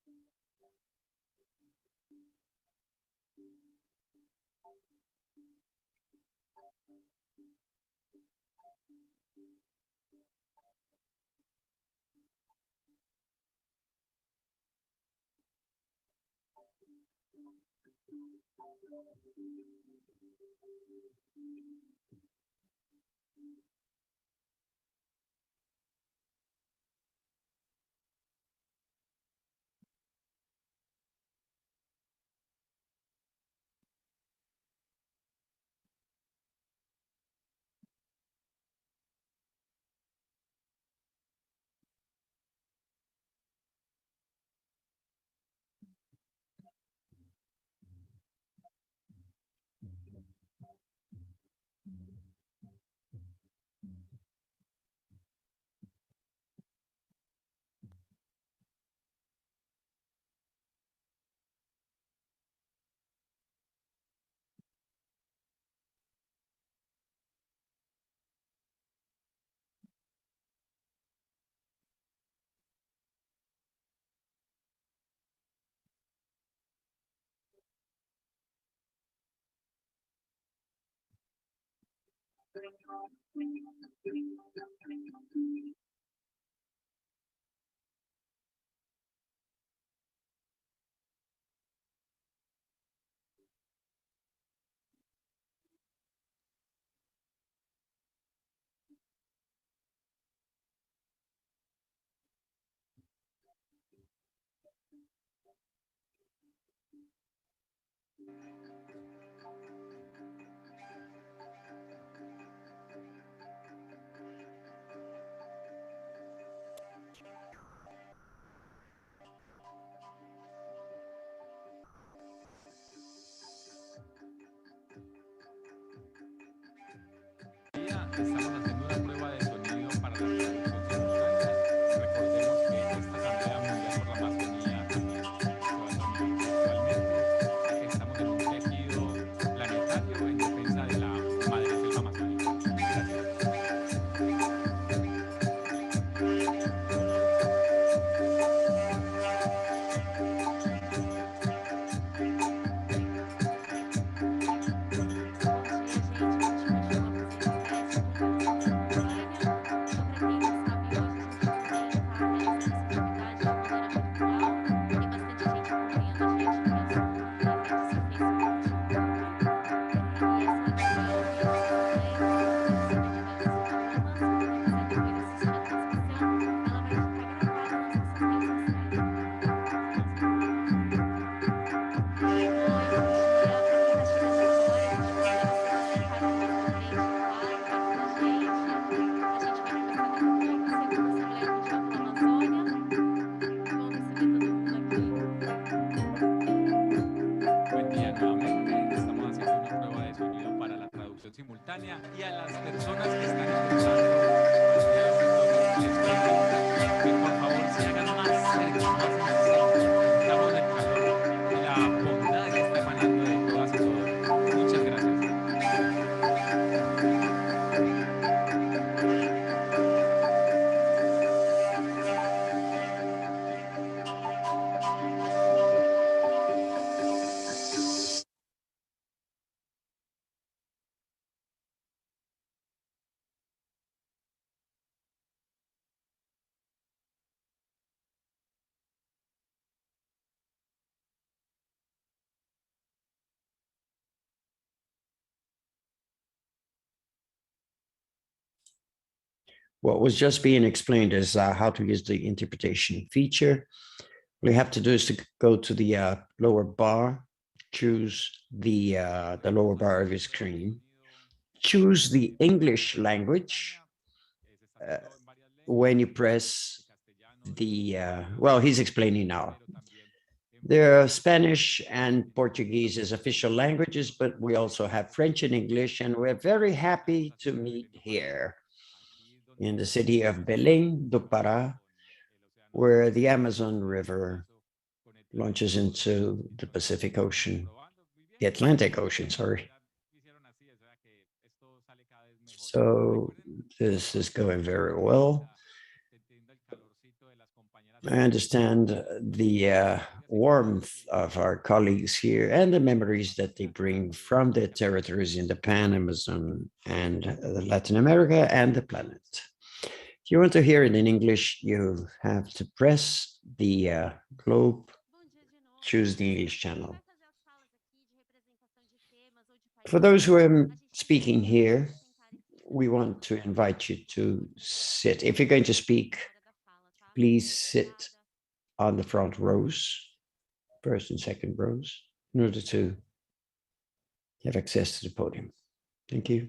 Estamos haciendo una prueba de sonido para la traducción simultánea. Recordemos que esta Asamblea Mundial por la Amazonía también se va a transmitir virtualmente, ya que estamos en un tejido planetario en defensa de la madre selva amazónica. Gracias. Bom dia, gente. Continuando a fazer o teste do tradução simultânea. Então, para quem não sabe, hoje a gente também está realizando essa atividade de maneira virtual. Tem bastante gente acompanhando a gente nas redes do Facebook e YouTube. E essa daqui é o vídeo completo de sobre diversos temas. Para quem quiser depois assistir a transcrição, ela vai ficar gravada nas nossas redes sociais. Oi, bom dia. Para quem está chegando agora, a gente convida vocês a ficarem mais um tempo no ar, perto da gente. A gente vai começar daqui a pouco a segunda Assembleia Mundial pela Amazônia. Vamos receber todo mundo aqui. Buen día nuevamente. Estamos haciendo una prueba de sonido para la traducción simultánea y a las personas que están escuchando les pido que por favor se hagan más cerca, más en el centro. Estamos el calor y la bondad que está emanando de todas y todos. Muchas gracias. What was just being explained is how to use the interpretation feature. All you have to do is to go to the lower bar, choose the lower bar of your screen, choose the English language. When you press the, well, he's explaining now. There are Spanish and Portuguese as official languages, but we also have French and English, and we're very happy to meet here in the city of Belém do Pará, where the Amazon River launches into the Pacific Ocean, the Atlantic Ocean, sorry. So this is going very well. I understand the warmth of our colleagues here and the memories that they bring from their territories in the Pan Amazon and Latin America and the planet. If you want to hear it in English, you have to press the globe, Bom dia de novo. choose the English A gente channel. vai fazer as falas aqui de representação de temas ou de For those who participação. are A gente speaking pediria para here, vocês sentarem we want to invite you to sit. If you're going to speak, na hora da fala, tá? please sit Obrigada. on the front rows, first and second rows, in order to have access to the podium. Thank you.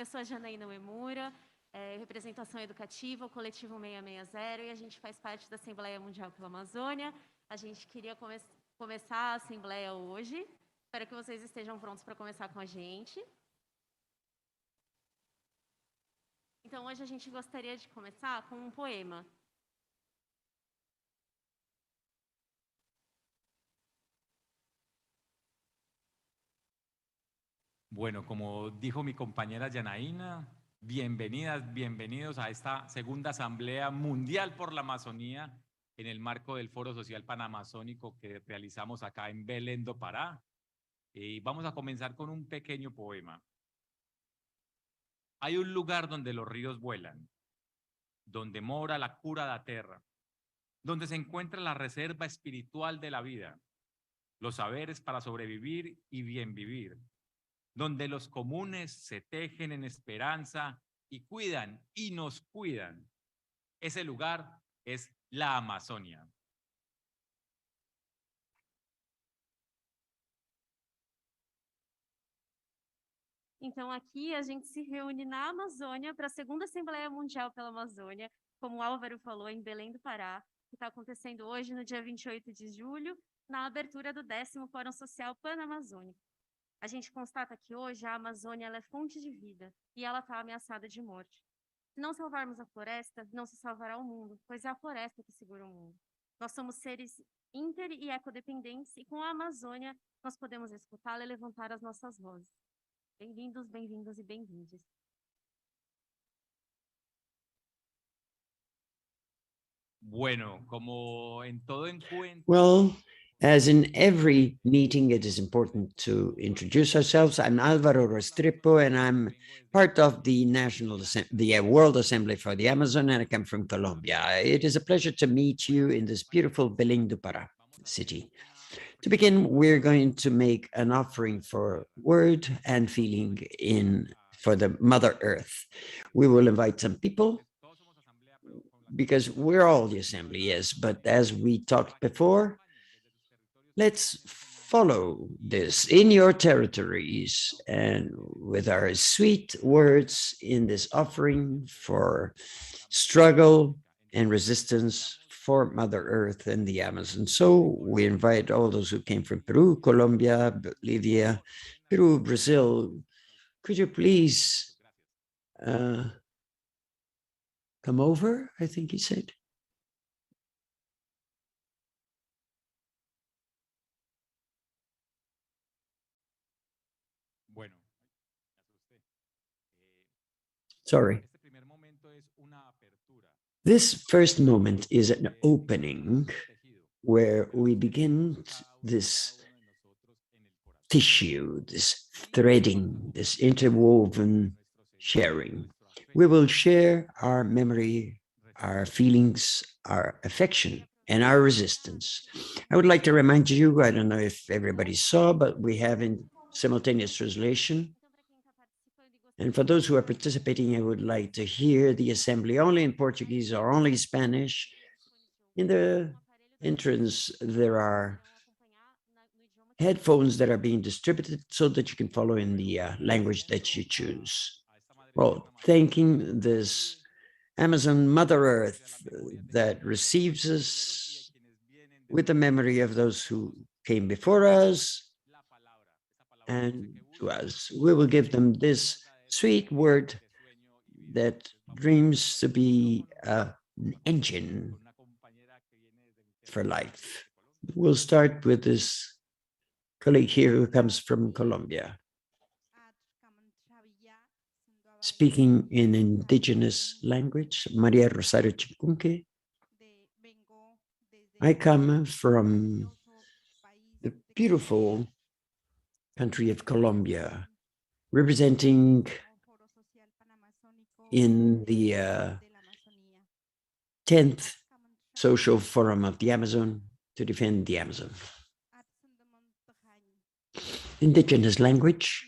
sou a Janaína Uemura, representação educativa, o Coletivo 660, e a gente faz parte da Assembleia Mundial pela Amazônia. A gente queria começar a Assembleia hoje. Espero que vocês estejam prontos para começar com a gente. Então, hoje a gente gostaria de começar com um poema. Bueno, como dijo mi compañera Yanaína, bienvenidas, bienvenidos a esta segunda Asamblea Mundial por la Amazonía en el marco del Foro Social Panamazónico que realizamos acá en Belém do Pará. Y vamos a comenzar con un pequeño poema. Hay un lugar donde los ríos vuelan, donde mora la cura da terra, donde se encuentra la reserva espiritual de la vida, los saberes para sobrevivir y bien vivir, donde los comunes se tejen en esperanza y cuidan y nos cuidan. Ese lugar es la Amazonia. Então, aqui a gente se reúne na Amazônia para a segunda Assembleia Mundial pela Amazônia, como o Álvaro falou, em Belém do Pará, que está acontecendo hoje, no dia 28 de julho, na abertura do 10º Fórum Social Panamazônico. A gente constata que hoje a Amazônia ela é fonte de vida e ela está ameaçada de morte. Se não salvarmos a floresta, não se salvará o mundo, pois é a floresta que segura o mundo. Nós somos seres inter- e ecodependentes e com a Amazônia nós podemos escutá-la e levantar as nossas vozes. Bem-vindos, bem-vindas e bem-vindes. Bueno, como en todo encuentro. Well, as in every meeting, it is important to introduce ourselves. I'm Álvaro Restrepo, and I'm part of the World Assembly for the Amazon, and I come from Colombia. It is a pleasure to meet you in this beautiful Belém do Pará city. To begin, we're going to make an offering for word and feeling for the Mother Earth. We will invite some people, because we're all the assembly, yes, but as we talked before, let's follow this in your territories and with our sweet words in this offering for struggle and resistance for Mother Earth and the Amazon. So we invite all those who came from Peru, Colombia, Bolivia, Peru, Brazil. Could you please come over, I think he said. Sorry. Este primer momento es una apertura. This first moment is an opening Tejido. where we begin this Cada uno de nosotros en el corazón. tissue, this threading, this interwoven sharing. We will share our memory, our feelings, our affection, and our resistance. I would like to remind you, I don't know if everybody saw, but we have in simultaneous translation. And for those who are participating, I would like to hear the assembly only in Portuguese or only Spanish. In the entrance, there are headphones that are being distributed so that you can follow in the language that you choose. Well, thanking this Amazon Mother Earth that receives us with the memory of those who came before us and to us. We will give them this sweet word that dreams to be an engine for life. We'll start with this colleague here who comes from Colombia, speaking in indigenous language, Maria Rosario Chicunque. I come from the beautiful country of Colombia, representing in the 10th Social Forum of the Amazon to defend the Amazon. Indigenous language.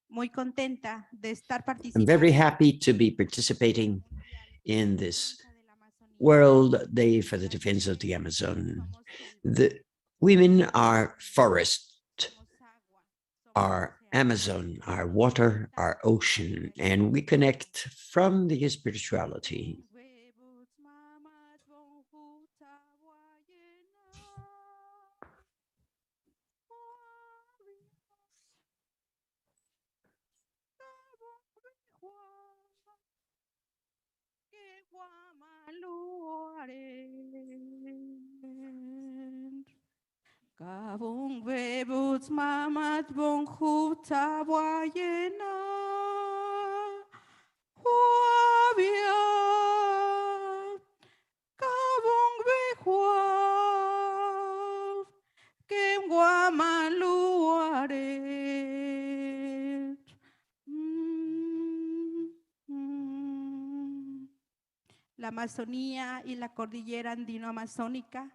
Muy contenta de estar I'm very participando happy to be participating in this World Day for the Defense of the Amazon. The women are forest, our Amazon, our water, our ocean, and we connect from the spirituality. Kabung bebut mamat bong huta wayena huabia kabung behua kem guamaluare. La Amazonía y la cordillera andino-amazónica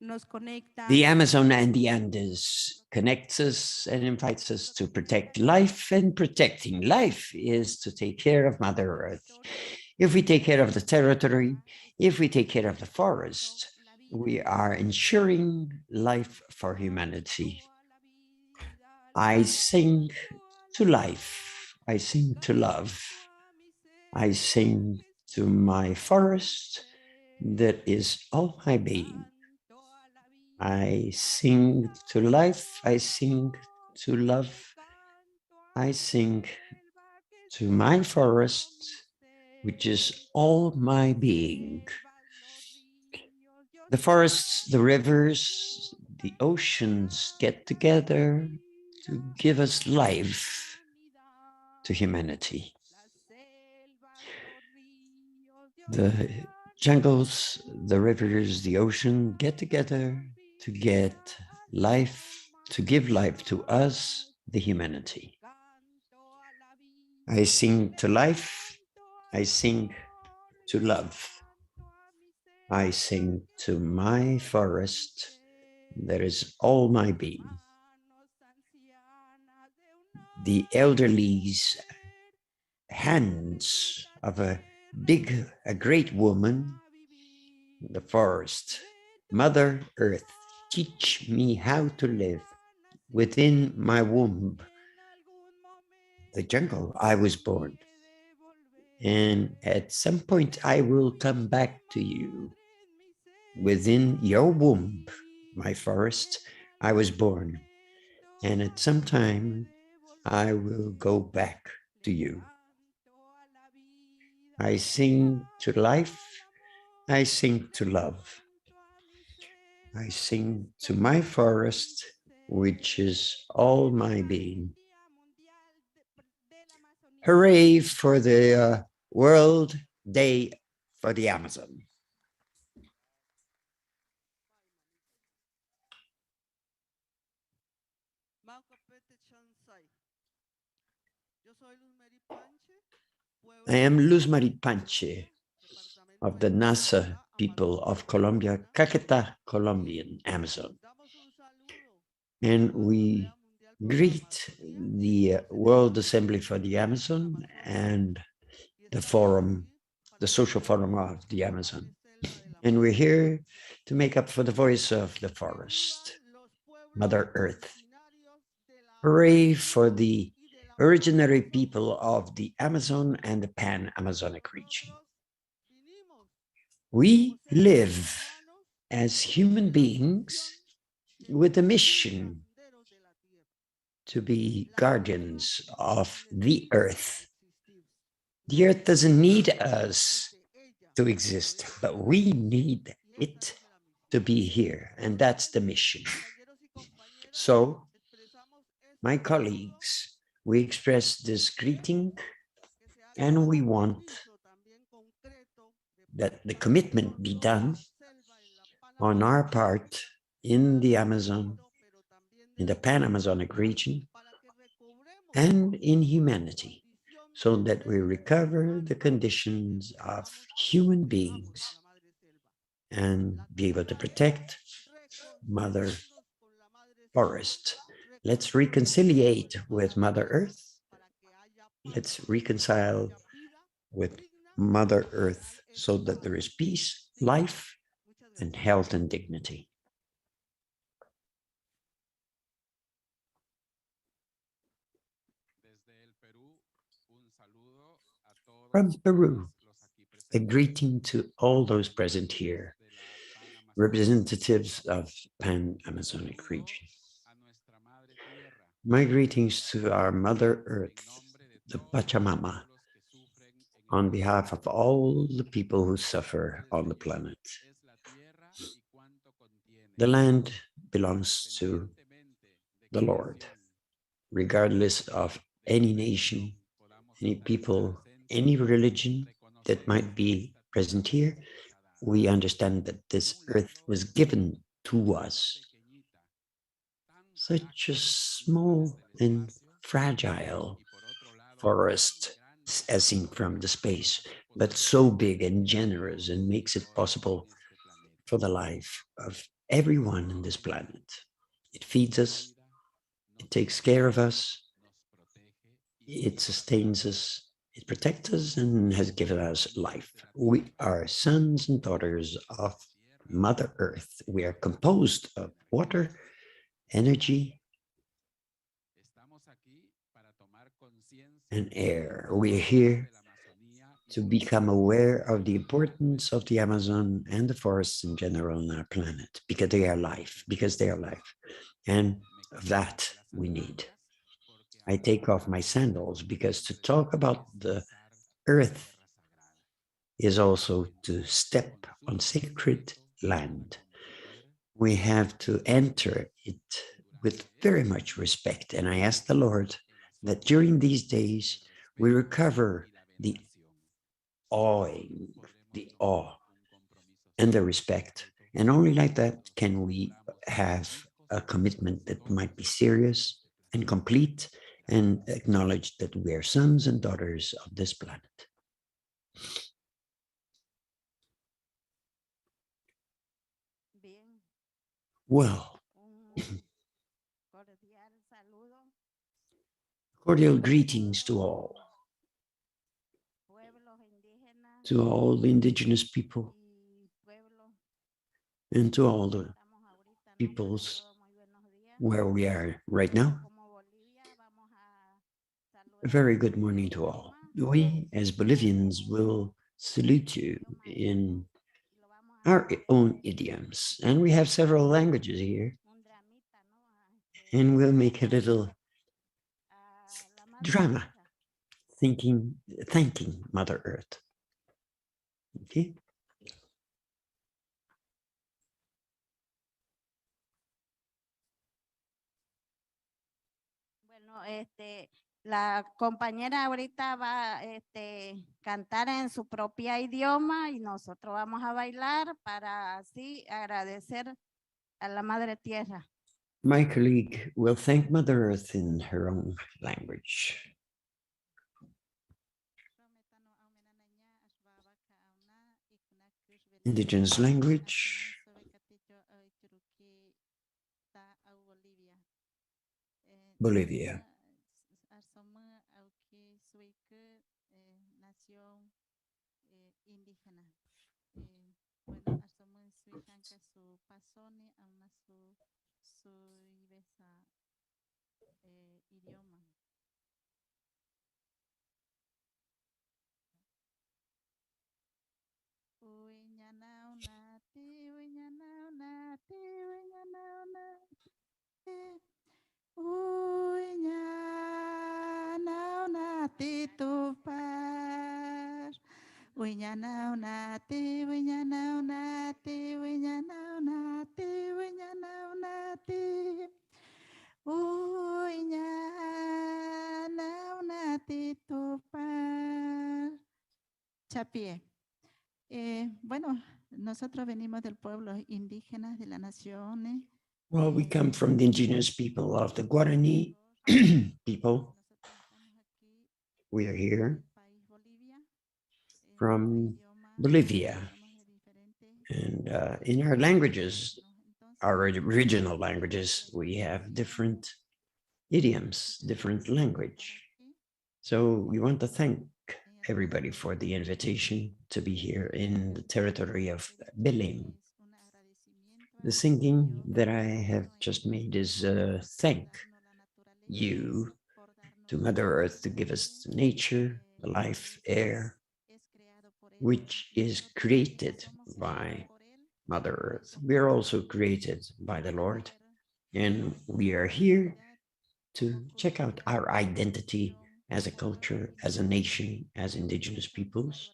nos conecta. The Amazon and the Andes connects us and invites us to protect life, and protecting life is to take care of Mother Earth. If we take care of the territory, if we take care of the forest, we are ensuring life for humanity. I sing to life, I sing to love, I sing to my forest that is all my being. I sing to life, I sing to love, I sing to my forest, which is all my being. The forests, the rivers, the oceans get together to give us life to humanity. The jungles, the rivers, the ocean get together to get life, to give life to us, the humanity. I sing to life, I sing to love, I sing to my forest that is all my being. The elderly's hands of a great woman, the forest, Mother Earth, teach me how to live within my womb, the jungle I was born. And at some point I will come back to you. Within your womb, my forest, I was born. And at some time I will go back to you. I sing to life, I sing to love. I sing to my forest, which is all my being. Hooray for the World Day for the Amazon. I am Luz Marie Panche of the NASA people of Colombia, Caquetá, Colombian Amazon. And we greet the World Assembly for the Amazon and the forum, the social forum of the Amazon. And we're here to make up for the voice of the forest, Mother Earth. Hooray for the originary people of the Amazon and the Pan-Amazonic region. We live as human beings with a mission to be guardians of the earth. The earth doesn't need us to exist, but we need it to be here, and that's the mission. So, my colleagues, we express this greeting, and we want that the commitment be done on our part in the Amazon, in the Pan-Amazonic region, and in humanity, so that we recover the conditions of human beings and be able to protect Mother Forest. Let's reconciliate with Mother Earth. Let's reconcile with Mother Earth so that there is peace, life, and health and dignity. From Peru, a greeting to all those present here, representatives of Pan-Amazonic region. My greetings to our Mother Earth, the Pachamama, on behalf of all the people who suffer on the planet. The land belongs to the Lord, regardless of any nation, any people, any religion that might be present here. We understand that this earth was given to us. Such a small and fragile forest as seen from the space, but so big and generous and makes it possible for the life of everyone on this planet. It feeds us, it takes care of us, it sustains us, it protects us, and has given us life. We are sons and daughters of Mother Earth. We are composed of water, energy, and air. We are here to become aware of the importance of the Amazon and the forests in general on our planet, because they are life, and of that we need. I take off my sandals because to talk about the earth is also to step on sacred land. We have to enter it with very much respect, and I ask the Lord that during these days we recover the awe and the respect. And only like that can we have a commitment that might be serious and complete and acknowledge that we are sons and daughters of this planet. Well, cordial greetings to all the indigenous people, and to all the peoples where we are right now. A very good morning to all. We, as Bolivians, will salute you in our own idioms, and we have several languages here, and we'll make a little drama, thanking Mother Earth. Okay. Bueno, la compañera ahorita va a cantar en su propia idioma y nosotros vamos a bailar para así agradecer a la Madre Tierra. My colleague will thank Mother Earth in her own language. Indigenous language, Bolivia. Nación indígena. Bueno, asomó su chanca su pasoni a una su ibesa idioma. Uñanao nati, uñanao nati, uñanao nati. Uñanao nati tupar. Uñanao nati, uñanao nati, uñanao nati, uñanao nati. Uñanao nati tupar. Chapie. Bueno, nosotros venimos del pueblo indígena de la nación. Well, we come from the indigenous people of the Guarani people. We are here from Bolivia. And in our languages, our original languages, we have different idioms, different language. So we want to thank everybody for the invitation to be here in the territory of Belém. The singing that I have just made is thank you to Mother Earth to give us the nature, the life, air, which is created by Mother Earth. We are also created by the Lord, and we are here to check out our identity as a culture, as a nation, as indigenous peoples,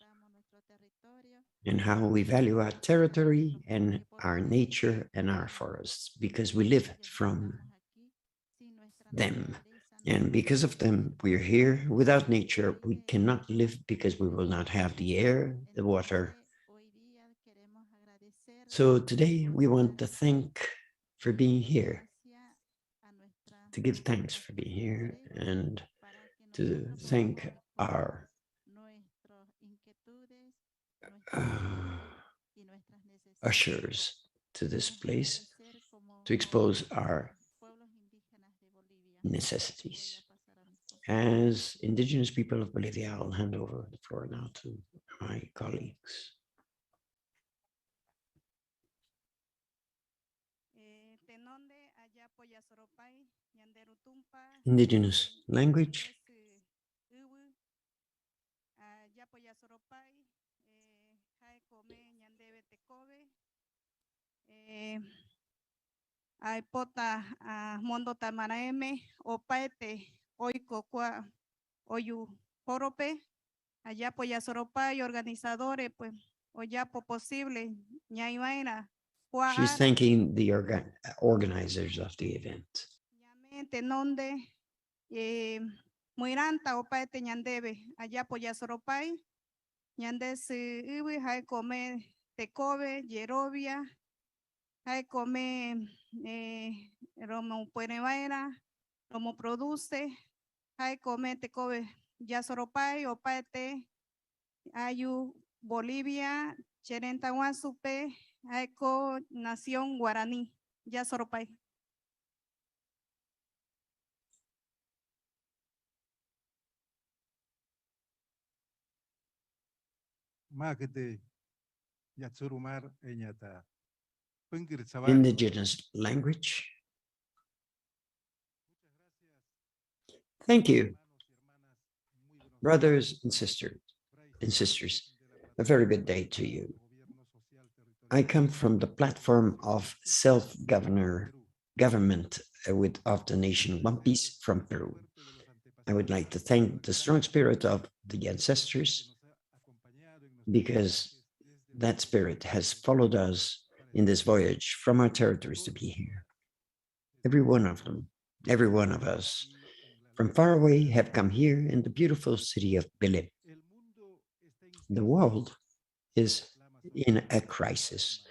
and how we value our territory and our nature and our forests, because we live from them. And because of them, we're here. Without nature, we cannot live because we will not have the air, the water. So today we want to thank for being here, to give thanks for being here, and to thank our ushers to this place to expose our necessities. As indigenous people of Bolivia, I'll hand over the floor now to my colleagues. Indigenous language. Ay pota mondo tamaraeme opaete oiko kwa oyu porope allá pues soropay organizadores pues oyapo posible ñaivaina She's thanking the organizers of the event. ñamente nonde muiranta opaete ñandebe allá pues soropay ñande si iwi hay come tecobe yerovia hay come romo puenevaira romo produce hay come tecobe ya soropay opaete ayu Bolivia cherenta guasupe hay co nación guaraní ya soropay. Indigenous language. Thank you, brothers and sisters. A very good day to you. I come from the platform of self-government of the nation One Piece from Peru. I would like to thank the strong spirit of the ancestors, because that spirit has followed us in this voyage from our territories to be here. Every one of them, every one of us from far away have come here in the beautiful city of Belém. The world is in a crisis.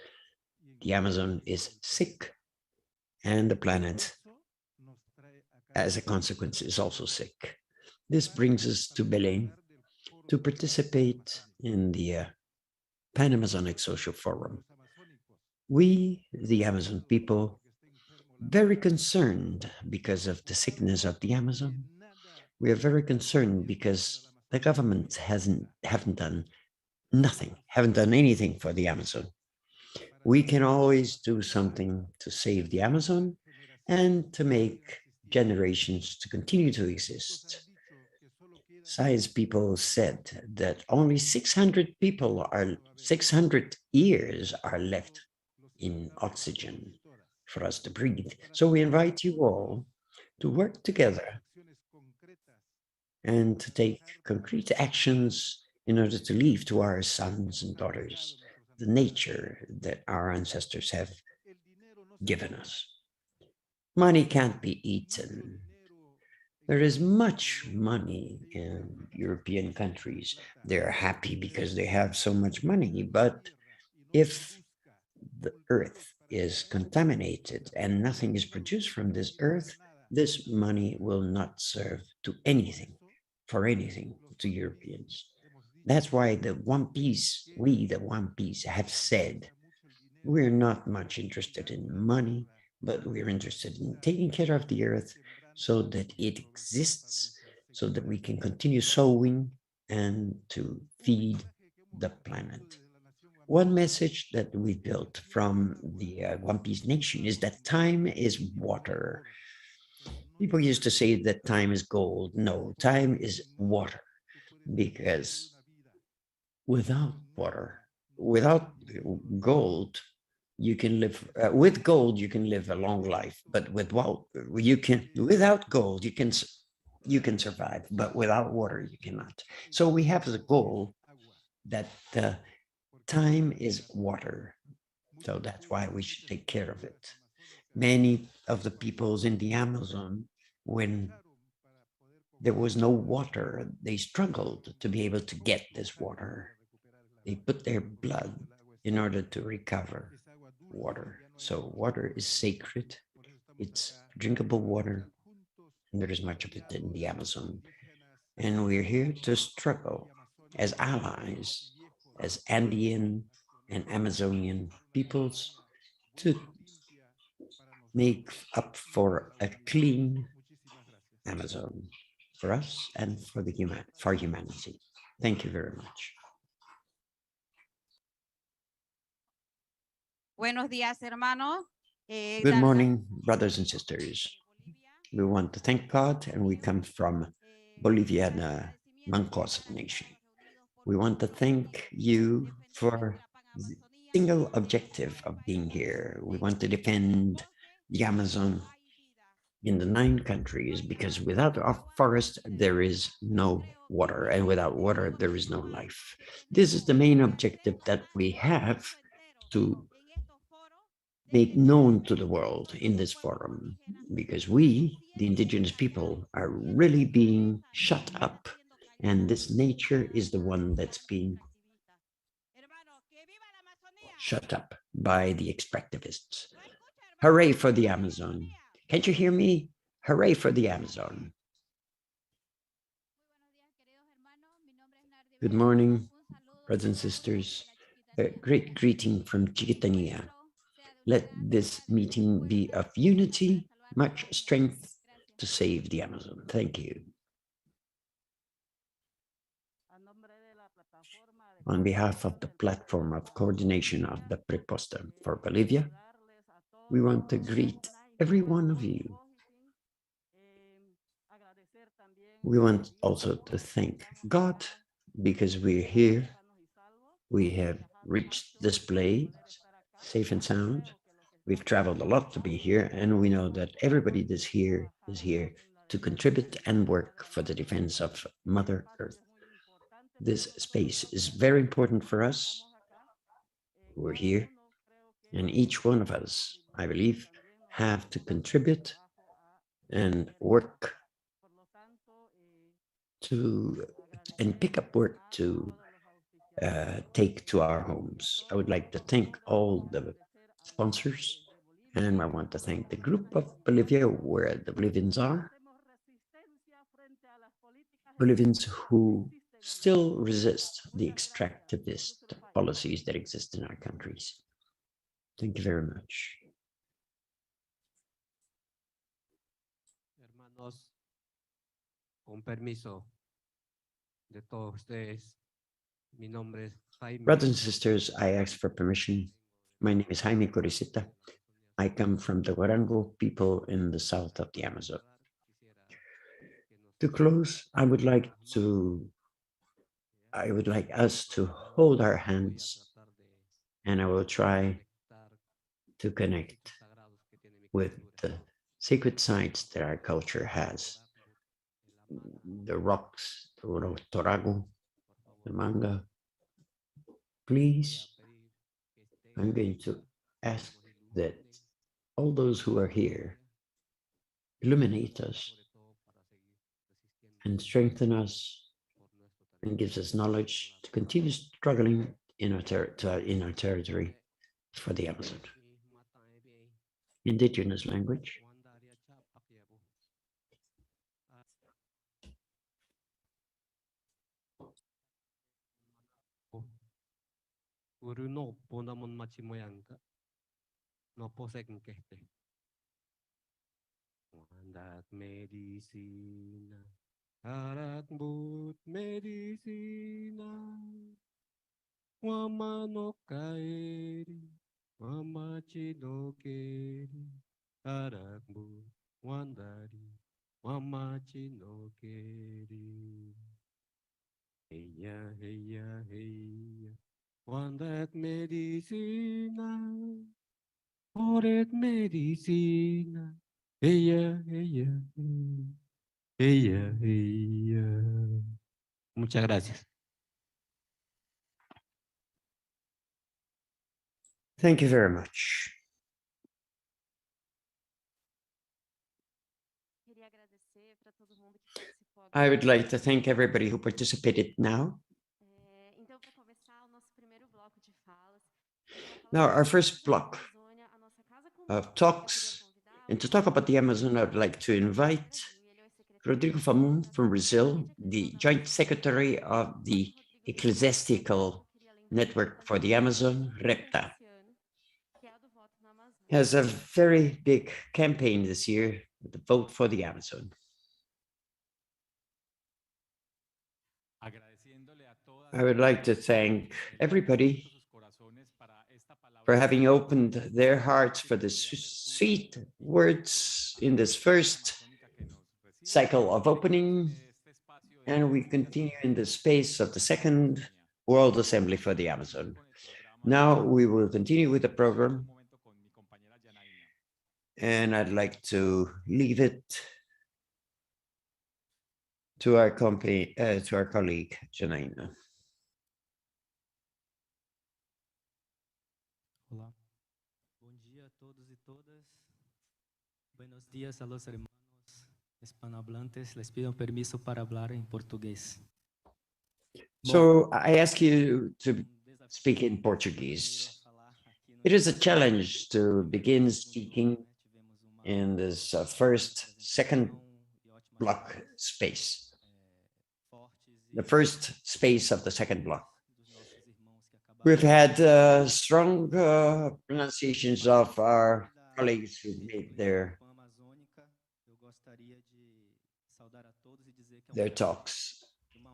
The Amazon is sick, and the planet, as a consequence, is also sick. This brings us to Belém to participate in the Pan-Amazonic Social Forum. We, the Amazon people, very concerned because of the sickness of the Amazon. We are very concerned because the government haven't done nothing, haven't done anything for the Amazon. We can always do something to save the Amazon and to make generations to continue to exist. Science people said that only 600 years are left in oxygen for us to breathe. So we invite you all to work together and to take concrete actions in order to leave to our sons and daughters the nature that our ancestors have given us. Money can't be eaten. There is much money in European countries. They're happy because they have so much money, but if the earth is contaminated and nothing is produced from this earth, this money will not serve to anything, for anything to Europeans. That's why the One Piece, we, the One Piece, have said, we're not much interested in money, but we're interested in taking care of the earth so that it exists, so that we can continue sowing and to feed the planet. One message that we built from the One Piece Nation is that time is water. People used to say that time is gold. No, time is water, because without water, without gold, you can live with gold, you can live a long life, but without gold, you can survive, but without water, you cannot. So we have the goal that time is water. So that's why we should take care of it. Many of the peoples in the Amazon, when there was no water, they struggled to be able to get this water. They put their blood in order to recover water. So water is sacred. It's drinkable water, and there is much of it in the Amazon. And we're here to struggle as allies, as Andean and Amazonian peoples, to make up for a clean Amazon for us and for humanity. Thank you very much. Buenos días, hermanos. Good morning, brothers and sisters. We want to thank God, and we come from Bolivia, the Mancos nation. We want to thank you for the single objective of being here. We want to defend the Amazon in the 9 countries, because without our forest, there is no water, and without water, there is no life. This is the main objective that we have to make known to the world in this forum, because we, the indigenous people, are really being shut up, and this nature is the one that's being shut up by the extractivists. Hooray for the Amazon. Can't you hear me? Hooray for the Amazon. Good morning, brothers and sisters. A great greeting from Chiquitania. Let this meeting be of unity, much strength to save the Amazon. Thank you. On behalf of the platform of coordination of the Preposta for Bolivia, we want to greet every one of you. We want also to thank God, because we're here. We have reached this place safe and sound. We've traveled a lot to be here, and we know that everybody that's here is here to contribute and work for the defense of Mother Earth. This space is very important for us. We're here, and each one of us, I believe, have to contribute and work to and pick up work to take to our homes. I would like to thank all the sponsors, and I want to thank the group of Bolivia where the Bolivians are, Bolivians who still resist the extractivist policies that exist in our countries. Thank you very much. Hermanos, con permiso de todos ustedes, mi nombre es Jaime. Brothers and sisters, I ask for permission. My name is Jaime Coriseta. I come from the Guarango people in the south of the Amazon. To close, I would like us to hold our hands, and I will try to connect with the sacred sites that our culture has. The rocks, the Torago, the Manga. Please, I'm going to ask that all those who are here illuminate us and strengthen us and gives us knowledge to continue struggling in our territory for the Amazon. Indigenous language. Guru no ponamon machimoyanga. No posek keste. Wandak medicina. Arak but medicina. Wama no kaeri. Wama chino keri. Arak but wandari. Wama chino keri. Heya, heya, heya. Wandak medicina, oret medicina, ella, ella, ella, ella. Muchas gracias. Thank you very much. I would like to thank everybody who participated now. Now, our first block of talks, and to talk about the Amazon, I would like to invite Rodrigo Famun from Brazil, the Joint Secretary of the Ecclesiastical Network for the Amazon, REPTA. He has a very big campaign this year, the Vote for the Amazon. I would like to thank everybody for having opened their hearts for the sweet words in this first cycle of opening. And we continue in the space of the second World Assembly for the Amazon. Now we will continue with the program. And I'd like to leave it to our colleague, Janaina. Olá, bom dia a todos y todas. Buenos días a los hermanos hispanohablantes. Les pido permiso para hablar en portugués. So I ask you to speak in Portuguese. It is a challenge to begin speaking in this second block space, the first space of the second block. We've had strong pronunciations of our colleagues who made their talks.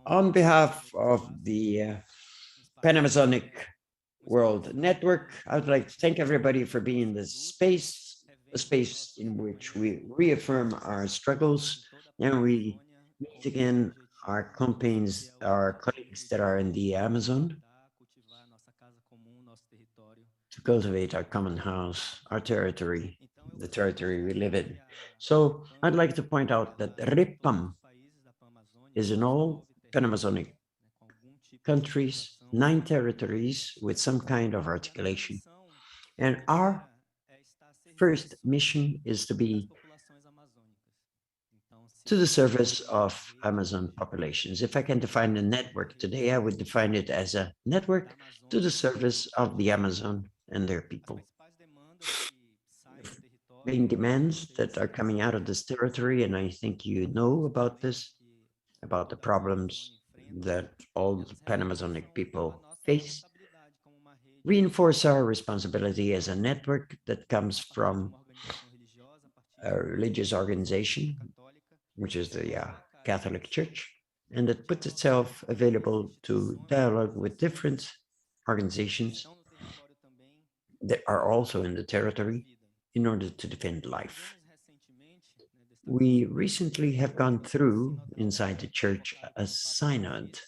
On behalf of the Pan-Amazonic World Network, I would like to thank everybody for being in this space, a space in which we reaffirm our struggles and we meet again our campaigns, our colleagues that are in the Amazon, to cultivate our common house, our territory, the territory we live in. So I'd like to point out that RIPAM is in all Pan-Amazonic countries, 9 territories with some kind of articulation. And our first mission is to be to the service of Amazon populations. If I can define a network today, I would define it as a network to the service of the Amazon and their people. Main demands that are coming out of this territory, and I think you know about this, about the problems that all the Pan-Amazonic people face, reinforce our responsibility as a network that comes from a religious organization, which is the Catholic Church, and that puts itself available to dialogue with different organizations that are also in the territory in order to defend life. We recently have gone through inside the church a synod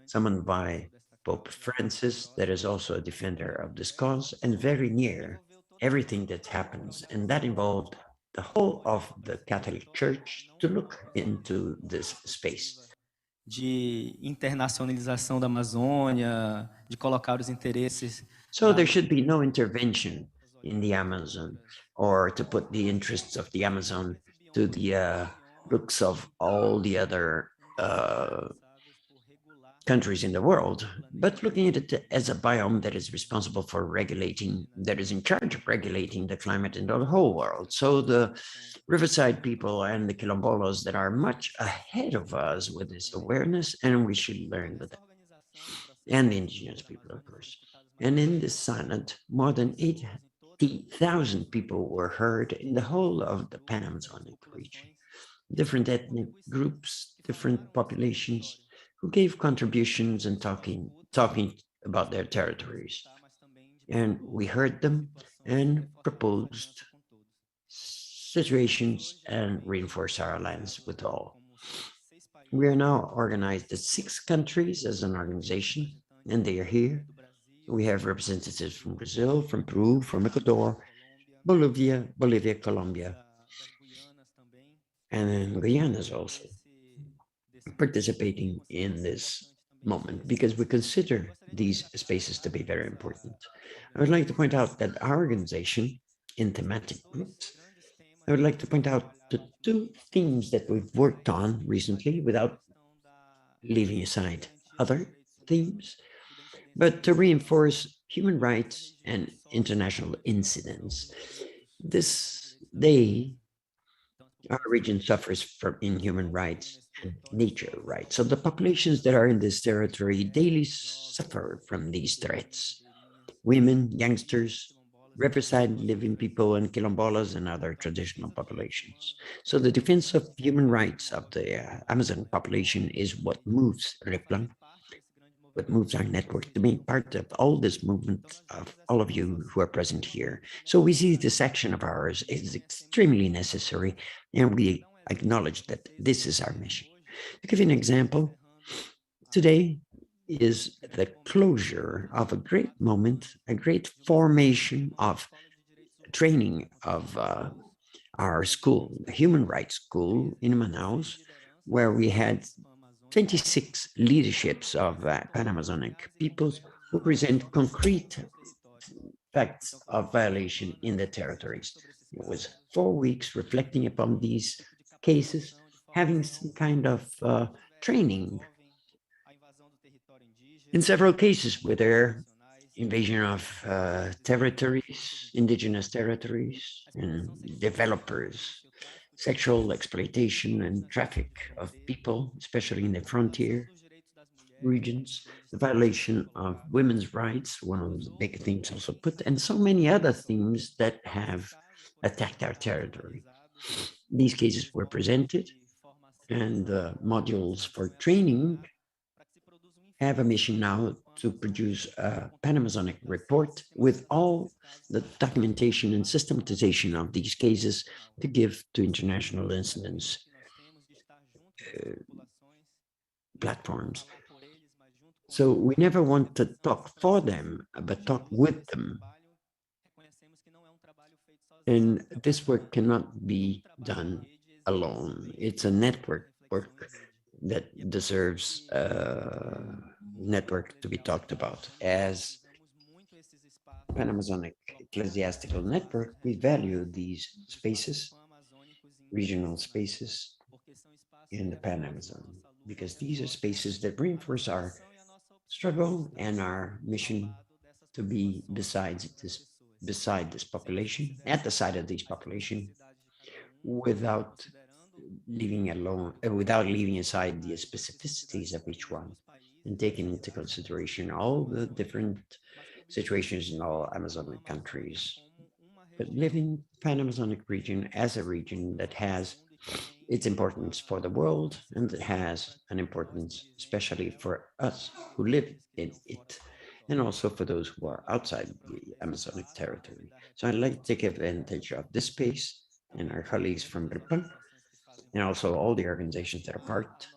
summoned by Pope Francis that is also a defender of this cause and very near everything that happens, and that involved the whole of the Catholic Church to look into this space. De internacionalização da Amazônia, de colocar os interesses. So there should be no intervention in the Amazon or to put the interests of the Amazon to the looks of all the other countries in the world, but looking at it as a biome that is responsible for regulating, that is in charge of regulating the climate in the whole world. So the Riverside people and the Quilombolas that are much ahead of us with this awareness, and we should learn with them. And the indigenous people, of course. And in this synod, more than 80,000 people were heard in the whole of the Pan-Amazonic region. Different ethnic groups, different populations, who gave contributions and talking about their territories. And we heard them and proposed situations and reinforced our alliance with all. We are now organized at 6 countries as an organization, and they are here. We have representatives from Brazil, from Peru, from Ecuador, Bolivia, Colombia, and then Guyana is also participating in this moment because we consider these spaces to be very important. I would like to point out that our organization in thematic groups, I would like to point out the 2 themes that we've worked on recently without leaving aside other themes, but to reinforce human rights and international incidents. This day, our region suffers from inhuman rights and nature rights. So the populations that are in this territory daily suffer from these threats. Women, youngsters, Riverside living people, and Quilombolas and other traditional populations. So the defense of human rights of the Amazon population is what moves RIPAM, what moves our network to be part of all this movement of all of you who are present here. So we see this action of ours is extremely necessary, and we acknowledge that this is our mission. To give you an example, today is the closure of a great moment, a great formation of training of our school, the Human Rights School in Manaus, where we had 26 leaderships of Pan-Amazonic peoples who present concrete facts of violation in the territories. It was 4 weeks reflecting upon these cases, having some kind of training. In several cases with their invasion of territories, indigenous territories, and developers, sexual exploitation and traffic of people, especially in the frontier regions, the violation of women's rights, one of the big themes also put, and so many other themes that have attacked our territory. These cases were presented, and the modules for training have a mission now to produce a Pan-Amazonic report with all the documentation and systematization of these cases to give to international incidents platforms. So we never want to talk for them, but talk with them. And this work cannot be done alone. It's a network work that deserves a network to be talked about. As Pan-Amazonic Ecclesiastical Network, we value these spaces, regional spaces in the Pan-Amazon, because these are spaces that reinforce our struggle and our mission to be beside this population, at the side of this population, without without leaving aside the specificities of each one, and taking into consideration all the different situations in all Amazonic countries, but living Pan-Amazonic region as a region that has its importance for the world and that has an importance especially for us who live in it, and also for those who are outside the Amazonic territory. So I'd like to take advantage of this space and our colleagues from RIPAM, and also all the organizations that are part,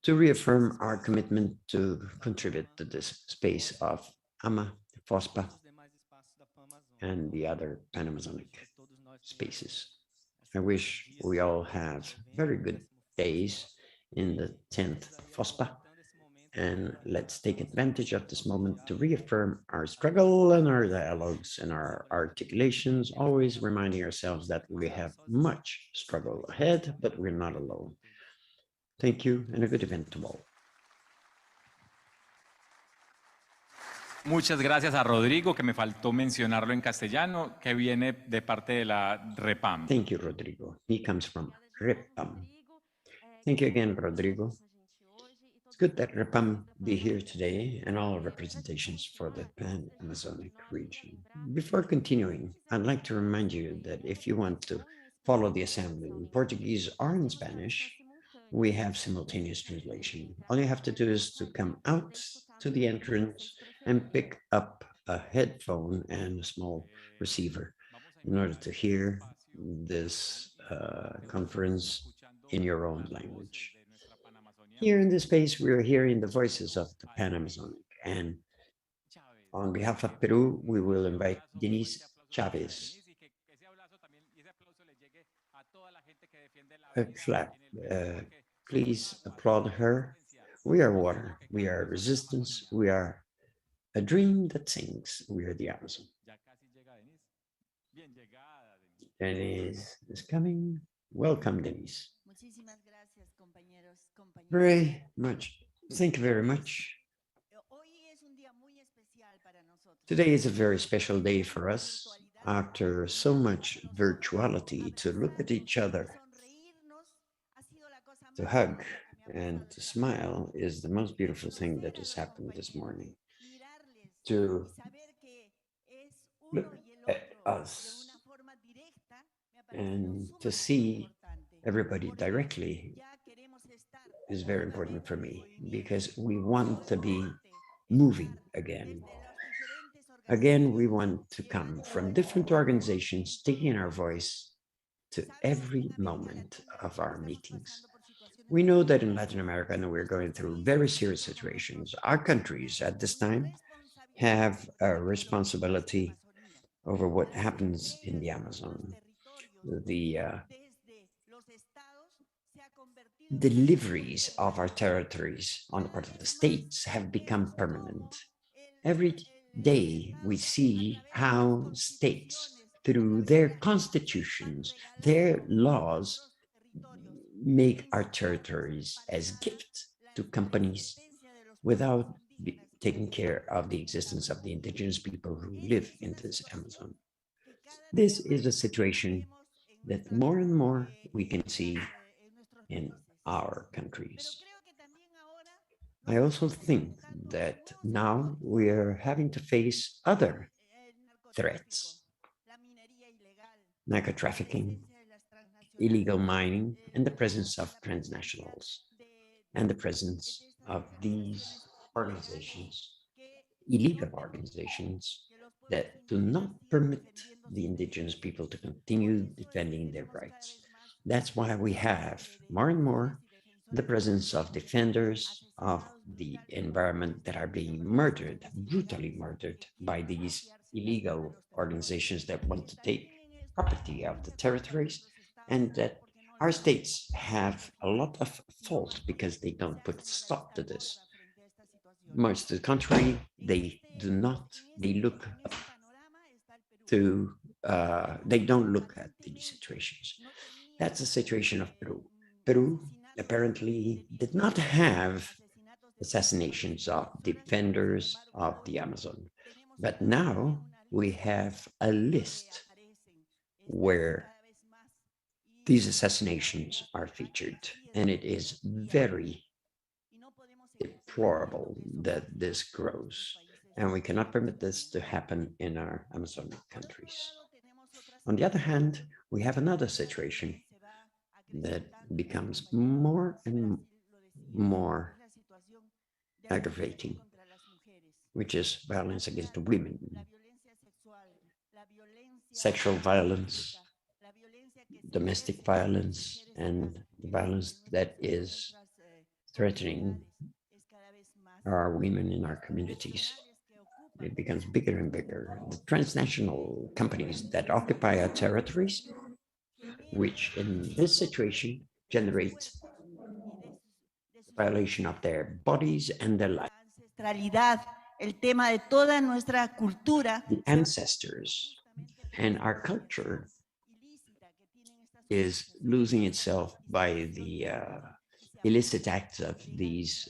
to reaffirm our commitment to contribute to this space of AMA, FOSPA, and the other Pan-Amazonic spaces. I wish we all have very good days in the 10th FOSPA, and let's take advantage of this moment to reaffirm our struggle and our dialogues and our articulations, always reminding ourselves that we have much struggle ahead, but we're not alone. Thank you, and a good event to all. Muchas gracias a Rodrigo, que me faltó mencionarlo en castellano, que viene de parte de la REPAM. Thank you, Rodrigo. He comes from REPAM. Thank you again, Rodrigo. It's good that REPAM be here today and all representations for the Pan-Amazonic region. Before continuing, I'd like to remind you that if you want to follow the assembly in Portuguese or in Spanish, we have simultaneous translation. All you have to do is to come out to the entrance and pick up a headphone and a small receiver in order to hear this conference in your own language. Here in this space, we are hearing the voices of the Pan-Amazonic, and on behalf of Peru, we will invite Denise Chavez. A clap. Please applaud her. We are water, we are resistance, we are a dream that sings. We are the Amazon. Denise is coming. Welcome, Denise. Very much. Thank you very much. Today is a very special day for us. After so much virtuality, to look at each other, to hug, and to smile is the most beautiful thing that has happened this morning. To look at us and to see everybody directly is very important for me, because we want to be moving again. Again, we want to come from different organizations, taking our voice to every moment of our meetings. We know that in Latin America, and we're going through very serious situations, our countries at this time have a responsibility over what happens in the Amazon. The deliveries of our territories on the part of the states have become permanent. Every day we see how states, through their constitutions, their laws, make our territories as gifts to companies without taking care of the existence of the indigenous people who live in this Amazon. This is a situation that more and more we can see in our countries. I also think that now we are having to face other threats: narco trafficking, illegal mining, and the presence of transnationals, and the presence of these organizations, illegal organizations, that do not permit the indigenous people to continue defending their rights. That's why we have more and more the presence of defenders of the environment that are being murdered, brutally murdered by these illegal organizations that want to take property of the territories, and that our states have a lot of fault because they don't put a stop to this. Much to the contrary, they do not, they look up to, they don't look at these situations. That's the situation of Peru. Peru apparently did not have assassinations of defenders of the Amazon, but now we have a list where these assassinations are featured, and it is very deplorable that this grows, and we cannot permit this to happen in our Amazon countries. On the other hand, we have another situation that becomes more and more aggravating, which is violence against women, sexual violence, domestic violence, and the violence that is threatening our women in our communities. It becomes bigger and bigger. The transnational companies that occupy our territories, which in this situation generate violation of their bodies and their life. El tema de toda nuestra cultura. The ancestors and our culture is losing itself by the illicit acts of these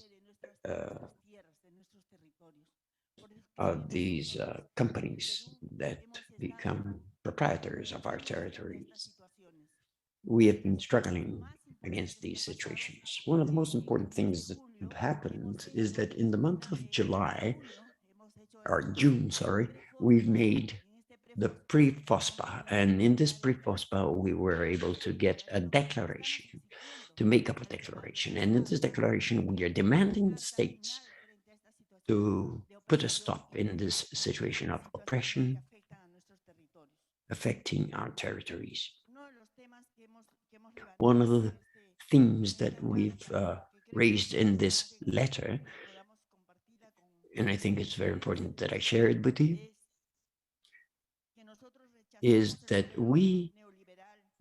companies that become proprietors of our territories. We have been struggling against these situations. One of the most important things that happened is that in the month of June, we've made the pre-FOSPA, and in this pre-FOSPA, we were able to get a declaration, to make up a declaration. And in this declaration, we are demanding states to put a stop in this situation of oppression affecting our territories. One of the themes that we've raised in this letter, and I think it's very important that I share it with you, is that we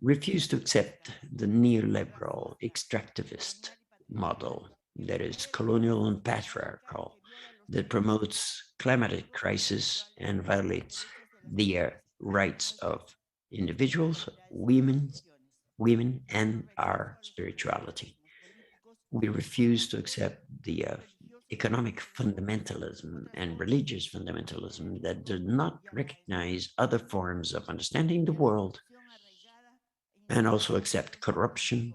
refuse to accept the neoliberal extractivist model that is colonial and patriarchal, that promotes climatic crisis and violates the rights of individuals, women, and our spirituality. We refuse to accept the economic fundamentalism and religious fundamentalism that do not recognize other forms of understanding the world, and also accept corruption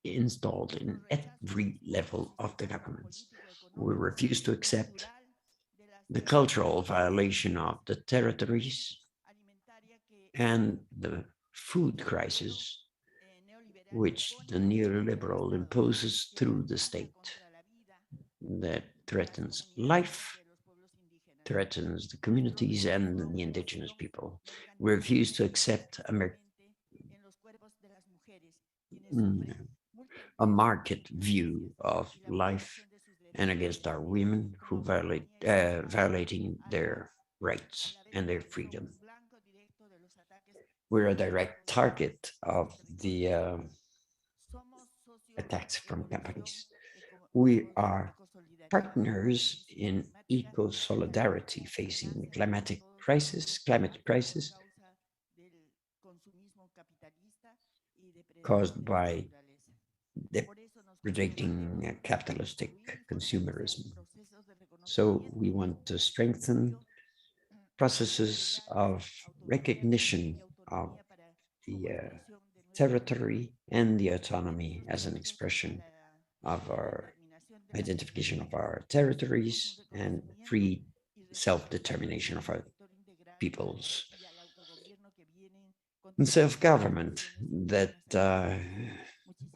installed in every level of the governments. We refuse to accept the cultural violation of the territories and the food crisis which the neoliberal imposes through the state, that threatens life, threatens the communities and the indigenous people. We refuse to accept a market view of life, and against our women who violating their rights and their freedom. We're a direct target of the attacks from companies. We are partners in eco-solidarity facing the climate crisis caused by predicting capitalistic consumerism. So we want to strengthen processes of recognition of the territory and the autonomy as an expression of our identification of our territories and free self-determination of our peoples, and self-government that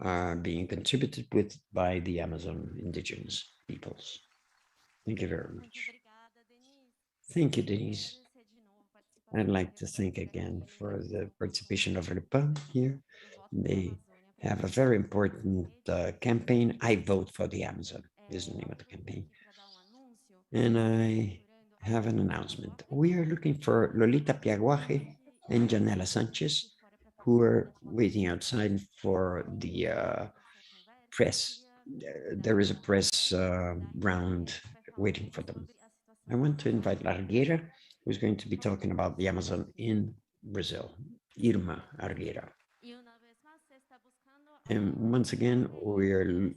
are being contributed with by the Amazon indigenous peoples. Thank you very much. Thank you, Denise. I'd like to thank again for the participation of Le PAN here. They have a very important campaign. I vote for the Amazon is the name of the campaign. And I have an announcement. We are looking for Lolita Piaguaje and Janela Sanchez, who are waiting outside for the press. There is a press round waiting for them. I want to invite Arguera, who's going to be talking about the Amazon in Brazil, Irma Arguera. And once again, we are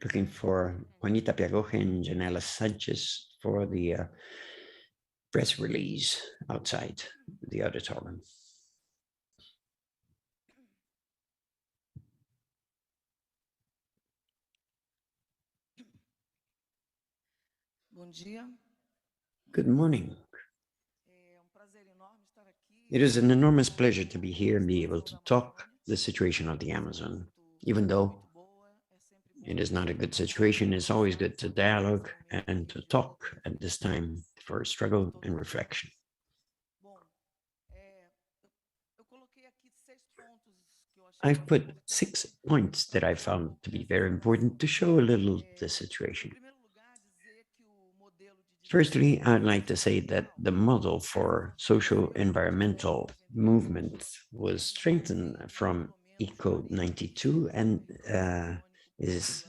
looking for Juanita Piagoje and Janela Sanchez for the press release outside the auditorium. Good morning. It is an enormous pleasure to be here and be able to talk the situation of the Amazon. Even though it is not a good situation, it's always good to dialogue and to talk at this time for struggle and reflection. I've put 6 points that I found to be very important to show a little the situation. Firstly, I'd like to say that the model for social environmental movement was strengthened from ECO 92 and is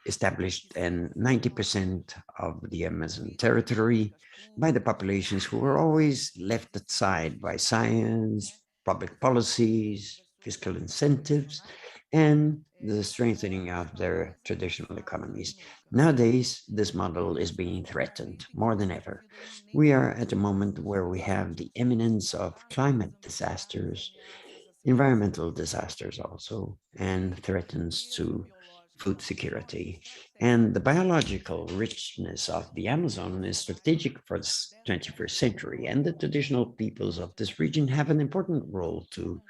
established in 90% of the Amazon territory by the populations who were always left aside by science, public policies, fiscal incentives, and the strengthening of their traditional economies. Nowadays, this model is being threatened more than ever. We are at a moment where we have the imminence of climate disasters, environmental disasters also, and threatens to food security. And the biological richness of the Amazon is strategic for the 21st century, and the traditional peoples of this region have an important role to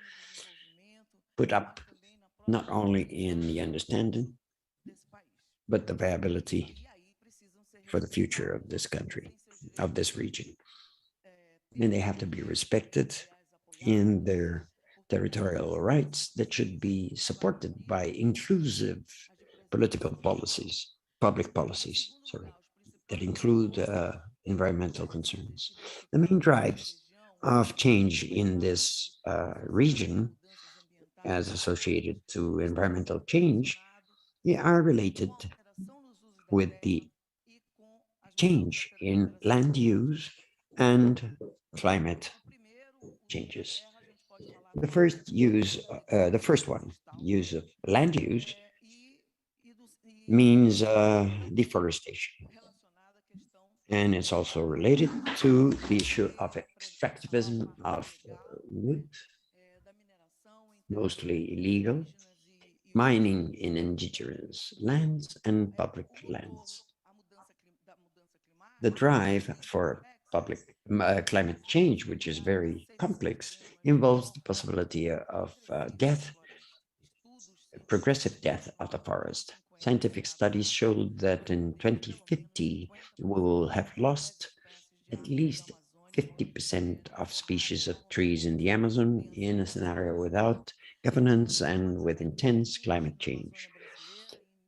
put up, not only in the understanding, but the viability for the future of this country, of this region. And they have to be respected in their territorial rights that should be supported by inclusive political policies, public policies, that include environmental concerns. The main drives of change in this region as associated to environmental change are related with the change in land use and climate changes. The first one, use of land use, means deforestation. And it's also related to the issue of extractivism of wood, mostly illegal, mining in indigenous lands and public lands. The drive for public climate change, which is very complex, involves the possibility of death, progressive death of the forest. Scientific studies showed that in 2050, we will have lost at least 50% of species of trees in the Amazon in a scenario without governance and with intense climate change.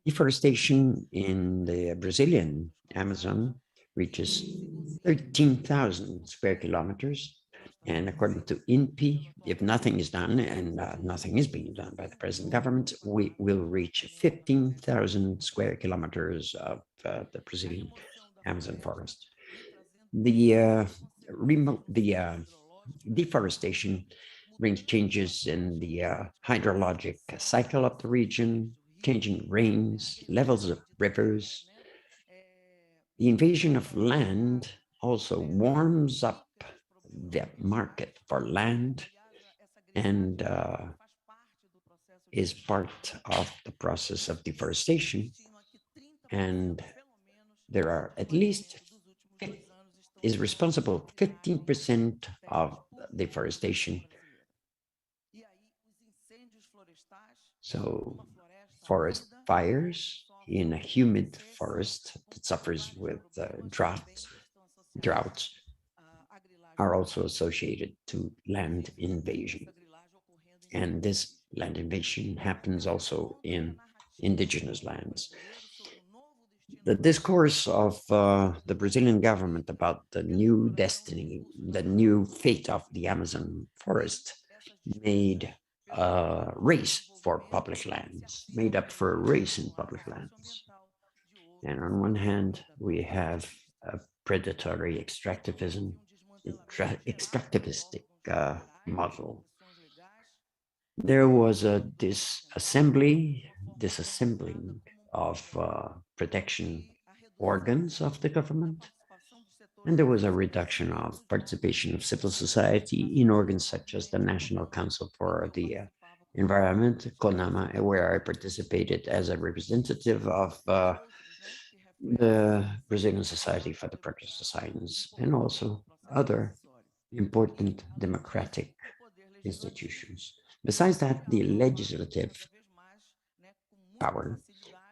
Deforestation in the Brazilian Amazon reaches 13,000 square kilometers. And according to INPE, if nothing is done, and nothing is being done by the present government, we will reach 15,000 square kilometers of the Brazilian Amazon forest. The deforestation brings changes in the hydrologic cycle of the region, changing rains, levels of rivers. The invasion of land also warms up the market for land and is part of the process of deforestation. And there are at least, is responsible 15% of deforestation. So forest fires in a humid forest that suffers with droughts are also associated to land invasion. And this land invasion happens also in indigenous lands. The discourse of the Brazilian government about the new destiny, the new fate of the Amazon forest made a race for public lands, made up for a race in public lands. And on one hand, we have a predatory extractivism, extractivistic model. There was a disassembling of protection organs of the government, and there was a reduction of participation of civil society in organs such as the National Council for the Environment, CONAMA, where I participated as a representative of the Brazilian Society for the Practice of Science, and also other important democratic institutions. Besides that, the legislative power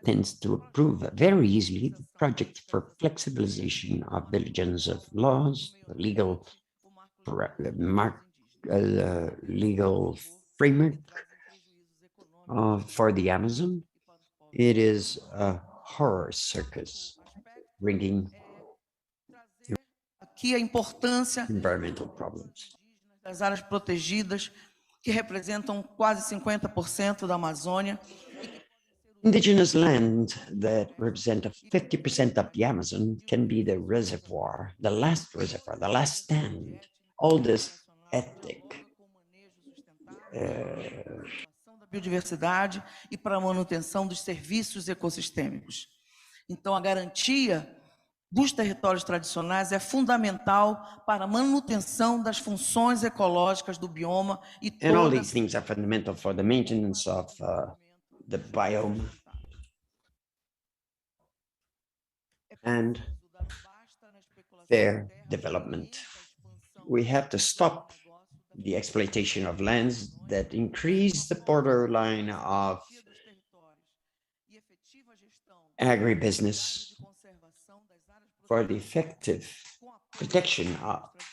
tends to approve very easily the project for flexibilization of diligence of laws, legal legal framework for the Amazon. It is a horror circus bringing Aqui a importância environmental problems. das áreas protegidas, que representam quase 50% da Amazônia. Indigenous land that represent 50% of the Amazon can be the reservoir, the last stand. All this ethic Da biodiversidade e para a manutenção dos serviços ecossistêmicos. Então, a garantia dos territórios tradicionais é fundamental para a manutenção das funções ecológicas do bioma e and all toda these things are fundamental for the maintenance of the biome and their development. We have to stop the exploitation of lands that increase the borderline of agribusiness for the effective protection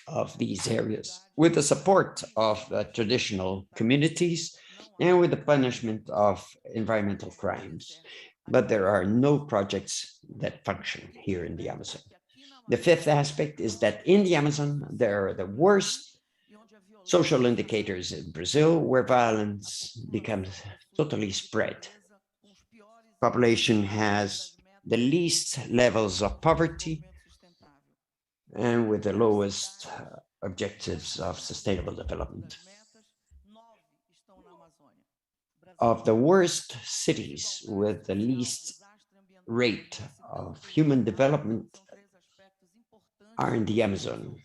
of these areas with the support of traditional communities and with the punishment of environmental crimes. But there are no projects that function here in the Amazon. The fifth aspect is that in the Amazon, there are the worst social indicators in Brazil, where violence becomes totally spread. Population has the least levels of poverty and with the lowest objectives of sustainable development. Of the worst cities with the least rate of human development are in the Amazon.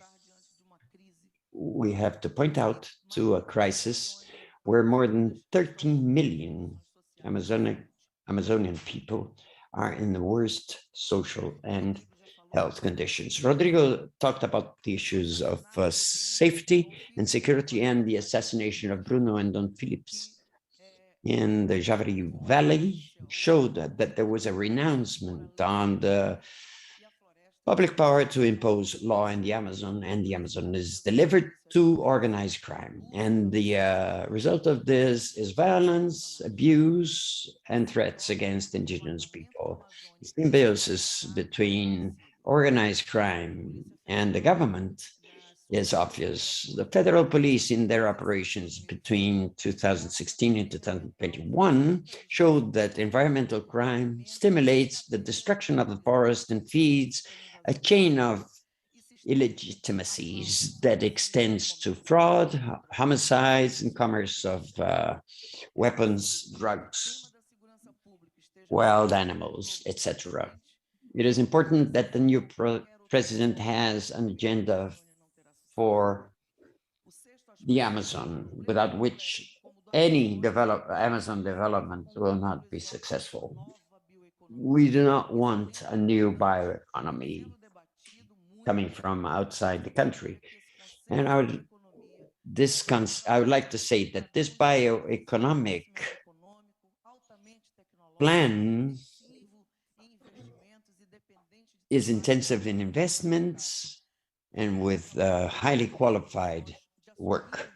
We have to point out to a crisis where more than 13 million Amazonian people are in the worst social and health conditions. Rodrigo talked about the issues of safety and security and the assassination of Bruno and Don Phillips in the Javari Valley showed that there was a renouncement on the public power to impose law in the Amazon, and the Amazon is delivered to organized crime. And the result of this is violence, abuse, and threats against indigenous people. The symbiosis between organized crime and the government is obvious. The federal police in their operations between 2016 and 2021 showed that environmental crime stimulates the destruction of the forest and feeds a chain of illegitimacies that extends to fraud, homicides, and commerce of weapons, drugs, wild animals, etc. It is important that the new president has an agenda for the Amazon, without which any Amazon development will not be successful. We do not want a new bioeconomy coming from outside the country. And I would like to say that this bioeconomic plan is intensive in investments and with highly qualified work.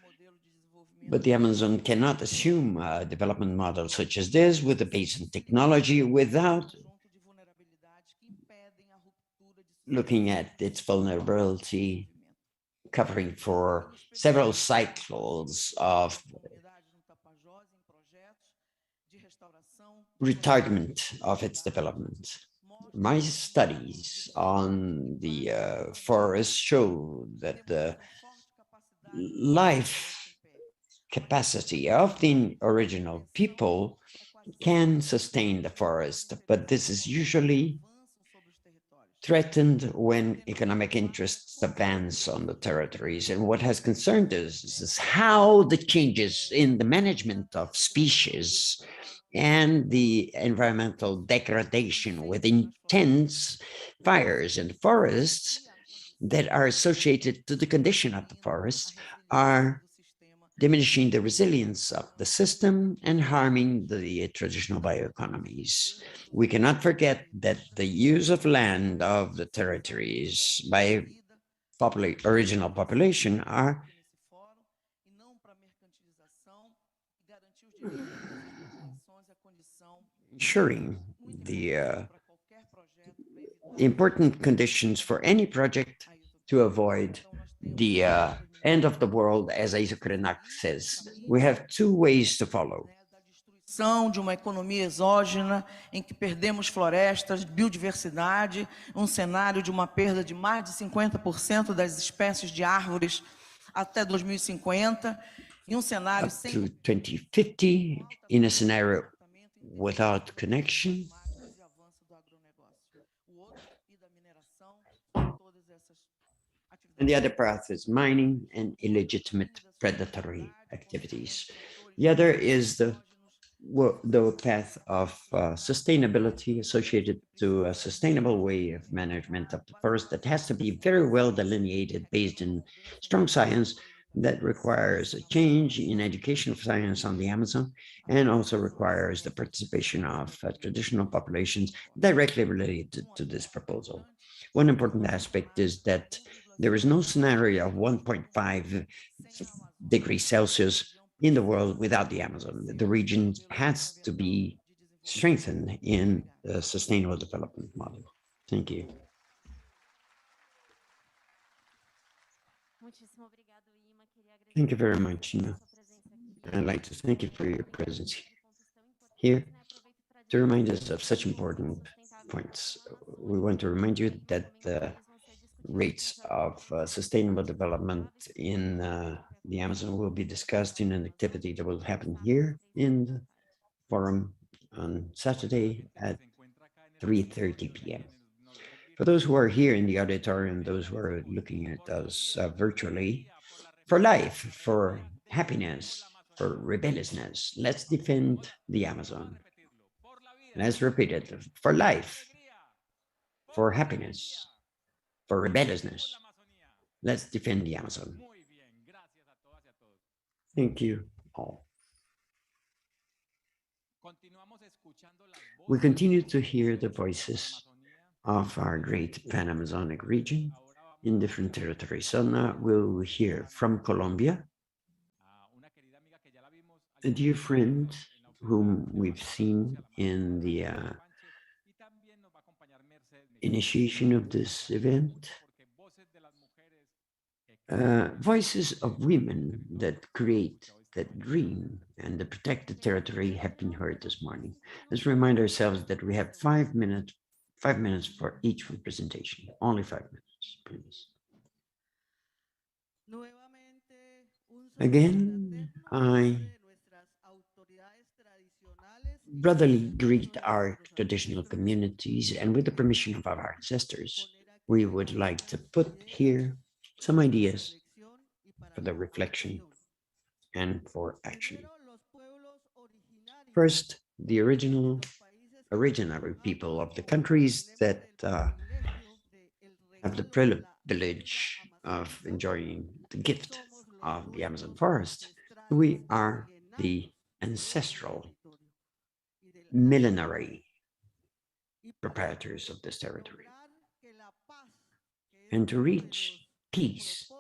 But the Amazon cannot assume a development model such as this with the base in technology without looking at its vulnerability, covering for several cycles of retardment of its development. My studies on the forest show that the life capacity of the original people can sustain the forest, but this is usually threatened when economic interests advance on the territories. And what has concerned us is how the changes in the management of species and the environmental degradation with intense fires in forests that are associated to the condition of the forest are diminishing the resilience of the system and harming the traditional bioeconomies. We cannot forget that the use of land of the territories by original population are ensuring the important conditions for any project to avoid the end of the world, as Isaac Krenak says. We have two ways to follow. De uma economia exógena, em que perdemos florestas, biodiversidade, cenário de uma perda de mais de 50% das espécies de árvores até 2050, cenário up to 2050, in a scenario without connection. And the other path is mining and illegitimate predatory activities. The other is the path of sustainability associated to a sustainable way of management of the forest that has to be very well delineated based in strong science that requires a change in education of science on the Amazon and also requires the participation of traditional populations directly related to this proposal. One important aspect is that there is no scenario of 1.5 degrees Celsius in the world without the Amazon. The region has to be strengthened in the sustainable development model. Thank you. Thank you very much, Ima. I'd like to thank you for your presence here to remind us of such important points. We want to remind you that the rates of sustainable development in the Amazon will be discussed in an activity that will happen here in the forum on Saturday at 3:30 p.m. For those who are here in the auditorium, those who are looking at us virtually, for life, for happiness, for rebelliousness, let's defend the Amazon. Let's repeat it, for life, for happiness, for rebelliousness, let's defend the Amazon. Thank you all. We continue to hear the voices of our great Pan-Amazonic region in different territories. So now we'll hear from Colombia, a dear friend whom we've seen in the initiation of this event. Voices of women that create, that dream, and that protect the territory have been heard this morning. Let's remind ourselves that we have 5 minutes for each representation. Only 5 minutes, please. Again, I brotherly greet our traditional communities, and with the permission of our ancestors, we would like to put here some ideas for the reflection and for action. First, the originary people of the countries that have the privilege of enjoying the gift of the Amazon forest. We are the ancestral, millenary proprietors of this territory. And to reach peace,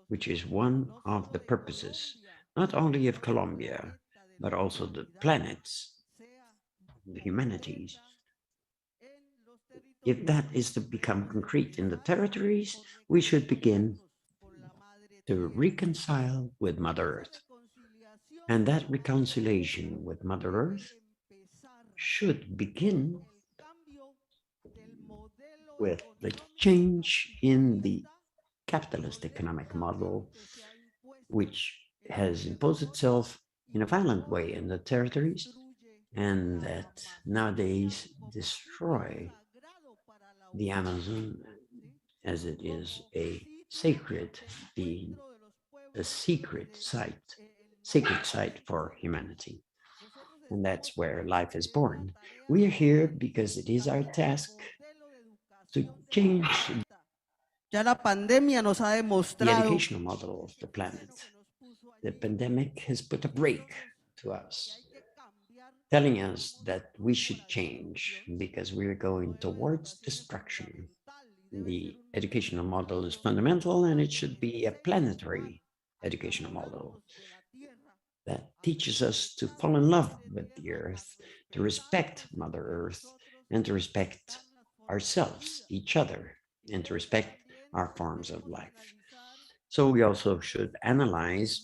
which is one of the purposes, not only of Colombia, but also the planets, the humanities, if that is to become concrete in the territories, we should begin to reconcile with Mother Earth. And that reconciliation with Mother Earth should begin with the change in the capitalist economic model, which has imposed itself in a violent way in the territories, and that nowadays destroy the Amazon as it is a sacred being, a sacred site for humanity. And that's where life is born. We are here because it is our task to change Ya la pandemia nos ha the demostrado educational model of the planet. The pandemic has put a break to us, telling us that we should change because we are going towards destruction. The educational model is fundamental, and it should be a planetary educational model that teaches us to fall in love with the earth, to respect Mother Earth, and to respect ourselves, each other, and to respect our forms of life. So we also should analyze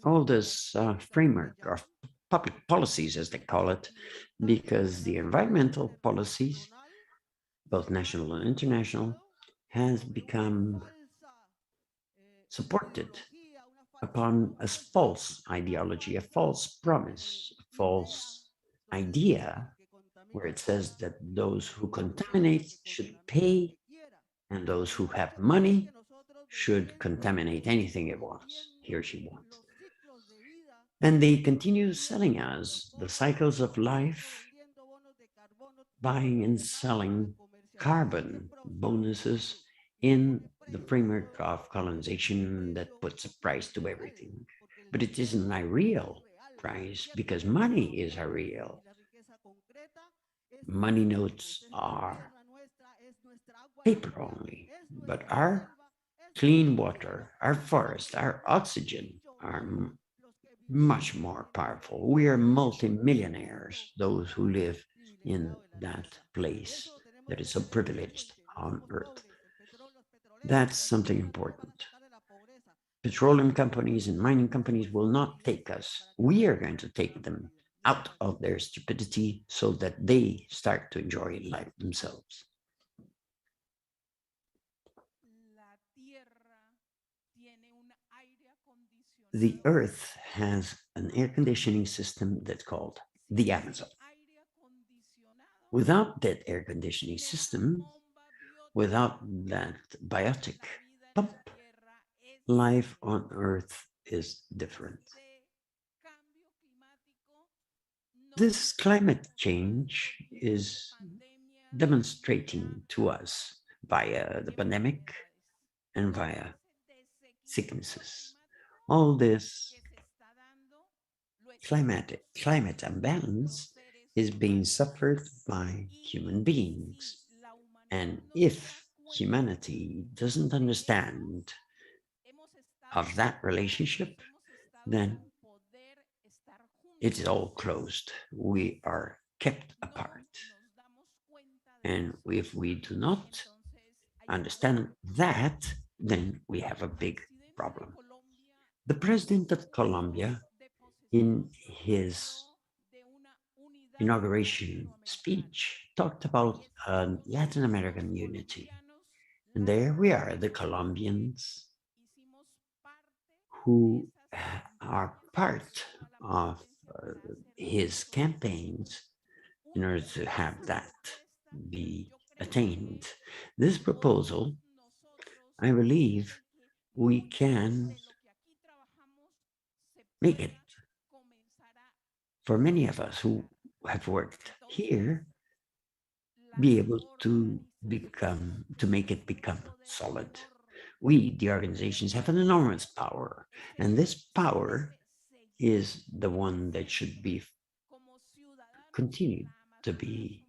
all this framework of public policies, as they call it, because the environmental policies, both national and international, has become supported upon a false ideology, a false promise, a false idea, where it says that those who contaminate should pay, and those who have money should contaminate anything it wants, he or she wants. And they continue selling us the cycles of life, buying and selling carbon bonuses in the framework of colonization that puts a price to everything. But it isn't a real price because money is a real. Money notes are paper only, but our clean water, our forest, our oxygen are much more powerful. We are multimillionaires, those who live in that place that is so privileged on Earth. That's something important. Petroleum companies and mining companies will not take us. We are going to take them out of their stupidity so that they start to enjoy life themselves. The Earth has an air conditioning system that's called the Amazon. Without that air conditioning system, without that biotic pump, life on Earth is different. This climate change is demonstrating to us via the pandemic and via sicknesses. All this climate imbalance is being suffered by human beings. And if humanity doesn't understand of that relationship, then it's all closed. We are kept apart. And if we do not understand that, then we have a big problem. The president of Colombia, in his inauguration speech, talked about Latin American unity. And there we are, the Colombians, who are part of his campaigns in order to have that be attained. This proposal, I believe, we can make it for many of us who have worked here, be able to make it become solid. We, the organizations, have an enormous power, and this power is the one that should be continued to be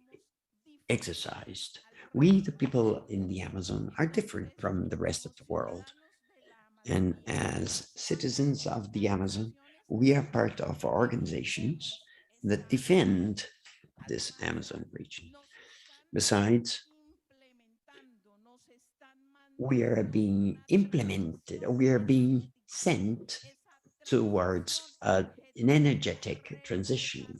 exercised. We, the people in the Amazon, are different from the rest of the world. And as citizens of the Amazon, we are part of organizations that defend this Amazon region. Besides, we are being implemented, we are being sent towards an energetic transition.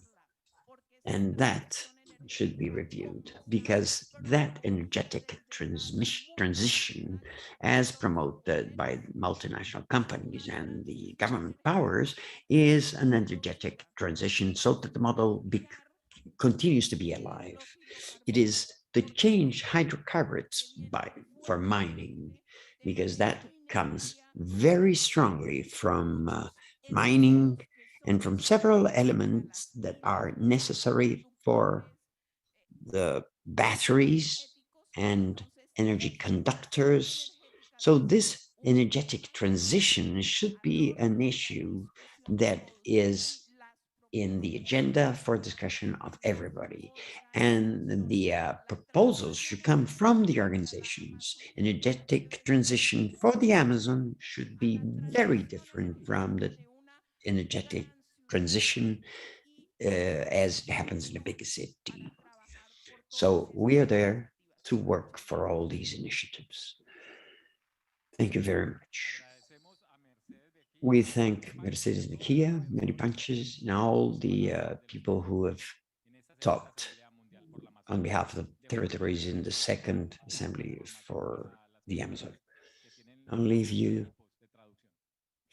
And that should be reviewed because that energetic transition, as promoted by multinational companies and the government powers, is an energetic transition so that the model continues to be alive. It is to change hydrocarbons for mining, because that comes very strongly from mining and from several elements that are necessary for the batteries and energy conductors. So this energetic transition should be an issue that is in the agenda for discussion of everybody. And the proposals should come from the organizations. Energetic transition for the Amazon should be very different from the energetic transition as it happens in a big city. So we are there to work for all these initiatives. Thank you very much. We thank Mercedes Mejia, Mary Panches, and all the people who have talked on behalf of the territories in the Second Assembly for the Amazon. I'll leave you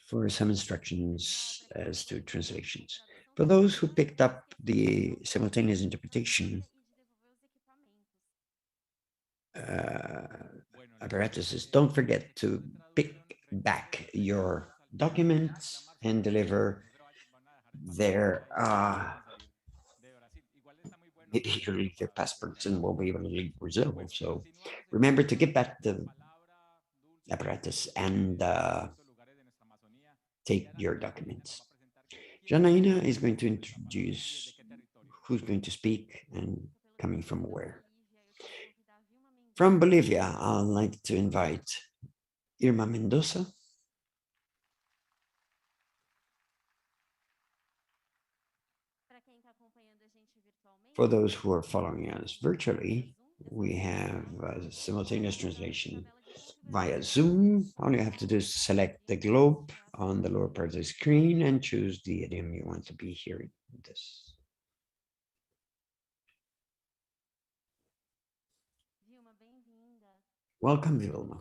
for some instructions as to translations. For those who picked up the simultaneous interpretation apparatuses, don't forget to pick back your documents and deliver their maybe you leave their passports and won't be able to leave Brazil. So remember to give back the apparatus and take your documents. Janaina is going to introduce who's going to speak and coming from where. From Bolivia, I'd like to invite Irma Mendoza. For those who are following us virtually, we have simultaneous translation via Zoom. All you have to do is select the globe on the lower part of the screen and choose the idiom you want to be hearing this. Welcome, Vilma.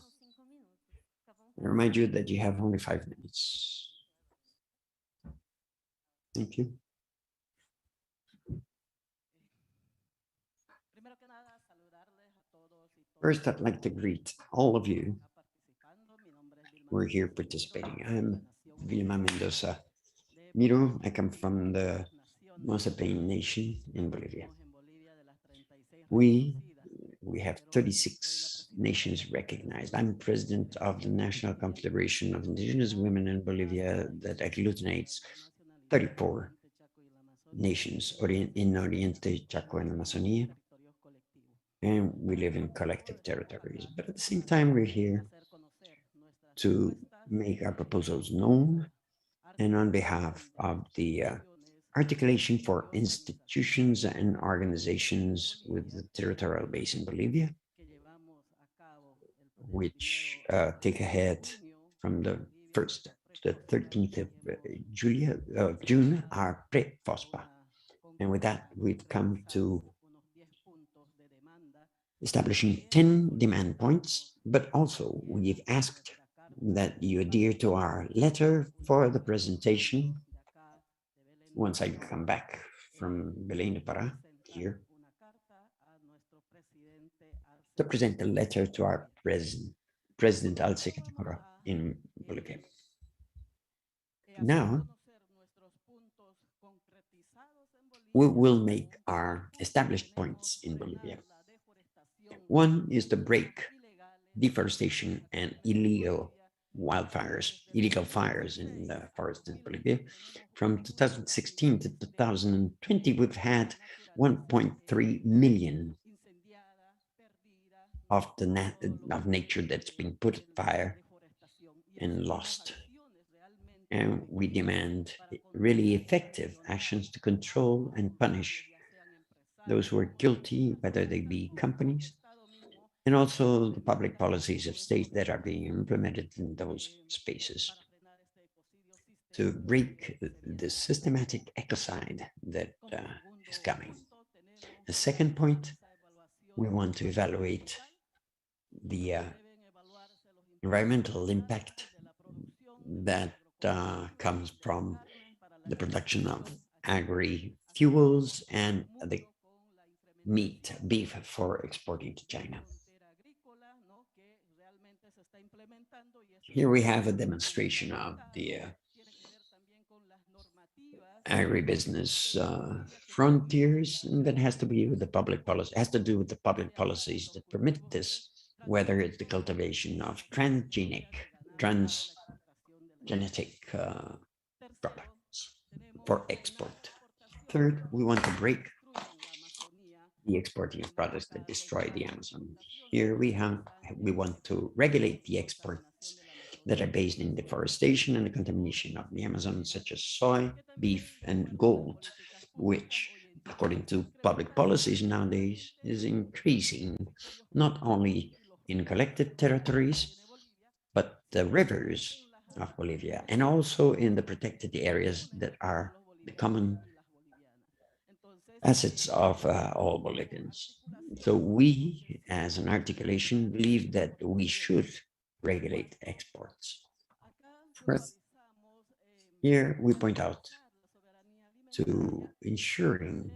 I remind you that you have only 5 minutes. Thank you. First, I'd like to greet all of you who are here participating. I'm Vilma Mendoza Miro. I come from the Mozapain Nation in Bolivia. We have 36 nations recognized. I'm president of the National Confederation of Indigenous Women in Bolivia that agglutinates 34 nations in Oriente, Chaco, and Amazonia. And we live in collective territories. But at the same time, we're here to make our proposals known and on behalf of the Articulation for Institutions and Organizations with the Territorial Base in Bolivia, which take ahead from the 1st to the 13th of June, our pre-FOSPA. And with that, we've come to establishing 10 demand points, but also we've asked that you adhere to our letter for the presentation. Once I come back from Belém do Pará here, to present a letter to our President Alce Catacora in Bolivia. Now, we will make our established points in Bolivia. One is to break deforestation and illegal fires in the forest in Bolivia. From 2016 to 2020, we've had 1.3 million of nature that's been put at fire and lost. And we demand really effective actions to control and punish those who are guilty, whether they be companies, and also the public policies of states that are being implemented in those spaces to break the systematic ecocide that is coming. The second point, we want to evaluate the environmental impact that comes from the production of agri-fuels and the meat, beef for exporting to China. Here we have a demonstration of the agribusiness frontiers, and that has to be with the public policy, has to do with the public policies that permit this, whether it's the cultivation of transgenic, transgenetic products for export. Third, we want to break the exporting of products that destroy the Amazon. Here we want to regulate the exports that are based in deforestation and the contamination of the Amazon, such as soy, beef, and gold, which, according to public policies nowadays, is increasing not only in collected territories, but the rivers of Bolivia, and also in the protected areas that are the common assets of all Bolivians. So we, as an articulation, believe that we should regulate exports. First, here we point out to ensuring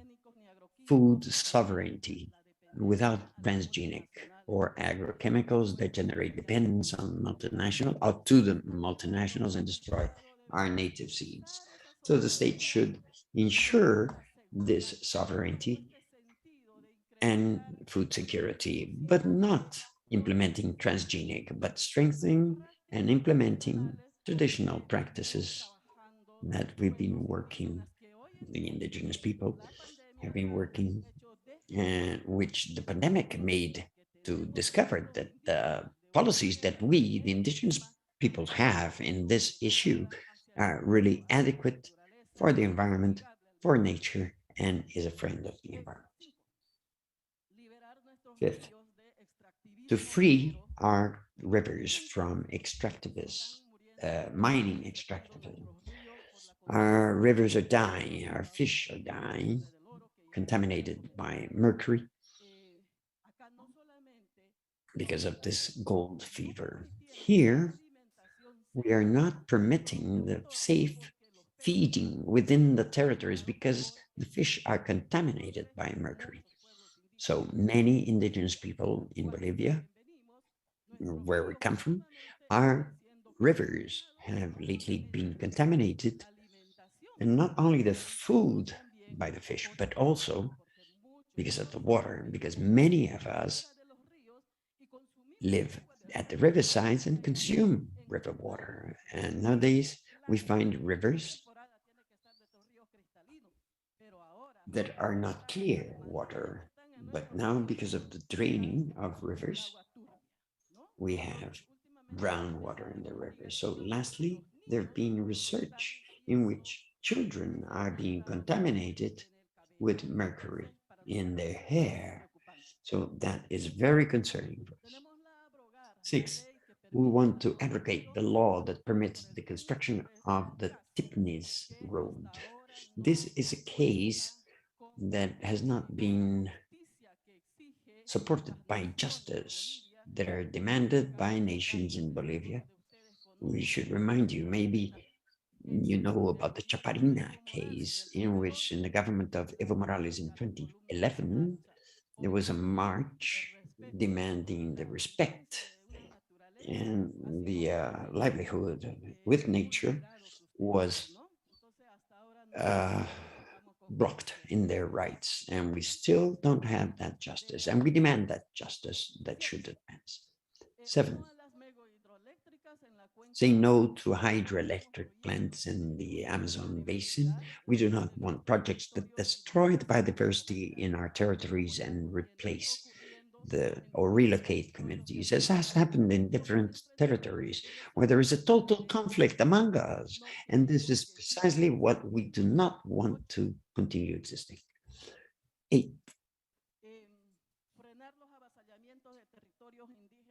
food sovereignty without transgenic or agrochemicals that generate dependence on multinational or to the multinationals and destroy our native seeds. So the state should ensure this sovereignty and food security, but not implementing transgenic, but strengthening and implementing traditional practices that we've been working, the indigenous people have been working, and which the pandemic made to discover that the policies that we, the indigenous people, have in this issue are really adequate for the environment, for nature, and is a friend of the environment. Fifth, to free our rivers from extractivists, mining extractivism. Our rivers are dying, our fish are dying, contaminated by mercury because of this gold fever. Here, we are not permitting the safe feeding within the territories because the fish are contaminated by mercury. So many indigenous people in Bolivia, where we come from, our rivers have lately been contaminated, and not only the food by the fish, but also because of the water, because many of us live at the riversides and consume river water. And nowadays we find rivers that are not clear water, but now because of the draining of rivers, we have brown water in the river. So lastly, there have been research in which children are being contaminated with mercury in their hair. So that is very concerning for us. 6, we want to abrogate the law that permits the construction of the Tipnis Road. This is a case that has not been supported by justice that are demanded by nations in Bolivia. We should remind you, maybe you know about the Chaparina case, in which in the government of Evo Morales in 2011, there was a march demanding the respect and the livelihood with nature was blocked in their rights, and we still don't have that justice, and we demand that justice that should advance. 7, say no to hydroelectric plants in the Amazon basin. We do not want projects that destroy the biodiversity in our territories and replace or relocate communities, as has happened in different territories where there is a total conflict among us. And this is precisely what we do not want to continue existing. 8,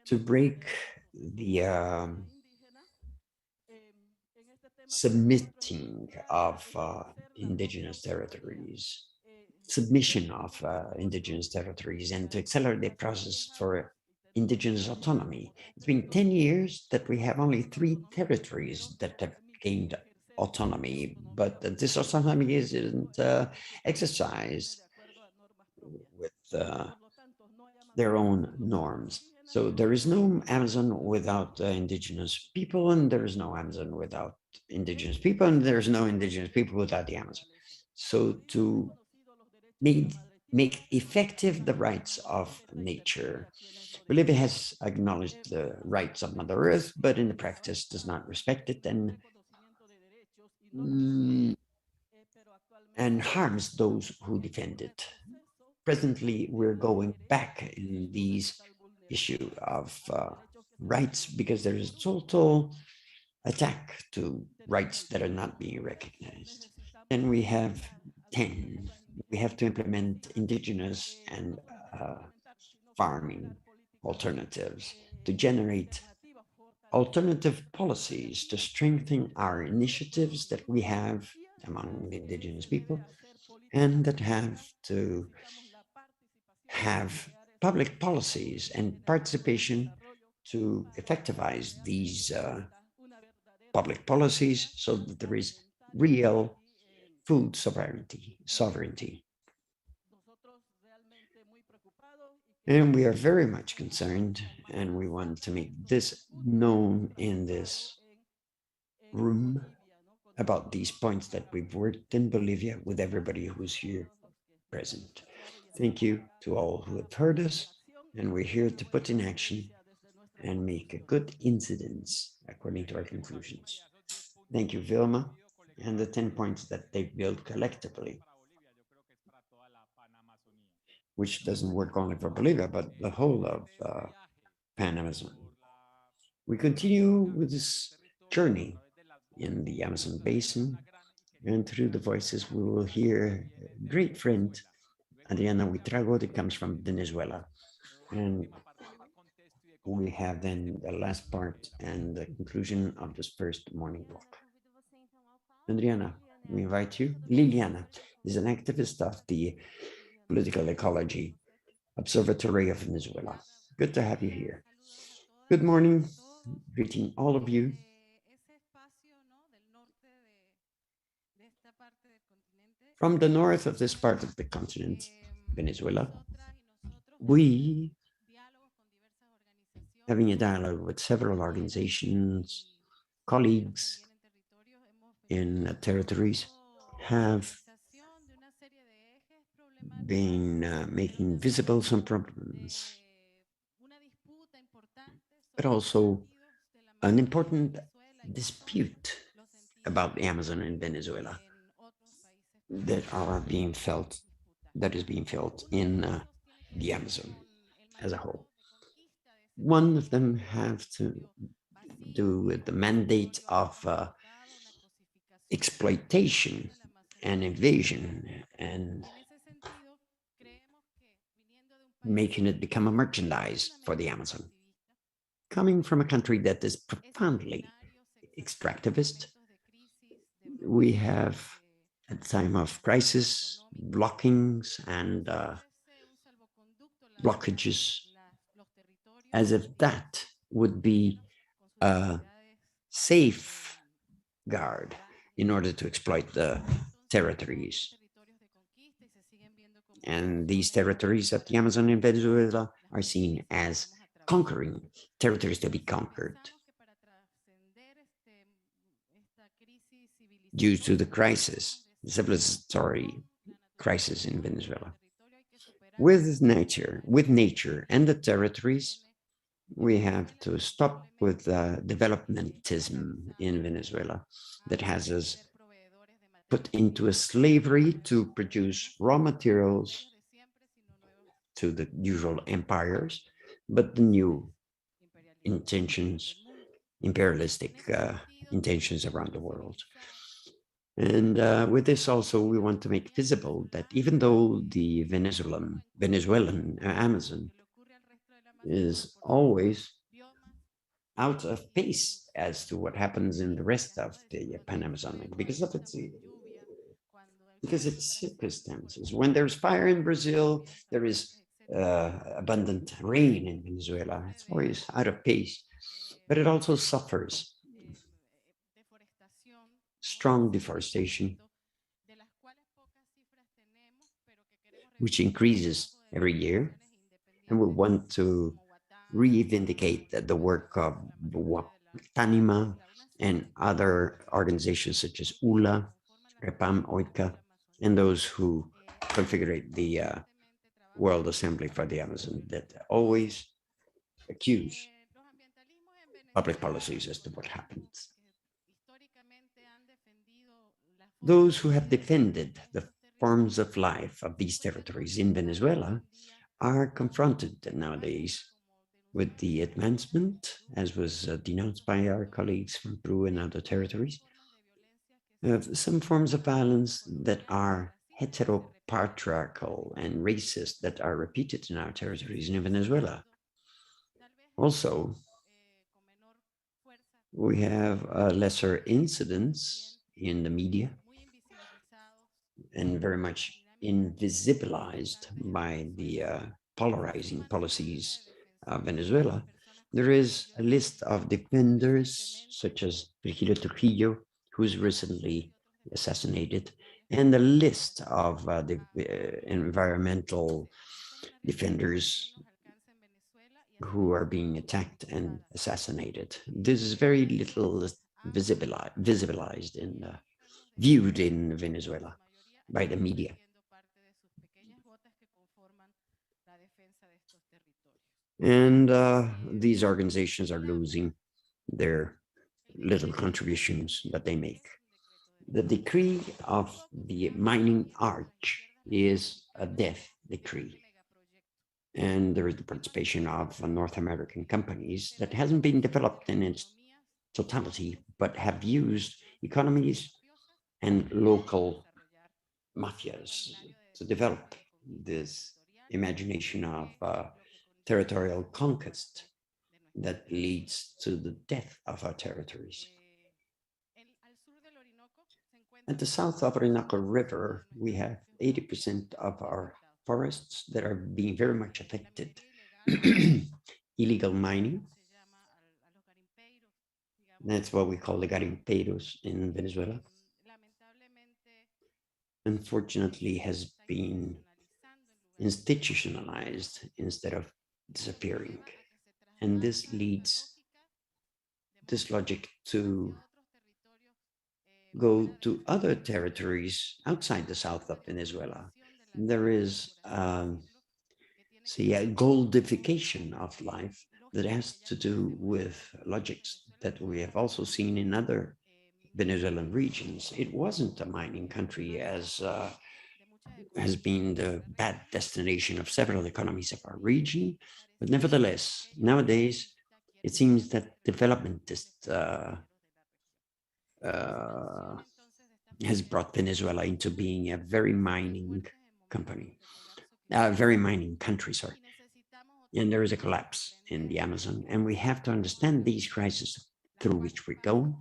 to break the submitting of indigenous territories, submission of indigenous territories, and to accelerate the process for indigenous autonomy. It's been 10 years that we have only 3 territories that have gained autonomy, but this autonomy isn't exercised with their own norms. So there is no Amazon without indigenous people, and there is no Amazon without indigenous people, and there's no indigenous people without the Amazon. So to make effective the rights of nature, Bolivia has acknowledged the rights of Mother Earth, but in the practice does not respect it and harms those who defend it. Presently, we're going back in these issue of rights because there is a total attack to rights that are not being recognized. Then we have 10. We have to implement indigenous and farming alternatives to generate alternative policies to strengthen our initiatives that we have among the indigenous people, and that have to have public policies and participation to effectivize these public policies so that there is real food sovereignty. And we are very much concerned, and we want to make this known in this room about these points that we've worked in Bolivia with everybody who's here present. Thank you to all who have heard us, and we're here to put in action and make a good incidence according to our conclusions. Thank you, Vilma, and the 10 points that they built collectively, which doesn't work only for Bolivia, but the whole of Pan-Amazon. We continue with this journey in the Amazon basin, and through the voices we will hear a great friend, Adriana Huitrago, that comes from Venezuela. And we have then the last part and the conclusion of this first morning block. Adriana, we invite you. Liliana is an activist of the Political Ecology Observatory of Venezuela. Good to have you here. Good morning, greeting all of you. From the north of this part of the continent, Venezuela, we, having a dialogue with several organizations, colleagues in territories, have been making visible some problems, but also an important dispute about the Amazon in Venezuela that is being felt in the Amazon as a whole. One of them have to do with the mandate of exploitation and invasion and making it become a merchandise for the Amazon. Coming from a country that is profoundly extractivist, we have, at the time of crisis, blockings and blockages, as if that would be a safeguard in order to exploit the territories. And these territories of the Amazon in Venezuela are seen as conquering territories to be conquered due to the crisis, the civilizatory crisis in Venezuela. With nature and the territories, we have to stop with developmentism in Venezuela that has us put into a slavery to produce raw materials to the usual empires, but the new intentions, imperialistic intentions around the world. And with this also, we want to make visible that even though the Venezuelan Amazon is always out of pace as to what happens in the rest of the Pan-Amazonic because its circumstances. When there's fire in Brazil, there is abundant rain in Venezuela. It's always out of pace, but it also suffers strong deforestation, which increases every year. And we want to reivindicate the work of Tanima and other organizations such as ULA, REPAM, OICA, and those who configure the World Assembly for the Amazon that always accuse public policies as to what happens. Those who have defended the forms of life of these territories in Venezuela are confronted nowadays with the advancement, as was denounced by our colleagues from Peru and other territories, of some forms of violence that are heteropatriarchal and racist that are repeated in our territories in Venezuela. Also, we have a lesser incidence in the media and very much invisibilized by the polarizing policies of Venezuela. There is a list of defenders such as Virgilio Trujillo, who's recently assassinated, and a list of the environmental defenders who are being attacked and assassinated. This is very little visibilized and viewed in Venezuela by the media. And these organizations are losing their little contributions that they make. The decree of the mining arch is a death decree. And there is the participation of North American companies that hasn't been developed in its totality, but have used economies and local mafias to develop this imagination of territorial conquest that leads to the death of our territories. At the south of Orinoco River, we have 80% of our forests that are being very much affected. Illegal mining. That's what we call the garimpeiros in Venezuela. Unfortunately, has been institutionalized instead of disappearing. And this leads this logic to go to other territories outside the south of Venezuela. There is, a goldification of life that has to do with logics that we have also seen in other Venezuelan regions. It wasn't a mining country as has been the bad destination of several economies of our region, but nevertheless, nowadays, it seems that developmentist has brought Venezuela into being a very mining company, very mining country, sorry. And there is a collapse in the Amazon, and we have to understand these crises through which we go,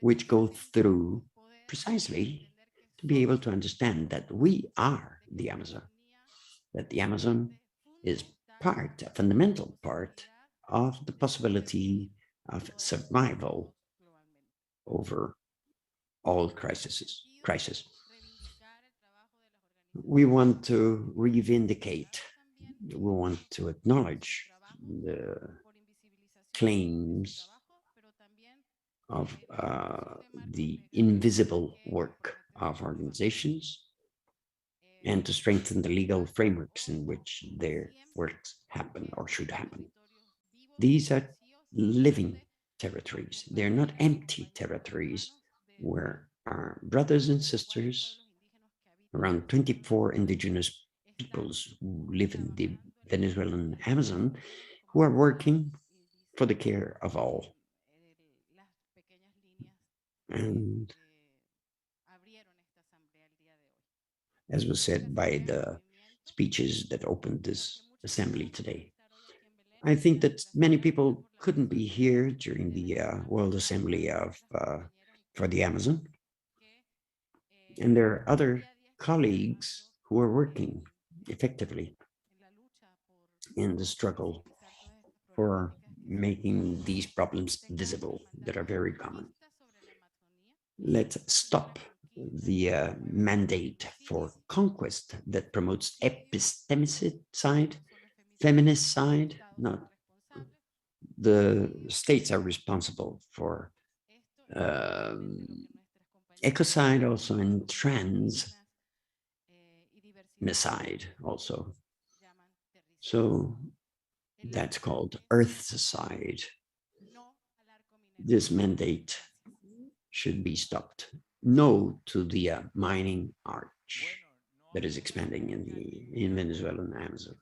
which go through precisely to be able to understand that we are the Amazon, that the Amazon is part, a fundamental part of the possibility of survival over all crises. We want to reivindicate, we want to acknowledge the claims of the invisible work of organizations and to strengthen the legal frameworks in which their works happen or should happen. These are living territories. They're not empty territories where our brothers and sisters, around 24 indigenous peoples who live in the Venezuelan Amazon, who are working for the care of all. And as was said by the speeches that opened this assembly today, I think that many people couldn't be here during the World Assembly for the Amazon. And there are other colleagues who are working effectively in the struggle for making these problems visible that are very common. Let's stop the mandate for conquest that promotes epistemicide, feminist side. Not the states are responsible for ecocide also, and transmicide also. So that's called earthicide. This mandate should be stopped. No to the mining arch that is expanding in Venezuelan Amazon.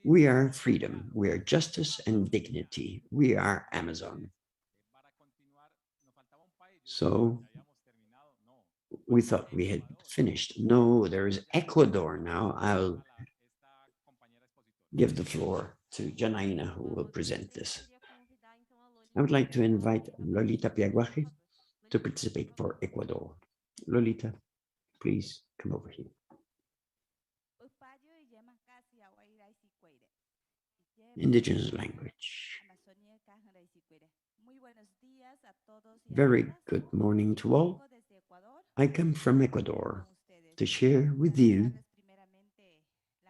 We are freedom, we are justice and dignity. We are Amazon. So we thought we had finished. No, there is Ecuador now. I'll give the floor to Janaina, who will present this. I would like to invite Lolita Piaguaje to participate for Ecuador. Lolita, please come over here. Indigenous language. Very good morning to all. I come from Ecuador to share with you,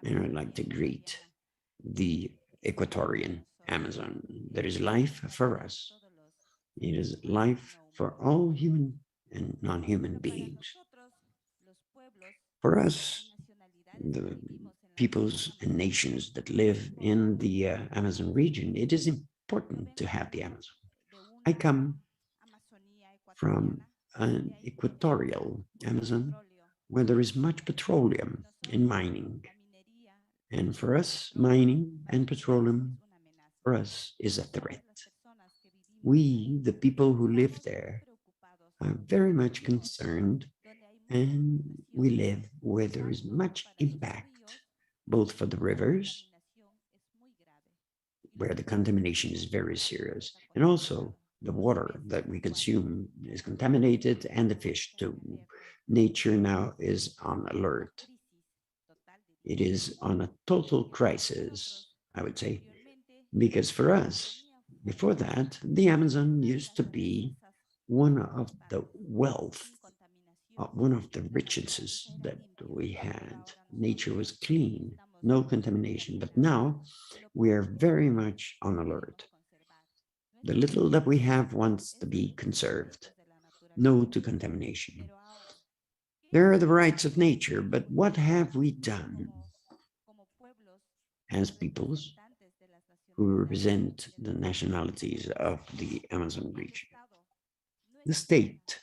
and I'd like to greet the Ecuadorian Amazon. There is life for us. It is life for all human and non-human beings. For us, the peoples and nations that live in the Amazon region, it is important to have the Amazon. I come from an equatorial Amazon where there is much petroleum and mining. And for us, mining and petroleum, for us, is a threat. We, the people who live there, are very much concerned, and we live where there is much impact, both for the rivers, where the contamination is very serious, and also the water that we consume is contaminated, and the fish too. Nature now is on alert. It is on a total crisis, I would say, because for us, before that, the Amazon used to be one of the wealth, one of the riches that we had. Nature was clean, no contamination, but now we are very much on alert. The little that we have wants to be conserved. No to contamination. There are the rights of nature, but what have we done as peoples who represent the nationalities of the Amazon region? The state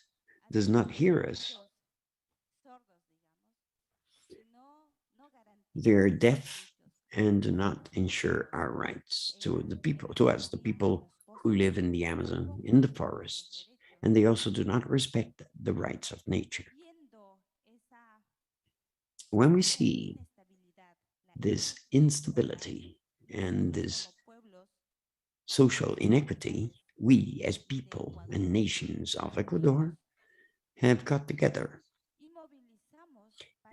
does not hear us. They are deaf and do not ensure our rights to the people, to us, the people who live in the Amazon, in the forests, and they also do not respect the rights of nature. When we see this instability and this social inequity, we as people and nations of Ecuador have got together,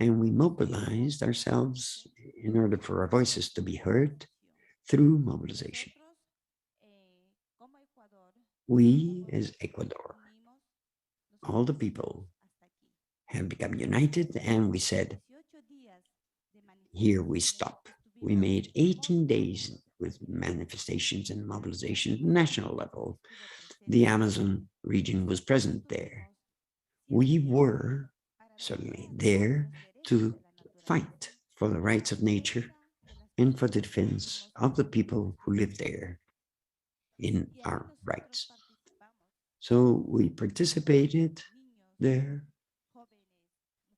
and we mobilized ourselves in order for our voices to be heard through mobilization. We as Ecuador, all the people, have become united, and we said, here we stop. We made 18 days with manifestations and mobilization at the national level. The Amazon region was present there. We were certainly there to fight for the rights of nature and for the defense of the people who live there in our rights. So we participated there.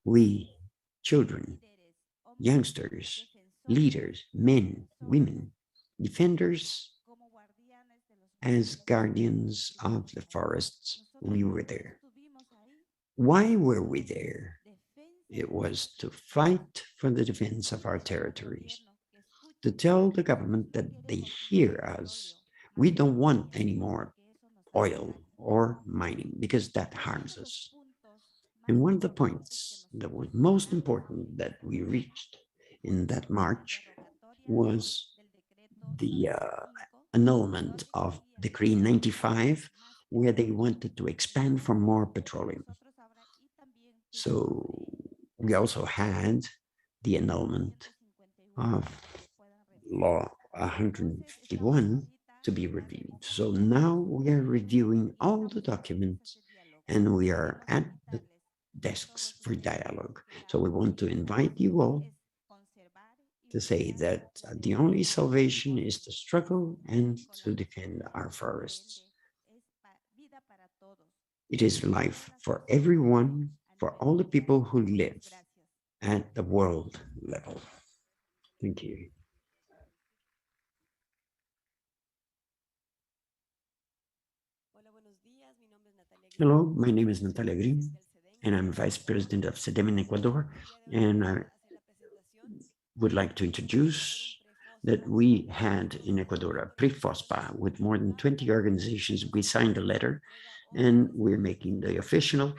We, children, youngsters, leaders, men, women, defenders, as guardians of the forests, we were there. Why were we there? It was to fight for the defense of our territories, to tell the government that they hear us. We don't want any more oil or mining because that harms us. And one of the points that was most important that we reached in that March was the annulment of Decree 95, where they wanted to expand for more petroleum. So we also had the annulment of Law 151 to be reviewed. So now we are reviewing all the documents and we are at the desks for dialogue. So we want to invite you all to say that the only salvation is to struggle and to defend our forests. It is life for everyone, for all the people who live at the world level. Thank you. Hello, my name is Natalia Green, and I'm Vice President of SEDEM in Ecuador, and I would like to introduce that we had in Ecuador a pre-FOSPA with more than 20 organizations. We signed a letter, and we're making the official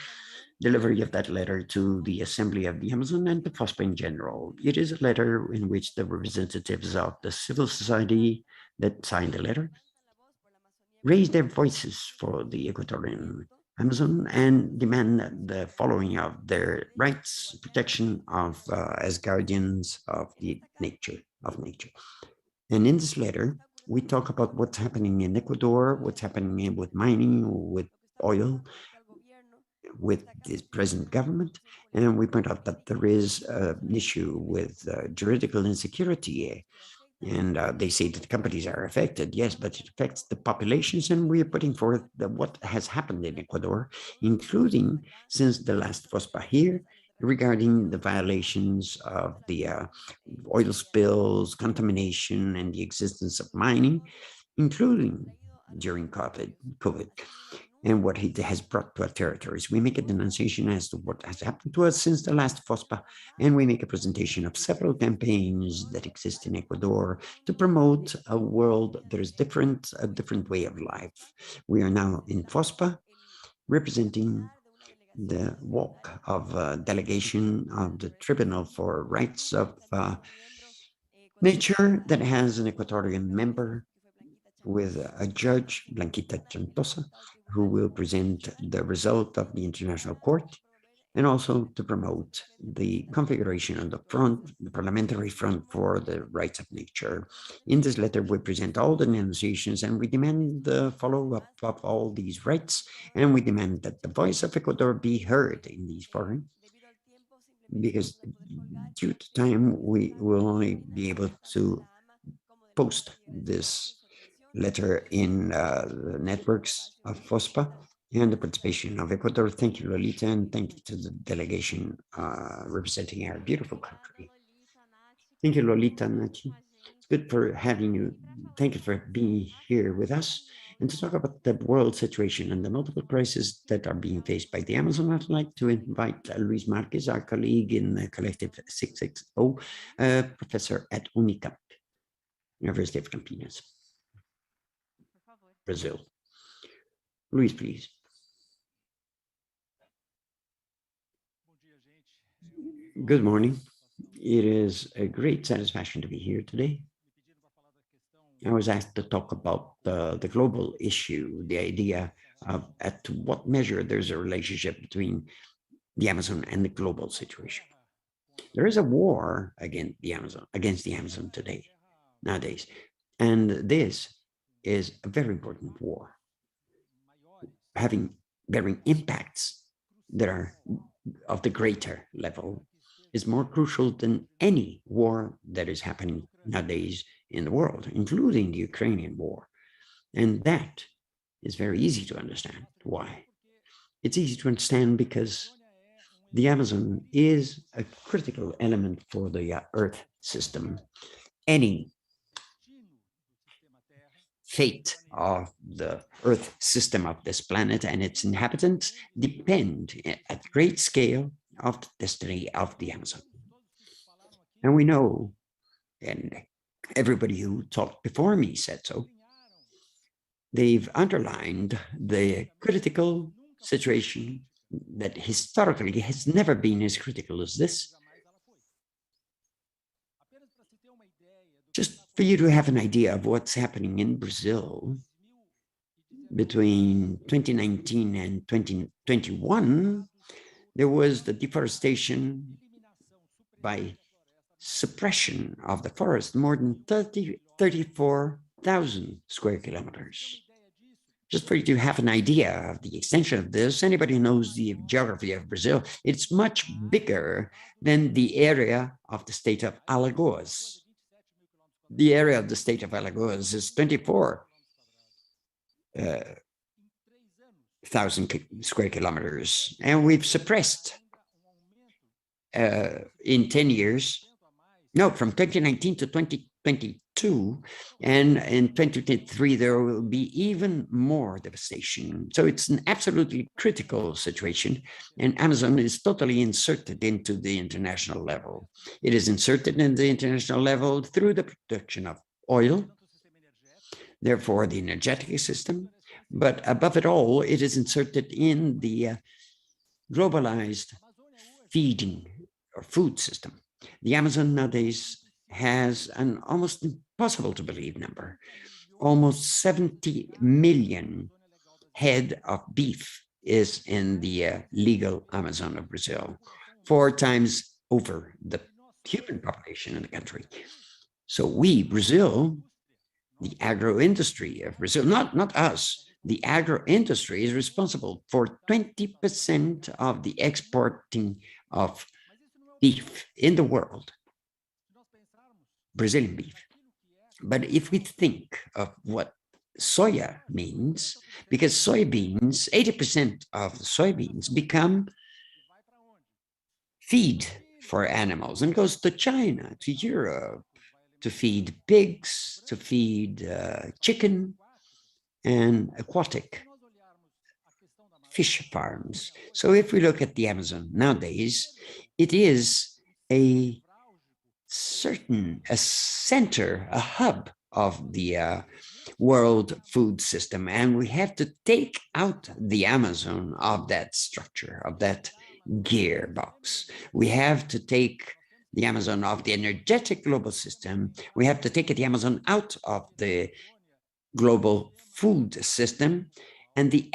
delivery of that letter to the Assembly of the Amazon and to FOSPA in general. It is a letter in which the representatives of the civil society that signed the letter raise their voices for the Ecuadorian Amazon and demand the following of their rights, protection of as guardians of the nature. And in this letter, we talk about what's happening in Ecuador, what's happening with mining, with oil, with this present government, and we point out that there is an issue with juridical insecurity. And they say that companies are affected, yes, but it affects the populations, and we are putting forth what has happened in Ecuador, including since the last FOSPA here, regarding the violations of the oil spills, contamination, and the existence of mining, including during COVID. And what it has brought to our territories. We make a denunciation as to what has happened to us since the last FOSPA, and we make a presentation of several campaigns that exist in Ecuador to promote a world that is different, a different way of life. We are now in FOSPA, representing the walk of a delegation of the Tribunal for Rights of Nature that has an Ecuadorian member with a judge, Blanquita Chantosa, who will present the result of the International Court, and also to promote the configuration of the front, the parliamentary front for the rights of nature. In this letter, we present all the denunciations and we demand the follow-up of all these rights, and we demand that the voice of Ecuador be heard in these forums, because due to time, we will only be able to post this letter in the networks of FOSPA and the participation of Ecuador. Thank you, Lolita, and thank you to the delegation representing our beautiful country. Thank you, Lolita, Nachi. It's good for having you. Thank you for being here with us and to talk about the world situation and the multiple crises that are being faced by the Amazon. I'd like to invite Luis Marquez, our colleague in the Collective 660, professor at UNICAP, University of Campinas, Brazil. Luis, please. Good morning. It is a great satisfaction to be here today. I was asked to talk about the global issue, the idea of at what measure there's a relationship between the Amazon and the global situation. There is a war against the Amazon today, nowadays, and this is a very important war, bearing impacts that are of the greater level, is more crucial than any war that is happening nowadays in the world, including the Ukrainian war. And that is very easy to understand. Why? It's easy to understand because the Amazon is a critical element for the Earth system. Any fate of the Earth system of this planet and its inhabitants depend at great scale of the destiny of the Amazon. And we know, and Everybody who talked before me said so. They've underlined the critical situation that historically has never been as critical as this. Just for you to have an idea of what's happening in Brazil between 2019 and 2021, there was the deforestation by suppression of the forest, more than 34,000 square kilometers. Just for you to have an idea of the extension of this, anybody who knows the geography of Brazil, it's much bigger than the area of the state of Alagoas. The area of the state of Alagoas is 24,000 square kilometers, and we've suppressed in 10 years, no, from 2019 to 2022, and in 2023, there will be even more devastation. So it's an absolutely critical situation, and Amazon is totally inserted into the international level. It is inserted in the international level through the production of oil, therefore the energetic system, but above it all, it is inserted in the globalized feeding or food system. The Amazon nowadays has an almost impossible to believe number. Almost 70 million head of beef is in the legal Amazon of Brazil, 4 times over the human population in the country. So we, Brazil, the agro industry of Brazil, not us, the agro industry is responsible for 20% of the exporting of beef in the world, Brazilian beef. But if we think of what soya means, because soybeans, 80% of the soybeans become feed for animals and goes to China, to Europe, to feed pigs, to feed chicken and aquatic fish farms. So if we look at the Amazon nowadays, it is a center, a hub of the world food system. And we have to take out the Amazon of that structure, of that gearbox. We have to take the Amazon of the energetic global system. We have to take the Amazon out of the global food system and the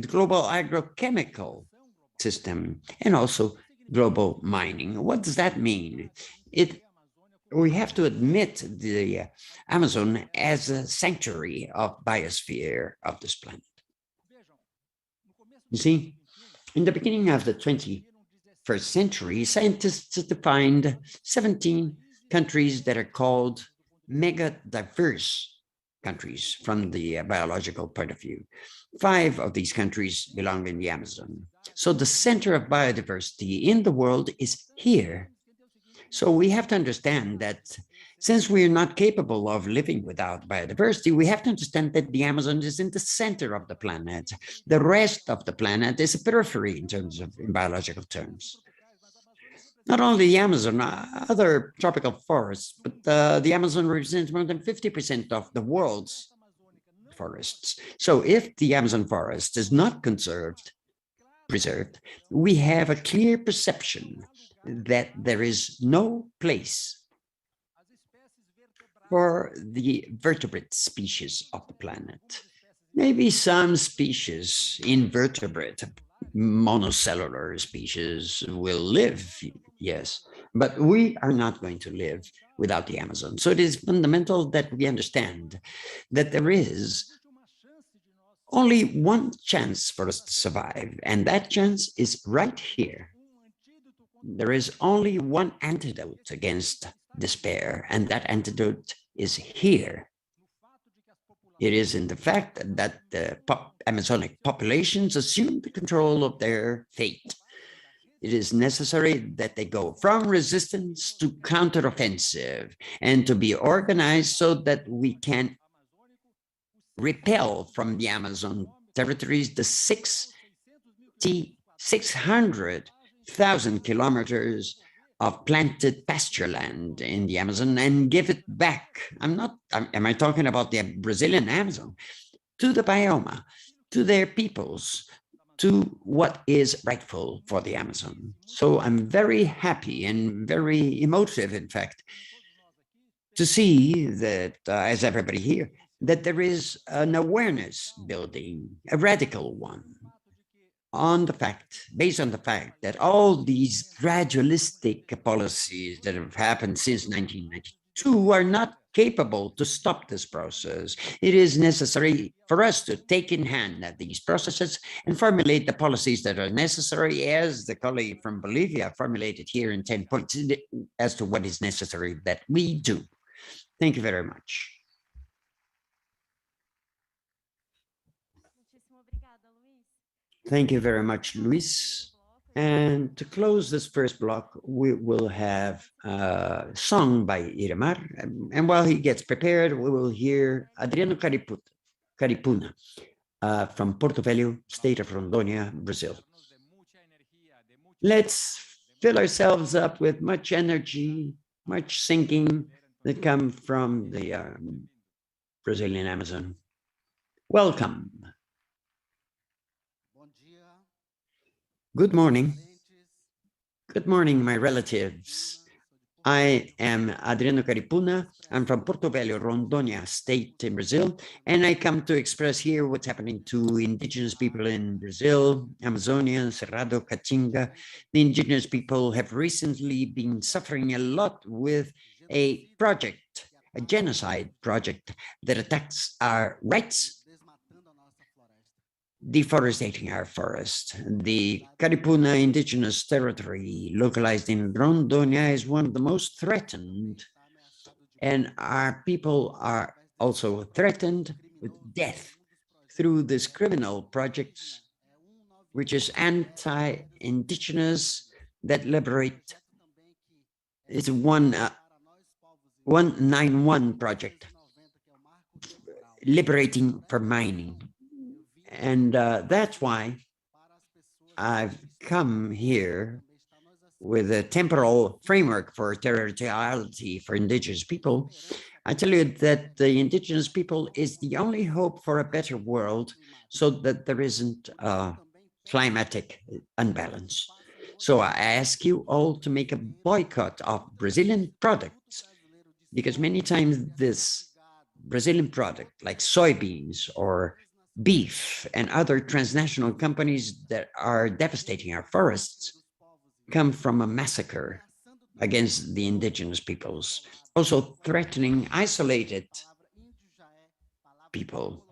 global agrochemical system, and also global mining. What does that mean? We have to admit the Amazon as a sanctuary of biosphere of this planet. You see, in the beginning of the 21st century, scientists defined 17 countries that are called mega diverse countries from the biological point of view. 5 of these countries belong in the Amazon. So the center of biodiversity in the world is here. So we have to understand that since we are not capable of living without biodiversity, we have to understand that the Amazon is in the center of the planet. The rest of the planet is a periphery in terms of, in biological terms. Not only the Amazon, other tropical forests, but the Amazon represents more than 50% of the world's forests. So if the Amazon forest is not preserved, we have a clear perception that there is no place for the vertebrate species of the planet. Maybe some species, invertebrate, monocellular species will live, yes, but we are not going to live without the Amazon. So it is fundamental that we understand that there is only one chance for us to survive, and that chance is right here. There is only one antidote against despair, and that antidote is here. It is in the fact that the Amazonic populations assume the control of their fate. It is necessary that they go from resistance to counteroffensive and to be organized so that we can repel from the Amazon territories the 600,000 kilometers of planted pasture land in the Amazon and give it back. Am I talking about the Brazilian Amazon? To the bioma, to their peoples, to what is rightful for the Amazon. So I'm very happy and very emotive, in fact, to see that, as everybody here, that there is an awareness building, a radical one, based on the fact that all these gradualistic policies that have happened since 1992 are not capable to stop this process. It is necessary for us to take in hand these processes and formulate the policies that are necessary, as the colleague from Bolivia formulated here in 10 points, as to what is necessary that we do. Thank you very much. Thank you very much, Luis. And to close this first block, we will have a song by Iremar. And while he gets prepared, we will hear Adriano Caripuna from Porto Velho, state of Rondônia, Brazil. Let's fill ourselves up with much energy, much singing that come from the Brazilian Amazon. Welcome. Good morning. Good morning, my relatives. I am Adriano Caripuna. I'm from Porto Velho, Rondônia state in Brazil, and I come to express here what's happening to indigenous people in Brazil, Amazonia, Cerrado, Caatinga. The indigenous people have recently been suffering a lot with a project, a genocide project that attacks our rights, deforesting our forest. The Caripuna indigenous territory localized in Rondônia is one of the most threatened, and our people are also threatened with death through this criminal project, which is anti-indigenous, that liberate. It's 191 project, liberating for mining. And that's why I've come here with a temporal framework for territoriality for indigenous people. I tell you that the indigenous people is the only hope for a better world, so that there isn't a climatic unbalance. So I ask you all to make a boycott of Brazilian products, because many times this Brazilian product, like soybeans or beef and other transnational companies that are devastating our forests, come from a massacre against the indigenous peoples, also threatening isolated people.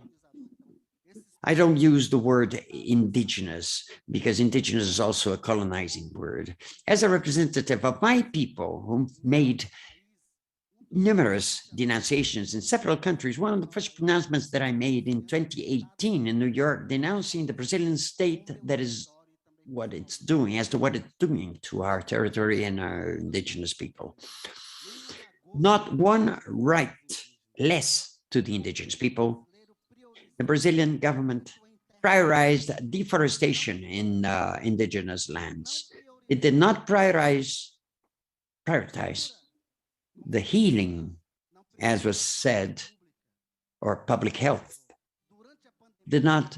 I don't use the word indigenous, because indigenous is also a colonizing word. As a representative of my people who made numerous denunciations in several countries. One of the first pronouncements that I made in 2018 in New York, denouncing the Brazilian state that is what it's doing, as to what it's doing to our territory and our indigenous people. Not one right less to the indigenous people. The Brazilian government prioritized deforestation in indigenous lands. It did not prioritize the healing, as was said, or public health, did not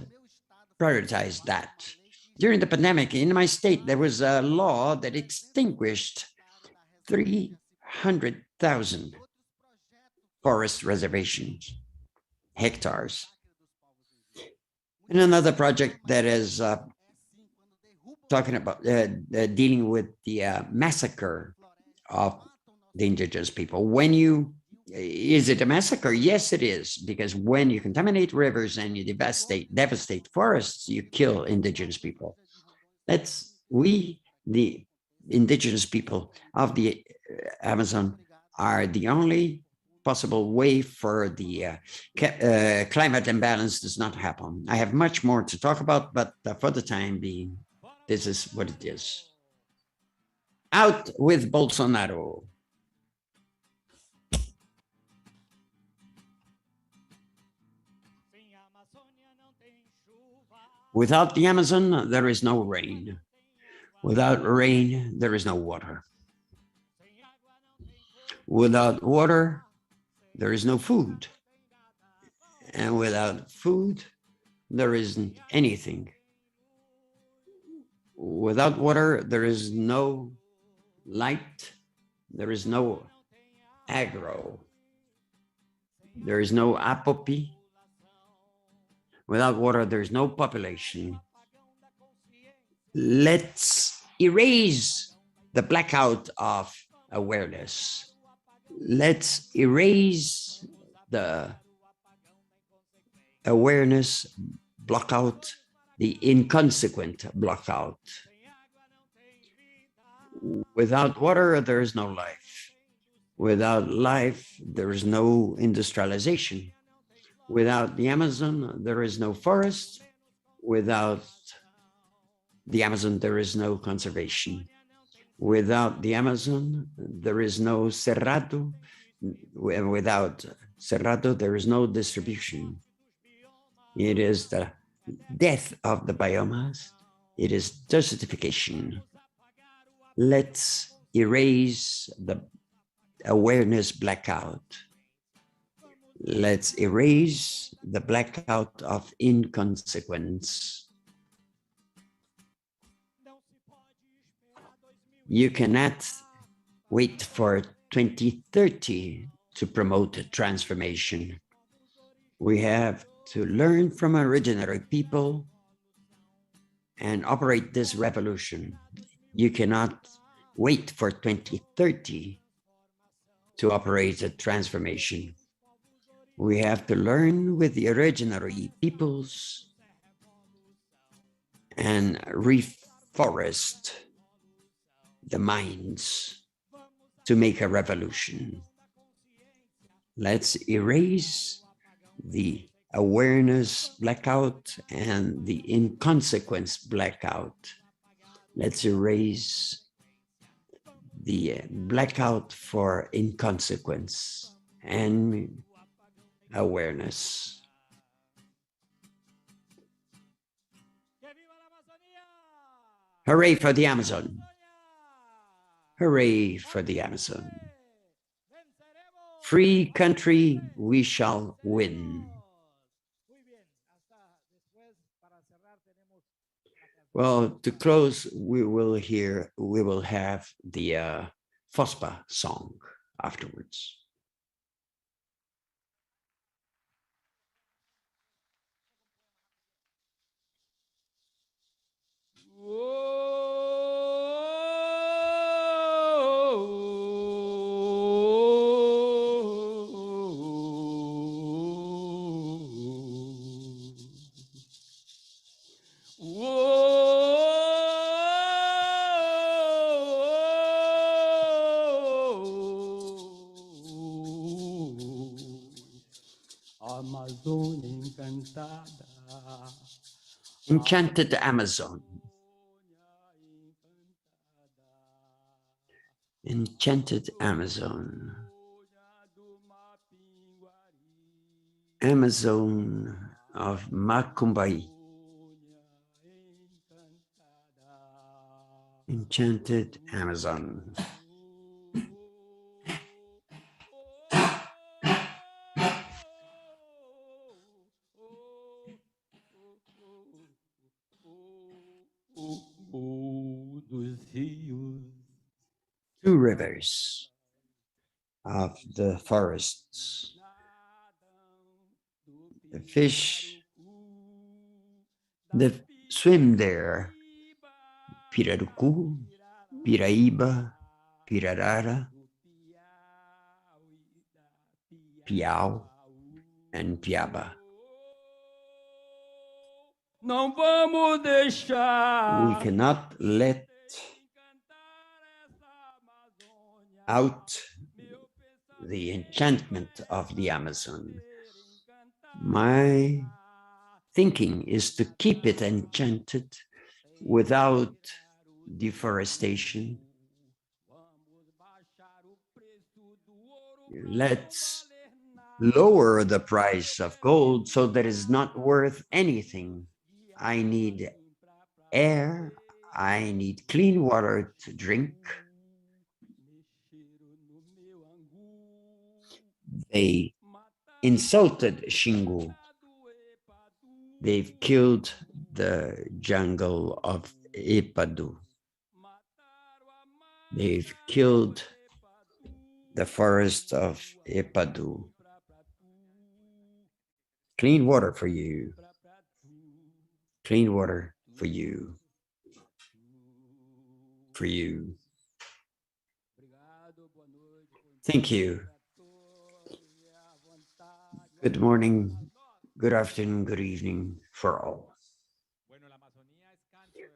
prioritize that. During the pandemic in my state, there was a law that extinguished 300,000 forest reservations, hectares. And another project that is talking about dealing with the massacre of the indigenous people. Is it a massacre? Yes, it is, because when you contaminate rivers and you devastate forests, you kill indigenous people. We, the indigenous people of the Amazon, are the only possible way for the climate imbalance does not happen. I have much more to talk about, but for the time being, this is what it is. Out with Bolsonaro. Without the Amazon, there is no rain. Without rain, there is no water. Without water, there is no food. And without food, there isn't anything. Without water, there is no light, there is no agro, there is no apopy. Without water, there's no population. Let's erase the blackout of awareness. Let's erase the awareness blackout, the inconsequent blackout. Without water, there is no life. Without life, there is no industrialization. Without the Amazon, there is no forest. Without the Amazon, there is no conservation. Without the Amazon, there is no Cerrado. Without Cerrado, there is no distribution. It is the death of the biomass. It is desertification. Let's erase the awareness blackout. Let's erase the blackout of inconsequence. You cannot wait for 2030 to promote a transformation. We have to learn from originary people and operate this revolution. You cannot wait for 2030 to operate a transformation. We have to learn with the originary peoples and reforest the minds to make a revolution. Let's erase the awareness blackout and the inconsequence blackout. Let's erase the blackout for inconsequence and awareness. Hooray for the Amazon. Hooray for the Amazon. Free country, we shall win. Well, to close, we will have the FOSPA song afterwards. Amazônia encantada. Enchanted Amazon. Enchanted Amazon. Amazon of Macumbaí. Enchanted Amazon. Two rivers of the forests. The fish that swim there, Pirarucu, Piraíba, Pirarara, Piau, and Piaba. Não vamos deixar. We cannot let out the enchantment of the Amazon. My thinking is to keep it enchanted without deforestation. Let's lower the price of gold so that it's not worth anything. I need air, I need clean water to drink. They insulted Xingu. They've killed the jungle of Ipadu. They've killed the forest of Ipadu. Clean water for you. Clean water for you. For you. Thank you. Good morning, good afternoon, good evening for all.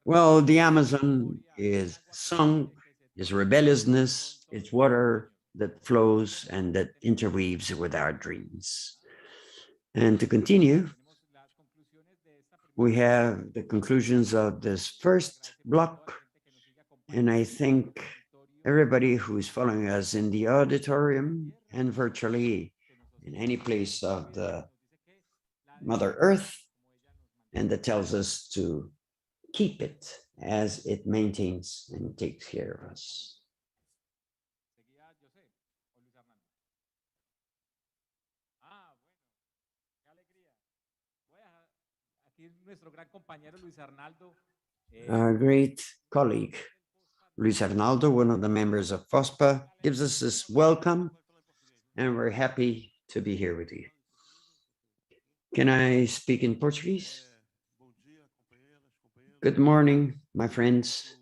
Well, the Amazon is song, is rebelliousness, it's water that flows and that interweaves with our dreams. And to continue, we have the conclusions of this first block, and I thank everybody who is following us in the auditorium and virtually in any place of the Mother Earth, and that tells us to keep it as it maintains and takes care of us. Our great colleague, Luis Arnaldo, one of the members of FOSPA, gives us this welcome, and we're happy to be here with you. Can I speak in Portuguese? Good morning, my friends.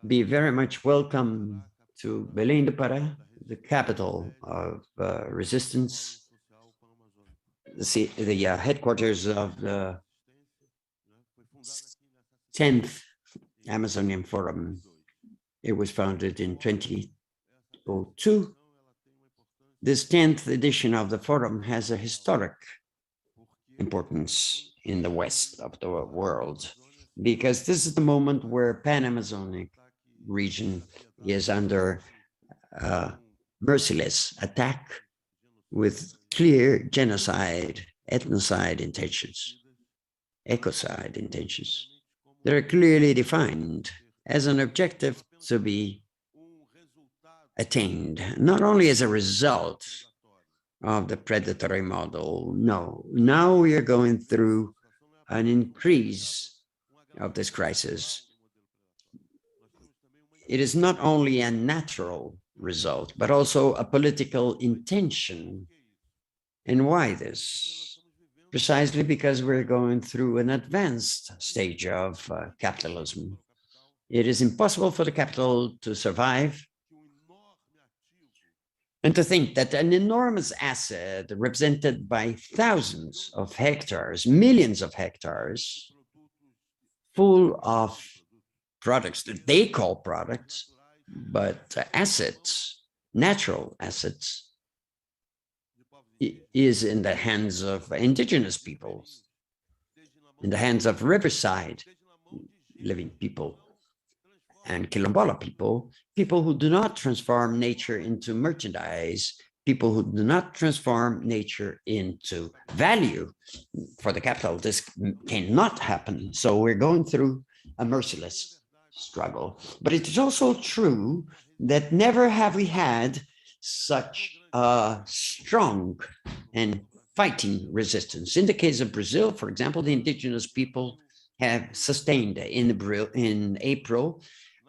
Be very much welcome to Belém do Pará, the capital of resistance, the headquarters of the 10th Amazonian Forum. It was founded in 2002. This 10th edition of the forum has a historic importance in the west of the world, because this is the moment where Pan-Amazonic region is under merciless attack with clear genocide, ethnocide intentions, ecocide intentions that are clearly defined as an objective to be attained, not only as a result of the predatory model. No, now we are going through an increase of this crisis. It is not only a natural result, but also a political intention. And why this? Precisely because we're going through an advanced stage of capitalism. It is impossible for the capital to survive. And to think that an enormous asset represented by thousands of hectares, millions of hectares, full of products that they call products, but assets, natural assets, is in the hands of indigenous peoples, in the hands of riverside living people and Quilombola people, people who do not transform nature into merchandise, people who do not transform nature into value for the capital. This cannot happen. So we're going through a merciless struggle. But it is also true that never have we had such a strong and fighting resistance. In the case of Brazil, for example, the indigenous people have sustained in April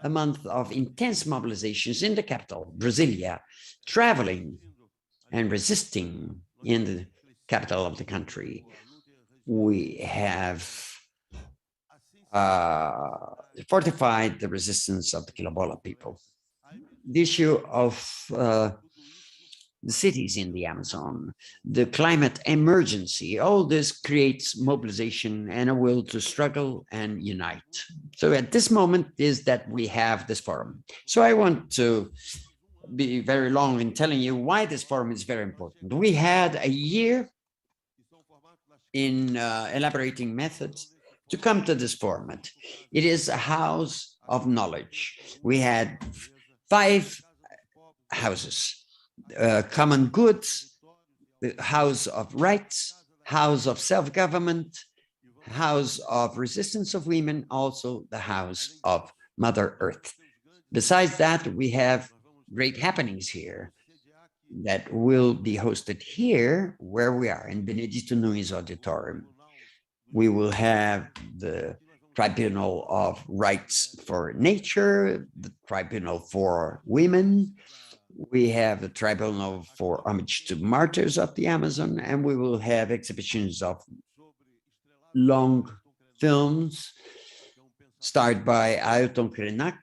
a month of intense mobilizations in the capital, Brasilia, traveling and resisting in the capital of the country. We have fortified the resistance of the Quilombola people. The issue of the cities in the Amazon, the climate emergency, all this creates mobilization and a will to struggle and unite. So at this moment is that we have this forum. So I want to be very long in telling you why this forum is very important. We had a year in elaborating methods to come to this format. It is a house of knowledge. We had 5 houses. Common goods, the house of rights, house of self-government, house of resistance of women, also the house of Mother Earth. Besides that, we have great happenings here. that will be hosted here where we are in Benedito Nunes Auditorium. We will have the Tribunal of Rights for Nature, the Tribunal for Women. We have the Tribunal for Homage to Martyrs of the Amazon, and we will have exhibitions of long films starred by Ailton Krenak,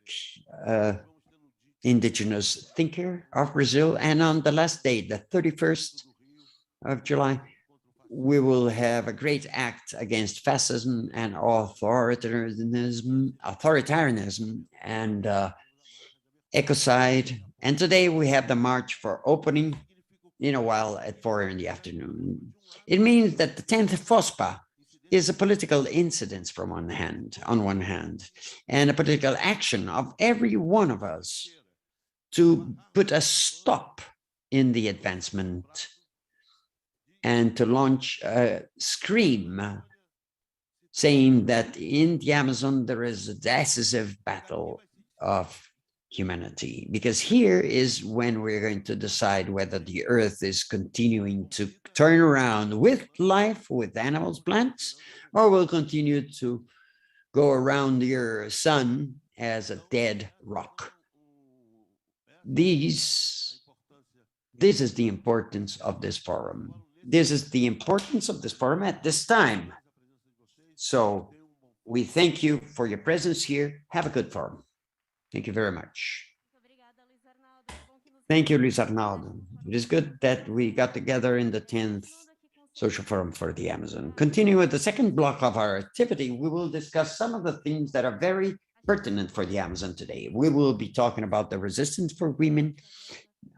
indigenous thinker of Brazil. And on the last day, the 31st of July, we will have a great act against fascism and authoritarianism and ecocide. And today we have the march for opening in a while at 4 in the afternoon. It means that the 10th FOSPA is a political incident on one hand, and a political action of every one of us to put a stop in the advancement and to launch a scream saying that in the Amazon there is a decisive battle of humanity, because here is when we're going to decide whether the earth is continuing to turn around with life, with animals, plants, or will continue to go around your sun as a dead rock. This is the importance of this forum. This is the importance of this forum at this time. So we thank you for your presence here. Have a good forum. Thank you very much. Thank you, Luis Arnaldo. It is good that we got together in the 10th Social Forum for the Amazon. Continuing with the second block of our activity, we will discuss some of the things that are very pertinent for the Amazon today. We will be talking about the resistance for women,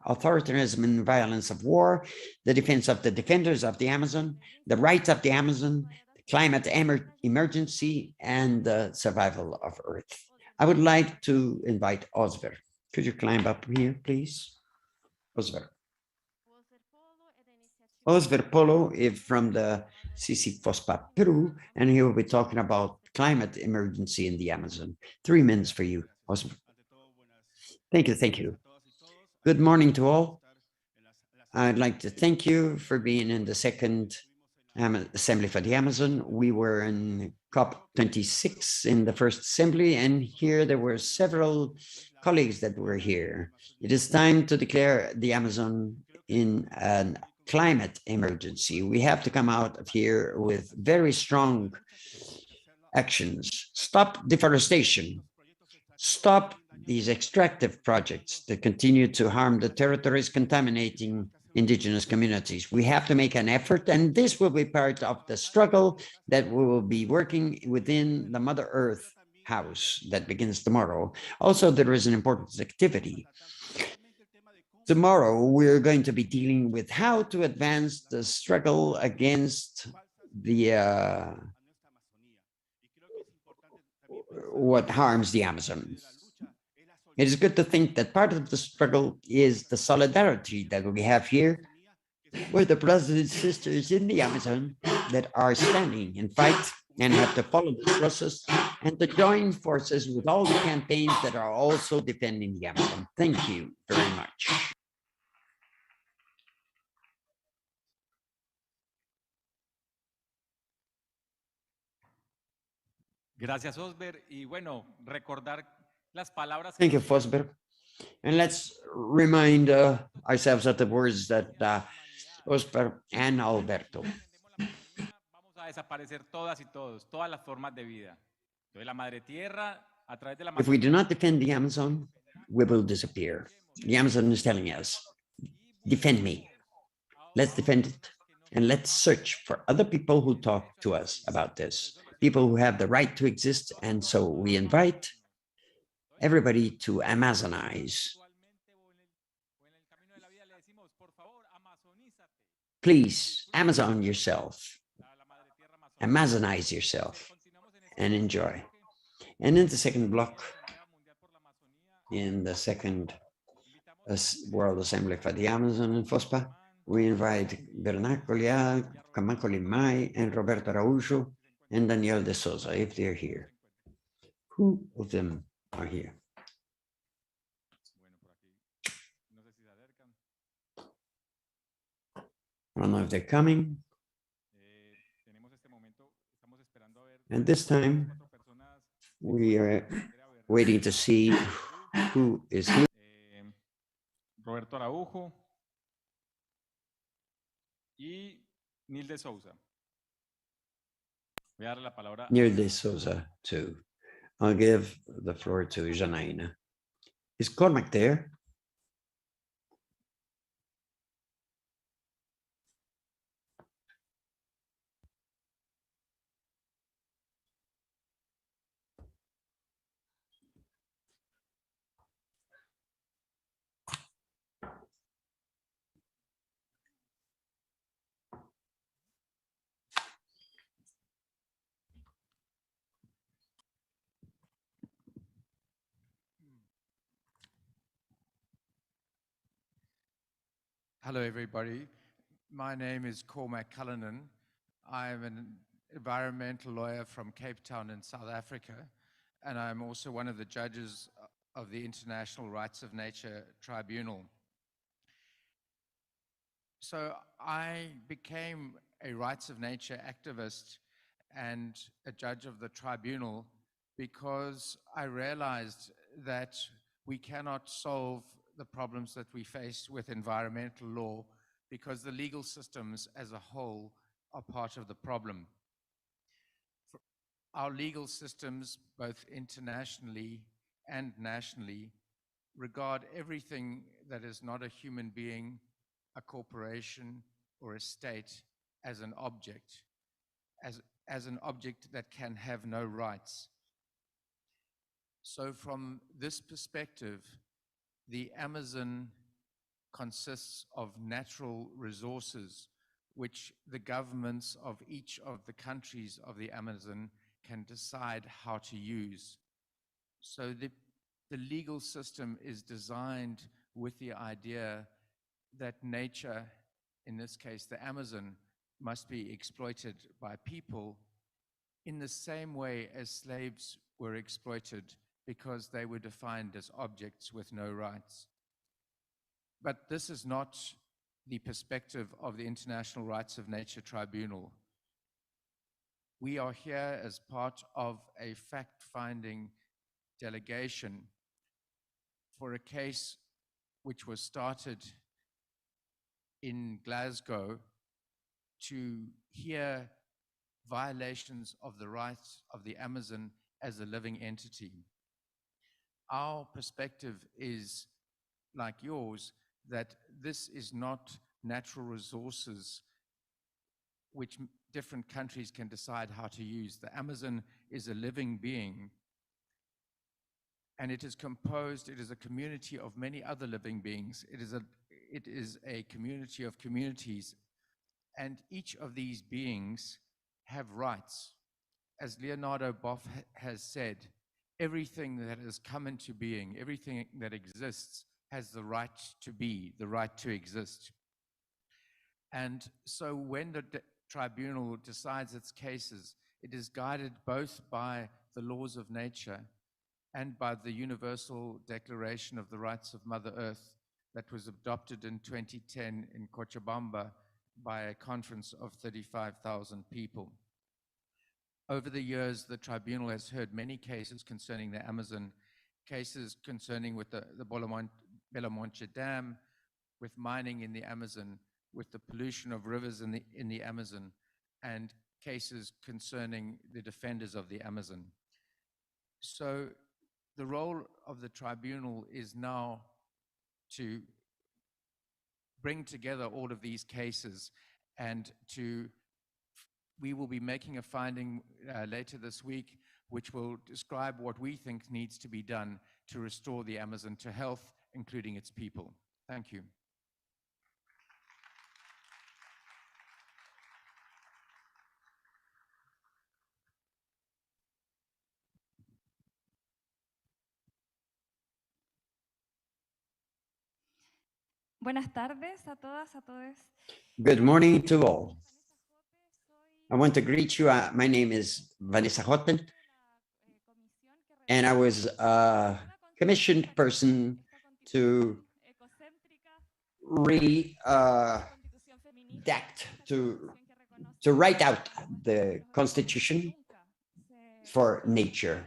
authoritarianism and violence of war, the defense of the defenders of the Amazon, the rights of the Amazon, the climate emergency, and the survival of Earth. I would like to invite Osver. Could you climb up here, please? Osver. Osver Polo is from the CC FOSPA Peru, and he will be talking about climate emergency in the Amazon. 3 minutes for you, Osver. Thank you, thank you. Good morning to all. I'd like to thank you for being in the second Assembly for the Amazon. We were in COP26 in the first assembly, and here there were several colleagues that were here. It is time to declare the Amazon in a climate emergency. We have to come out of here with very strong actions. Stop deforestation. Stop these extractive projects that continue to harm the territories, contaminating indigenous communities. We have to make an effort, and this will be part of the struggle that we will be working within the Mother Earth house that begins tomorrow. Also, there is an important activity. Tomorrow, we're going to be dealing with how to advance the struggle against the what harms the Amazon. It is good to think that part of the struggle is the solidarity that we have here with the brothers and sisters in the Amazon that are standing and fight and have to follow the process and to join forces with all the campaigns that are also defending the Amazon. Thank you very much. Gracias, Osber. Y bueno, recordar las palabras. Thank you, Fosber. And let's remind ourselves of the words that Osber and Alberto. Vamos a desaparecer todas y todos, todas las formas de vida. Entonces, la madre tierra, a través de la If we do not defend the Amazon, we will disappear. The Amazon is telling us, defend me. Let's defend it. And let's search for other people who talk to us about this, people who have the right to exist. And so we invite everybody to Amazonize. Please, Amazon yourself, Amazonize yourself, and enjoy. And in the second block, in the second World Assembly for the Amazon in FOSPA, we invite Bernard Collier, Camanco Mai, and Roberto Araújo, and Daniel de Souza, if they're here. Who of them are here? I don't know if they're coming. Tenemos este momento, estamos esperando a ver And this time, cuatro personas. we are waiting to see who is here. Roberto Araujo y Nilde Souza. Voy a darle la palabra. Nilde Souza too. I'll give the floor to Janaína. Is Cormac there? Hello, everybody. My name is Cormac Cullinan. I'm an environmental lawyer from Cape Town in South Africa, and I'm also one of the judges of the International Rights of Nature Tribunal. So I became a rights of nature activist and a judge of the tribunal because I realized that we cannot solve the problems that we face with environmental law because the legal systems as a whole are part of the problem. Our legal systems, both internationally and nationally, regard everything that is not a human being, a corporation, or a state as an object, as an object that can have no rights. So from this perspective, the Amazon consists of natural resources which the governments of each of the countries of the Amazon can decide how to use. So the legal system is designed with the idea that nature, in this case the Amazon, must be exploited by people in the same way as slaves were exploited because they were defined as objects with no rights. But this is not the perspective of the International Rights of Nature Tribunal. We are here as part of a fact-finding delegation for a case which was started in Glasgow to hear violations of the rights of the Amazon as a living entity. Our perspective is, like yours, that this is not natural resources which different countries can decide how to use. The Amazon is a living being, and it is composed, it is a community of many other living beings. It is a community of communities, and each of these beings have rights. As Leonardo Boff has said, everything that has come into being, everything that exists has the right to be, the right to exist. And so when the tribunal decides its cases, it is guided both by the laws of nature and by the Universal Declaration of the Rights of Mother Earth that was adopted in 2010 in Cochabamba by a conference of 35,000 people. Over the years, the tribunal has heard many cases concerning the Amazon, cases concerning with the Belamonte Dam, with mining in the Amazon, with the pollution of rivers in the Amazon, and cases concerning the defenders of the Amazon. So the role of the tribunal is now to bring together all of these cases and we will be making a finding later this week which will describe what we think needs to be done to restore the Amazon to health, including its people. Thank you. Buenas tardes a todas, a todos. Good morning to all. I want to greet you. My name is Vanessa Hotten, and I was a commissioned person to redact, to write out the constitution for nature,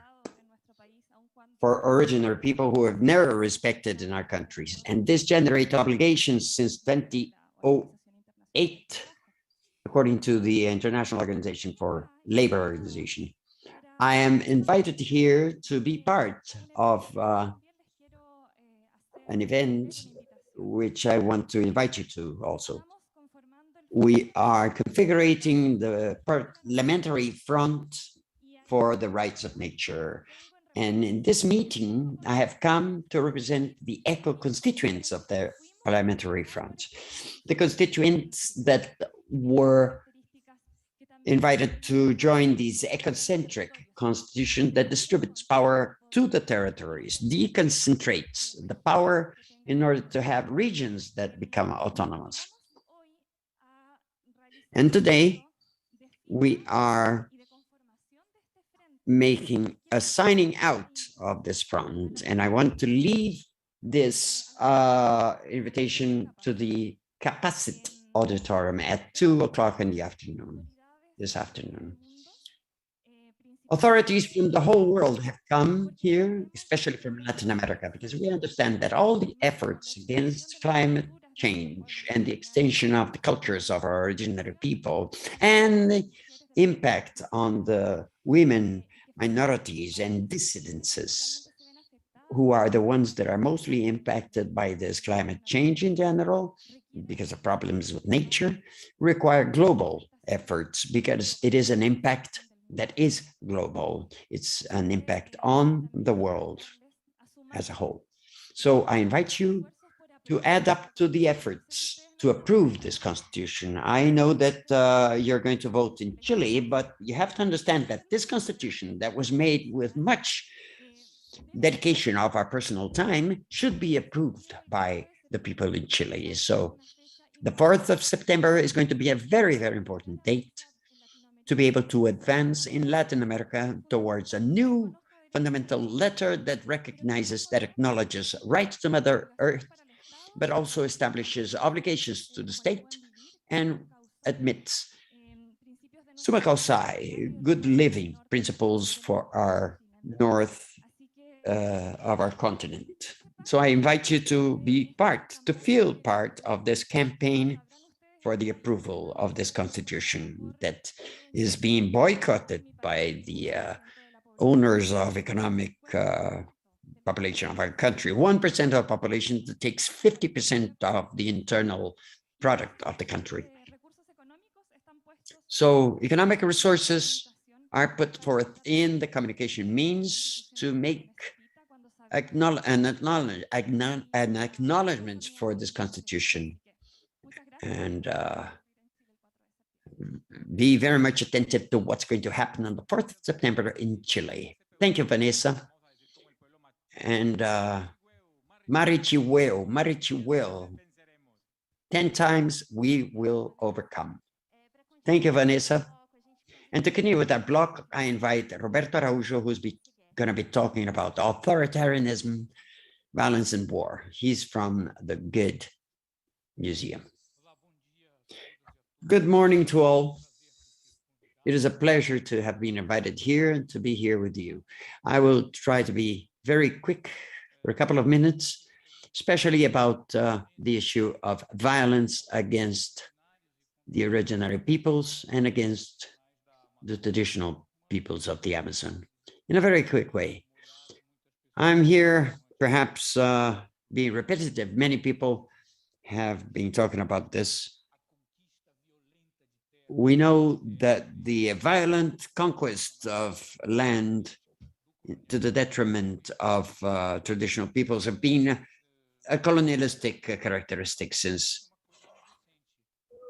for original people who have never respected in our countries. And this generates obligations since 2008, according to the International Organization for Labor Organization. I am invited here to be part of an event which I want to invite you to also. We are configuring the Parliamentary Front for the Rights of Nature. And in this meeting, I have come to represent the eco-constituents of the Parliamentary Front, the constituents that were invited to join this ecocentric constitution that distributes power to the territories, deconcentrates the power in order to have regions that become autonomous. And today, we are making a signing out of this front, and I want to leave this invitation to the Capacit Auditorium at 2 o'clock in the afternoon, this afternoon. Authorities from the whole world have come here, especially from Latin America, because we understand that all the efforts against climate change and the extension of the cultures of our originary people and the impact on the women, minorities, and dissidences, who are the ones that are mostly impacted by this climate change in general, because of problems with nature, require global efforts, because it is an impact that is global. It's an impact on the world as a whole. So I invite you to add up to the efforts to approve this constitution. I know that you're going to vote in Chile, but you have to understand that this constitution that was made with much dedication of our personal time should be approved by the people in Chile. So the 4th of September is going to be a very, very important date to be able to advance in Latin America towards a new fundamental letter that recognizes, that acknowledges rights to Mother Earth, but also establishes obligations to the state and admits summa causa, good living principles for our north of our continent. So I invite you to be part, to feel part of this campaign for the approval of this constitution that is being boycotted by the owners of economic population of our country. 1% of the population that takes 50% of the internal product of the country. So economic resources are put forth in the communication means to make an acknowledgement for this constitution, and be very much attentive to what's going to happen on the 4th of September in Chile. Thank you, Vanessa. And Marichihueo, 10 times we will overcome. Thank you, Vanessa. And to continue with our block, I invite Roberto Araujo, who's going to be talking about authoritarianism, violence, and war. He's from the Goethe Museum. Good morning to all. It is a pleasure to have been invited here and to be here with you. I will try to be very quick for a couple of minutes, especially about the issue of violence against the originary peoples and against the traditional peoples of the Amazon. In a very quick way, I'm here perhaps being repetitive. Many people have been talking about this. We know that the violent conquest of land to the detriment of traditional peoples have been a colonialistic characteristic since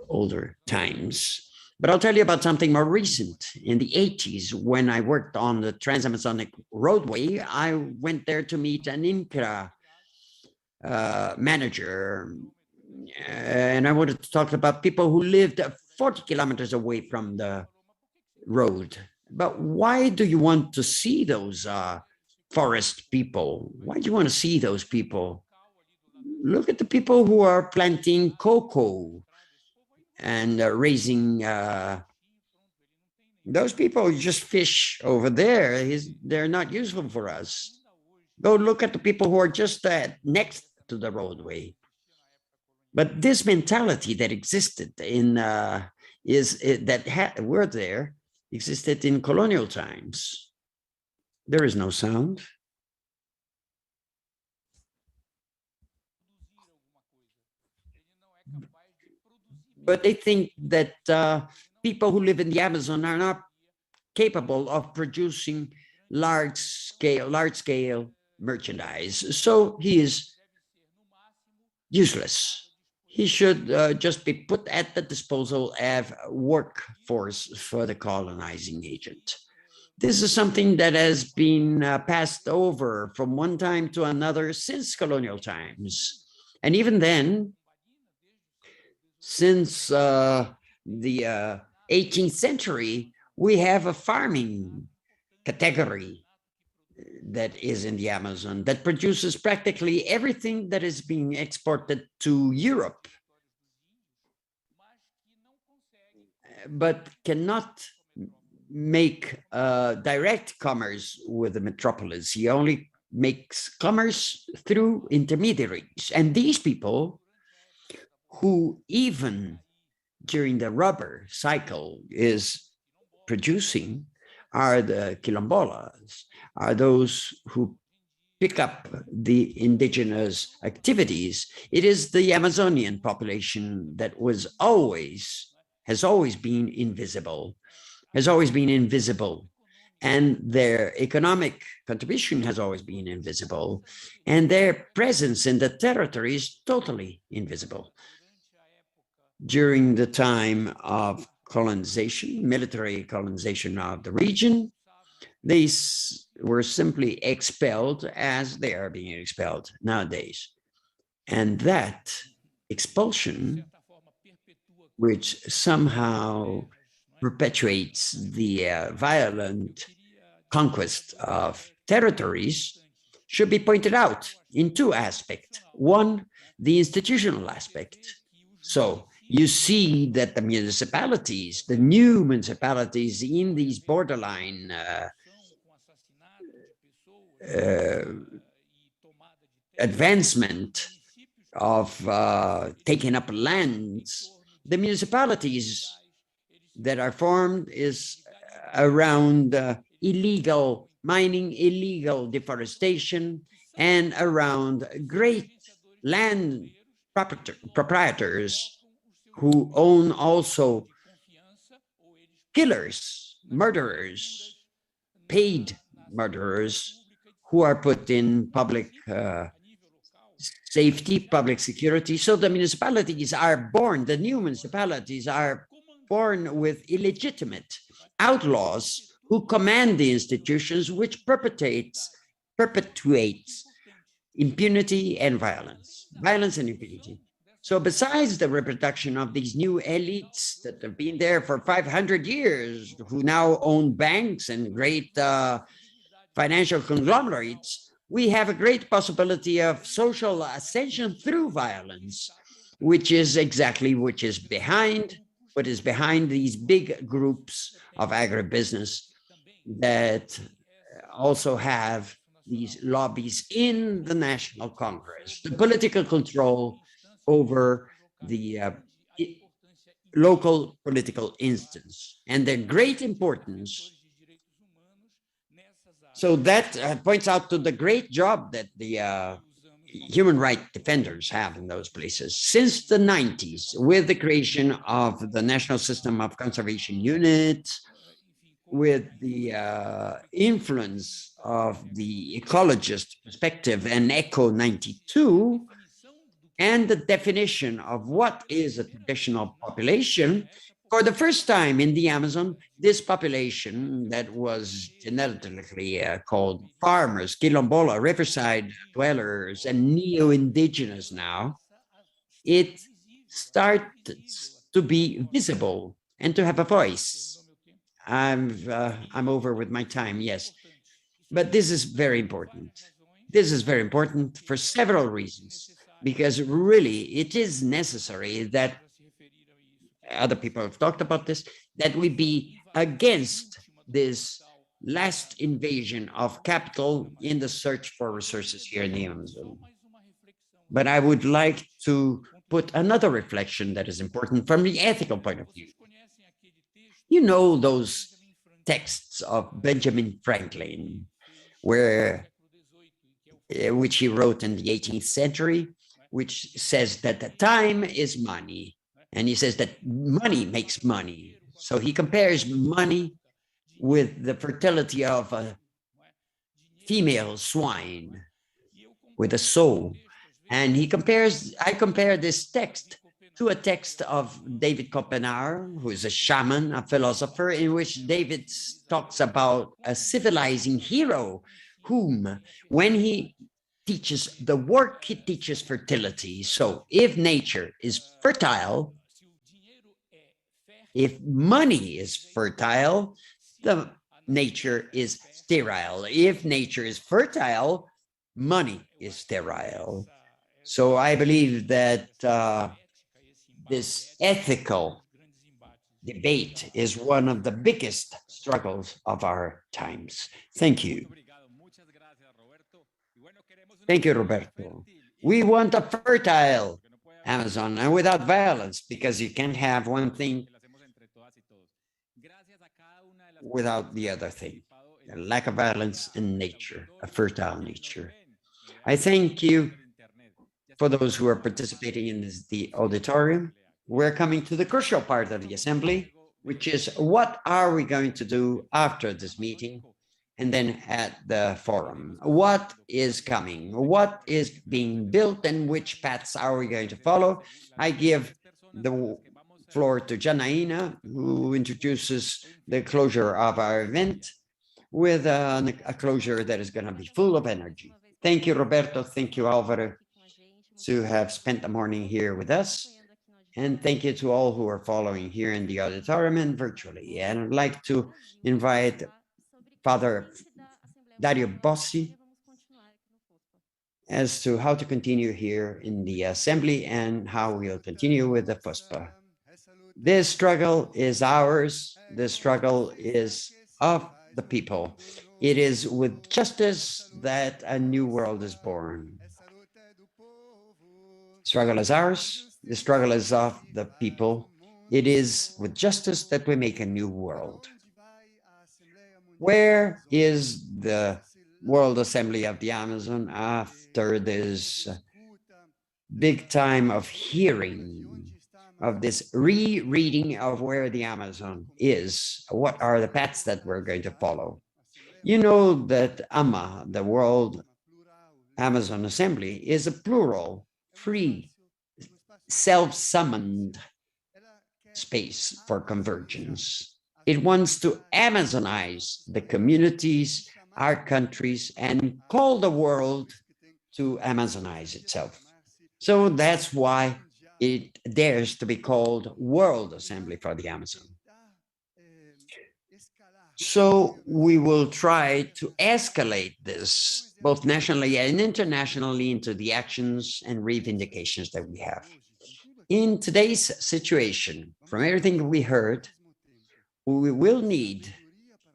older times. But I'll tell you about something more recent. In the 80s, when I worked on the Trans-Amazonic Roadway, I went there to meet an INCRA manager. And I wanted to talk about people who lived 40 kilometers away from the road. But why do you want to see those forest people? Why do you want to see those people? Look at the people who are planting cocoa and raising those people just fish over there. They're not useful for us. Go look at the people who are just next to the roadway. But this mentality that existed in were there existed in colonial times. There is no sound. But they think that people who live in the Amazon are not capable of producing large scale merchandise. So he is useless. He should just be put at the disposal of workforce for the colonizing agent. This is something that has been passed over from one time to another since colonial times. And even then, since the 18th century, we have a farming category that is in the Amazon that produces practically everything that is being exported to Europe, but cannot make direct commerce with the metropolis. He only makes commerce through intermediaries. And these people who even during the rubber cycle is producing are the quilombolas, are those who pick up the indigenous activities. It is the Amazonian population that has always been invisible, and their economic contribution has always been invisible, and their presence in the territory is totally invisible. During the time of colonization, military colonization of the region, they were simply expelled as they are being expelled nowadays. And that expulsion, which somehow perpetuates the violent conquest of territories, should be pointed out in two aspects. One, the institutional aspect. So you see that the municipalities, the new municipalities in these borderline advancement of taking up lands, the municipalities that are formed is around illegal mining, illegal deforestation, and around great land proprietors who own also killers, murderers, paid murderers, who are put in public safety, public security. So the municipalities are born, the new municipalities are born with illegitimate outlaws who command the institutions, which perpetuates impunity and violence and impunity. So besides the reproduction of these new elites that have been there for 500 years, who now own banks and great financial conglomerates, we have a great possibility of social ascension through violence, which is exactly what is behind these big groups of agribusiness that also have these lobbies in the National Congress, the political control over the local political instance, and their great importance. So that points out to the great job that the human rights defenders have in those places. Since the 90s, with the creation of the National System of Conservation Units, with the influence of the ecologist perspective and ECO 92, and the definition of what is a traditional population, for the first time in the Amazon, this population that was genetically called farmers, quilombola, riverside dwellers, and neo-indigenous now, it starts to be visible and to have a voice. I'm over with my time, yes. But this is very important. This is very important for several reasons, because really it is necessary that other people have talked about this, that we be against this last invasion of capital in the search for resources here in the Amazon. But I would like to put another reflection that is important from the ethical point of view. You know those texts of Benjamin Franklin, which he wrote in the 18th century, which says that the time is money. And he says that money makes money. So he compares money with the fertility of a female swine with a soul. And I compare this text to a text of David Copenhagen, who is a shaman, a philosopher, in which David talks about a civilizing hero whom, when he teaches the work, he teaches fertility. So if nature is fertile, if money is fertile, the nature is sterile. If nature is fertile, money is sterile. So I believe that this ethical debate is one of the biggest struggles of our times. Thank you. Thank you, Roberto. We want a fertile Amazon and without violence, because you can't have one thing without the other thing. A lack of violence in nature, a fertile nature. I thank you for those who are participating in the auditorium. We're coming to the crucial part of the assembly, which is what are we going to do after this meeting and then at the forum? What is coming? What is being built and which paths are we going to follow? I give the floor to Janaína, who introduces the closure of our event with a closure that is going to be full of energy. Thank you, Roberto. Thank you, Álvaro, to have spent the morning here with us. And thank you to all who are following here in the auditorium and virtually. And I'd like to invite Father Dario Bossi as to how to continue here in the assembly and how we'll continue with the FUSPA. This struggle is ours. This struggle is of the people. It is with justice that a new world is born. Struggle is ours. The struggle is of the people. It is with justice that we make a new world. Where is the World Assembly of the Amazon after this big time of hearing, of this rereading of where the Amazon is? What are the paths that we're going to follow? You know that AMA, the World Amazon Assembly, is a plural, free, self-summoned space for convergence. It wants to Amazonize the communities, our countries, and call the world to Amazonize itself. So that's why it dares to be called World Assembly for the Amazon. So we will try to escalate this both nationally and internationally into the actions and reivindications that we have. In today's situation, from everything we heard, we will need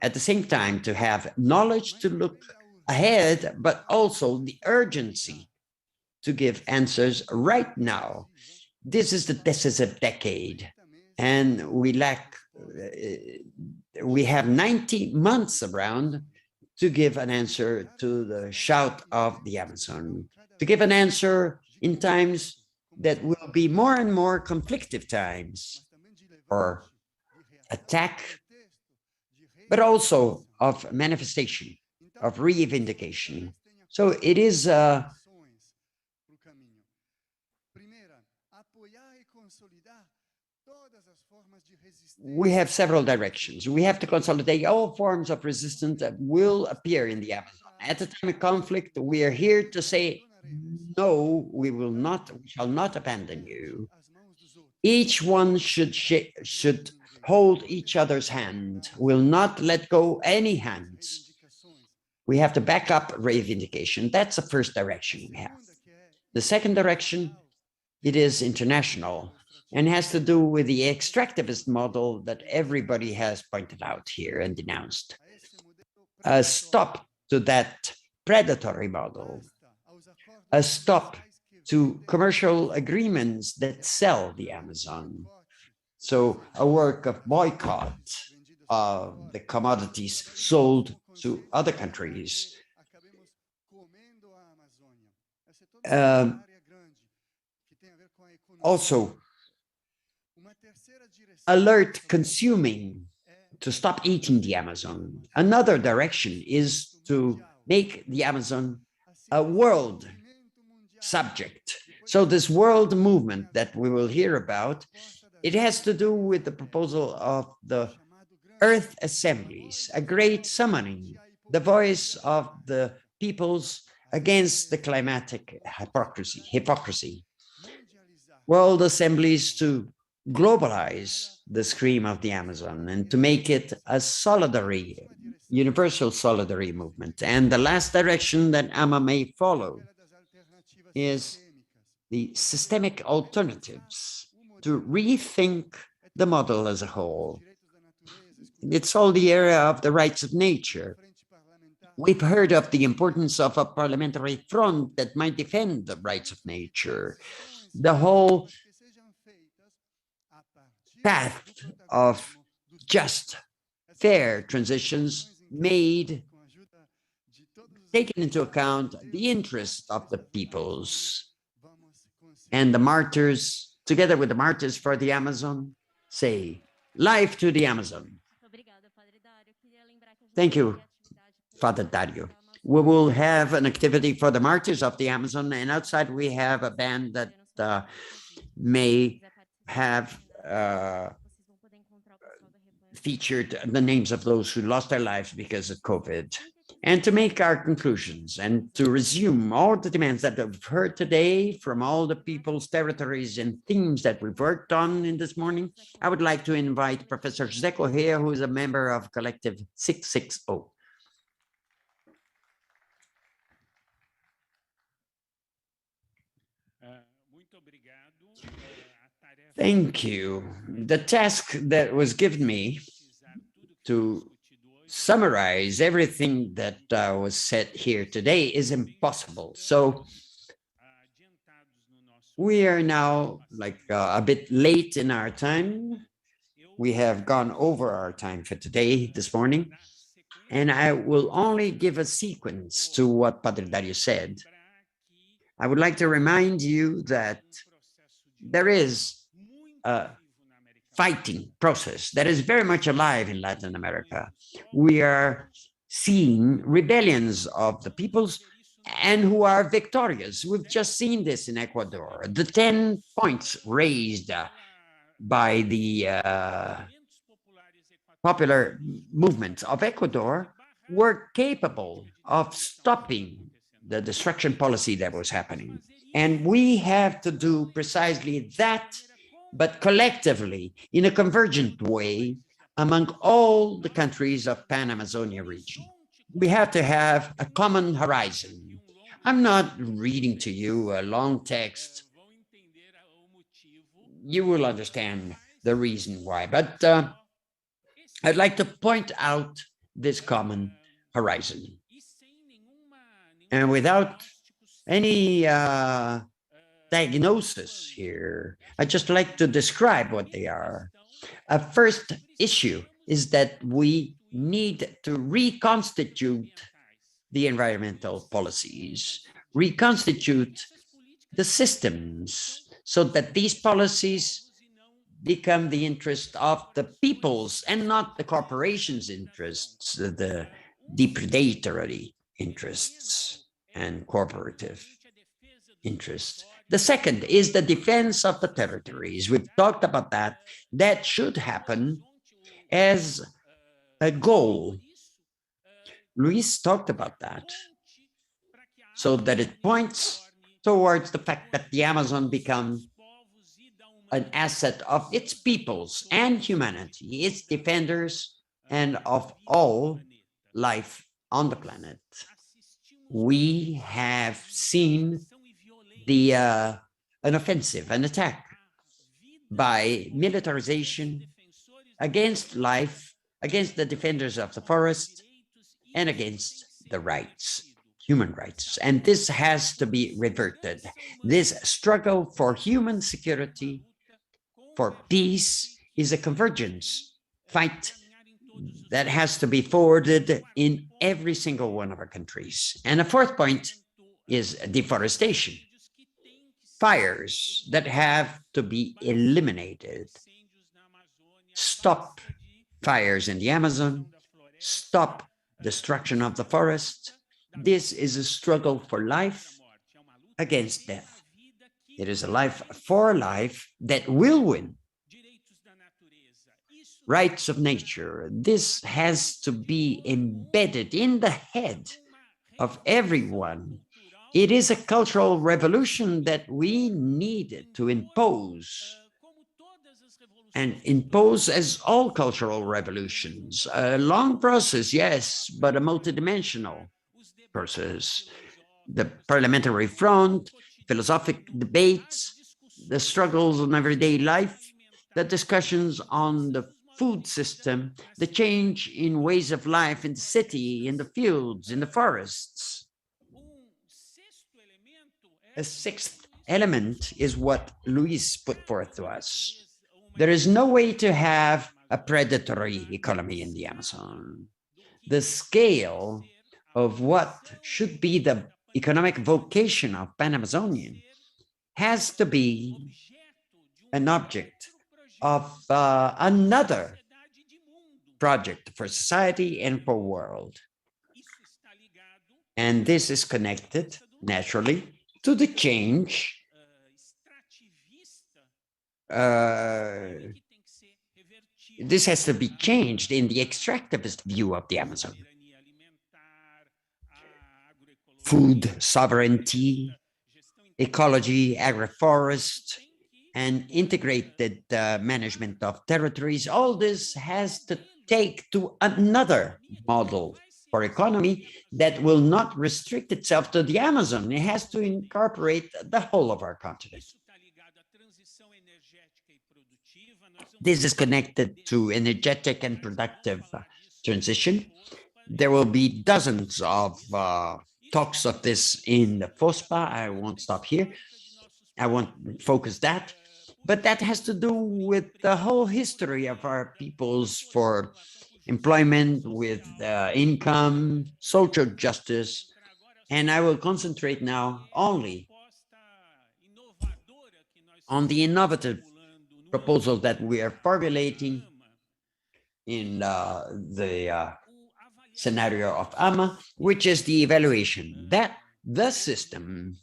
at the same time to have knowledge to look ahead, but also the urgency to give answers right now. This is the decisive decade, and we have 90 months around to give an answer to the shout of the Amazon, to give an answer in times that will be more and more conflictive times, or attack, but also of manifestation, of reivindication. So it is we have several directions. We have to consolidate all forms of resistance that will appear in the Amazon. At the time of conflict, we are here to say, no, we shall not abandon you. Each one should hold each other's hand, will not let go any hands. We have to back up reivindication. That's the first direction we have. The second direction, it is international. and has to do with the extractivist model that everybody has pointed out here and denounced. A stop to that predatory model, a stop to commercial agreements that sell the Amazon. So a work of boycott of the commodities sold to other countries. Also, alert consuming to stop eating the Amazon. Another direction is to make the Amazon a world subject. So this world movement that we will hear about, it has to do with the proposal of the Earth Assemblies, a great summoning, the voice of the peoples against the climatic hypocrisy. World assemblies to globalize the scream of the Amazon and to make it a solidary, universal solidary movement. And the last direction that AMA may follow is the systemic alternatives, to rethink the model as a whole. It's all the area of the rights of nature. We've heard of the importance of a parliamentary front that might defend the rights of nature. The whole path of just, fair transitions made, taking into account the interest of the peoples. And the martyrs, together with the martyrs for the Amazon, say, life to the Amazon. Thank you, Father Dario. We will have an activity for the martyrs of the Amazon, and outside we have a band that may have featured the names of those who lost their lives because of COVID. And to make our conclusions and to resume all the demands that we've heard today from all the people's territories and themes that we've worked on in this morning, I would like to invite Professor José Correa, who is a member of Collective 660. Thank you. The task that was given me to summarize everything that was said here today is impossible. So we are now like a bit late in our time. We have gone over our time for today, this morning, and I will only give a sequence to what Padre Dario said. I would like to remind you that there is a fighting process that is very much alive in Latin America. We are seeing rebellions of the peoples and who are victorious. We've just seen this in Ecuador. The 10 points raised by the popular movement of Ecuador were capable of stopping the destruction policy that was happening. And we have to do precisely that, but collectively, in a convergent way, among all the countries of Pan-Amazonia region. We have to have a common horizon. I'm not reading to you a long text. You will understand the reason why, but I'd like to point out this common horizon. And without any diagnosis here, I'd just like to describe what they are. A first issue is that we need to reconstitute the environmental policies, reconstitute the systems so that these policies become the interest of the peoples and not the corporations' interests, the depredatory interests and corporative interests. The second is the defense of the territories. We've talked about that. That should happen as a goal. Luis talked about that, so that it points towards the fact that the Amazon becomes an asset of its peoples and humanity, its defenders, and of all life on the planet. We have seen an offensive, an attack by militarization against life, against the defenders of the forest, and against the rights, human rights. And this has to be reverted. This struggle for human security, for peace, is a convergence fight that has to be forwarded in every single one of our countries. And the fourth point is deforestation. Fires that have to be eliminated. Stop fires in the Amazon, stop destruction of the forest. This is a struggle for life against death. It is a life for life that will win. Rights of nature. This has to be embedded in the head of everyone. It is a cultural revolution that we needed to impose. And impose as all cultural revolutions. A long process, yes, but a multidimensional process. The parliamentary front, philosophic debates, the struggles on everyday life, the discussions on the food system, the change in ways of life in the city, in the fields, in the forests. A sixth element is what Luis put forth to us. There is no way to have a predatory economy in the Amazon. The scale of what should be the economic vocation of Pan-Amazonian has to be an object of another project for society and for world. And this is connected naturally to the change this has to be changed in the extractivist view of the Amazon. Food sovereignty, ecology, agroforest, and integrated management of territories. All this has to take to another model for economy that will not restrict itself to the Amazon. It has to incorporate the whole of our continent. This is connected to energetic and productive transition. There will be dozens of talks of this in the FOSPA. I won't stop here. I won't focus that. But that has to do with the whole history of our peoples for employment, with income, social justice. And I will concentrate now only on the innovative proposal that we are formulating in the scenario of AMA, which is the evaluation that the system,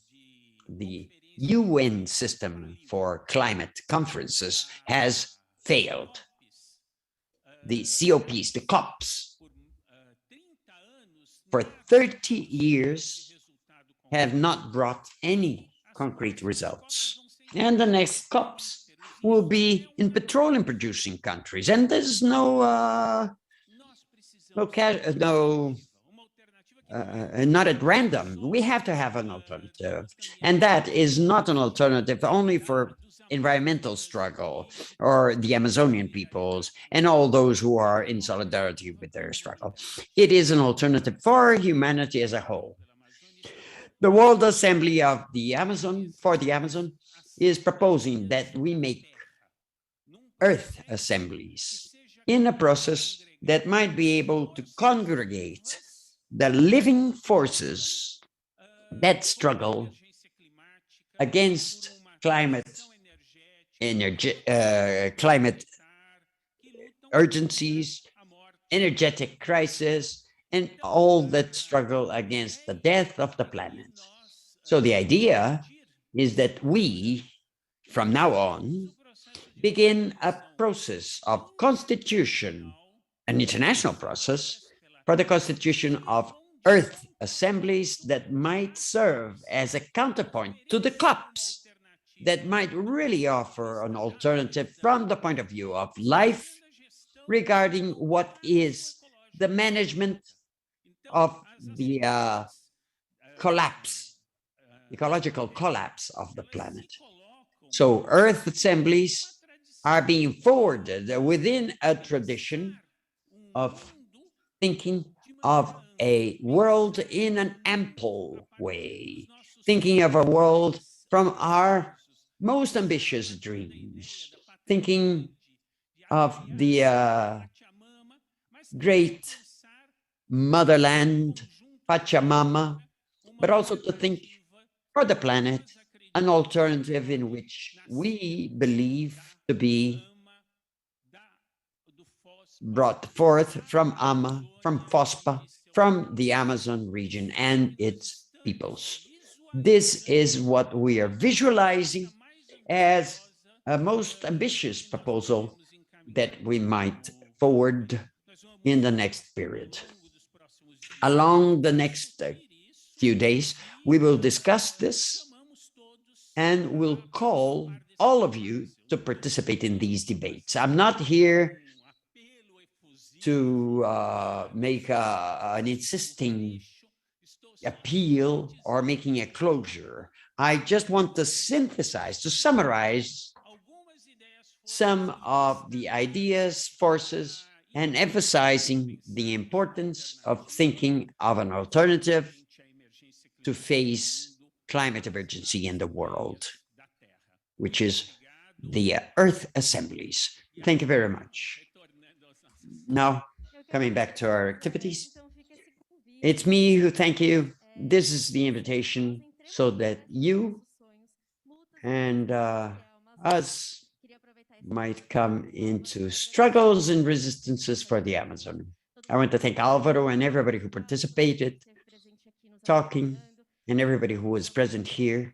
the UN system for climate conferences has failed. The COPs, the COPs, for 30 years have not brought any concrete results. And the next COPs will be in petroleum producing countries. And there's not at random. We have to have an alternative. And that is not an alternative only for environmental struggle or the Amazonian peoples and all those who are in solidarity with their struggle. It is an alternative for humanity as a whole. The World Assembly of the Amazon, for the Amazon, is proposing that we make earth assemblies in a process that might be able to congregate the living forces that struggle against climate urgencies, energetic crisis, and all that struggle against the death of the planet. So the idea is that we, from now on, begin a process of constitution, an international process for the constitution of earth assemblies that might serve as a counterpoint to the COPs, that might really offer an alternative from the point of view of life regarding what is the management of the ecological collapse of the planet. So earth assemblies are being forwarded within a tradition of thinking of a world in an ample way, thinking of a world from our most ambitious dreams, thinking of the great motherland, Pachamama, but also to think for the planet, an alternative in which we believe to be brought forth from Ama, from FOSPA, from the Amazon region and its peoples. This is what we are visualizing as a most ambitious proposal that we might forward in the next period. Along the next few days, we will discuss this and will call all of you to participate in these debates. I'm not here to make an insisting appeal or making a closure. I just want to synthesize, to summarize some of the ideas, forces, and emphasizing the importance of thinking of an alternative to face climate emergency in the world, which is the Earth Assemblies. Thank you very much. Now, coming back to our activities, it's me who thank you. This is the invitation so that you and us might come into struggles and resistances for the Amazon. I want to thank Alvaro and everybody who participated, talking, and everybody who was present here,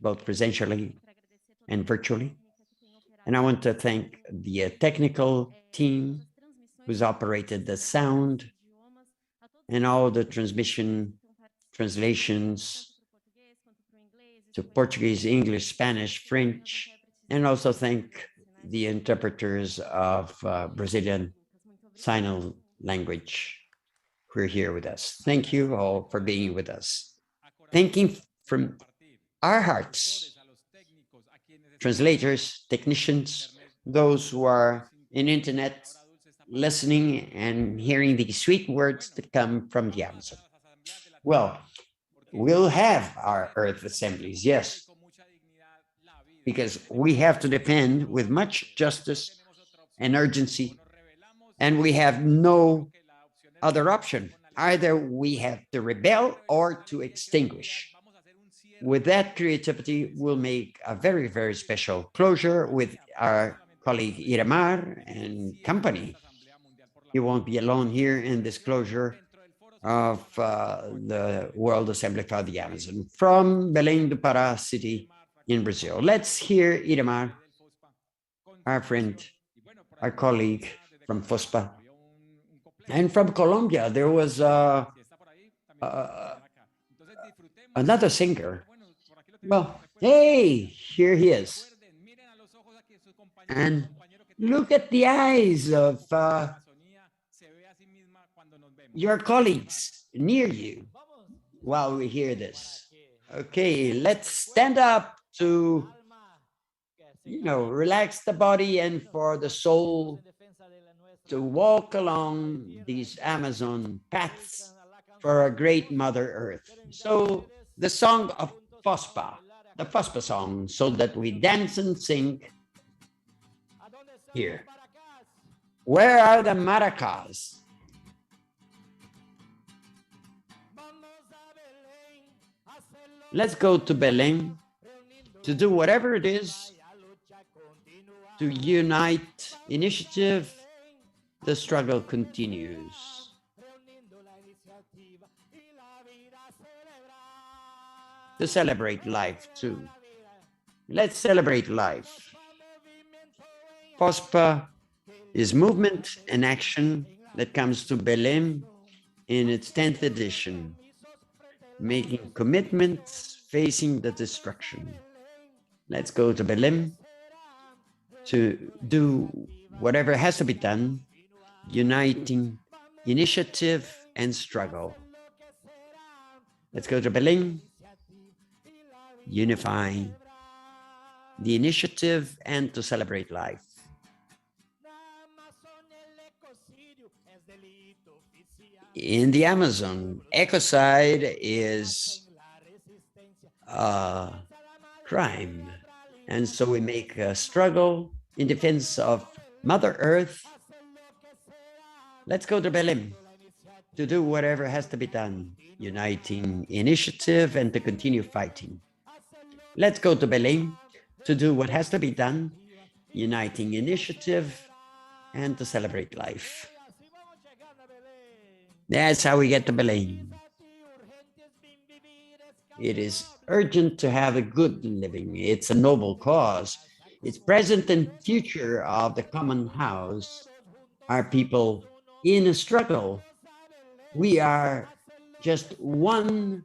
both presentially and virtually. And I want to thank the technical team who's operated the sound and all the translations to Portuguese, English, Spanish, French, and also thank the interpreters of Brazilian Sign Language who are here with us. Thank you all for being with us. Thanking from our hearts, translators, technicians, those who are in internet listening and hearing the sweet words that come from the Amazon. Well, we'll have our Earth Assemblies, yes, because we have to defend with much justice and urgency, and we have no other option. Either we have to rebel or to extinguish. With that creativity, we'll make a very, very special closure with our colleague Iremar and company. You won't be alone here in this closure of the World Assembly for the Amazon from Belém do Pará city in Brazil. Let's hear Iremar, our friend, our colleague from FOSPA. And from Colombia, there was another singer. Well, hey, here he is. And look at the eyes of your colleagues near you while we hear this. Okay, let's stand up to, relax the body and for the soul to walk along these Amazon paths for a great Mother Earth. So the song of FOSPA, the FOSPA song, so that we dance and sing here. Where are the maracas? Let's go to Belém to do whatever it is to unite initiative. The struggle continues. To celebrate life too. Let's celebrate life. FOSPA is movement and action that comes to Belém in its 10th edition, making commitments facing the destruction. Let's go to Belém to do whatever has to be done, uniting initiative and struggle. Let's go to Belém, unifying the initiative, and to celebrate life. In the Amazon, ecocide is a crime. And so we make a struggle in defense of Mother Earth. Let's go to Belém to do whatever has to be done, uniting initiative and to continue fighting. Let's go to Belém to do what has to be done, uniting initiative and to celebrate life. That's how we get to Belém. It is urgent to have a good living. It's a noble cause. It's present and future of the common house are people in a struggle. We are just one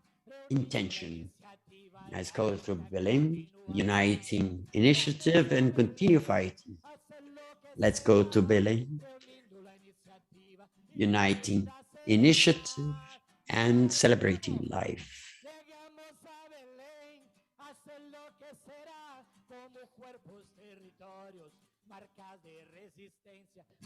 intention. Let's go to Belém, uniting initiative and continue fighting. Let's go to Belém, uniting initiative and celebrating life.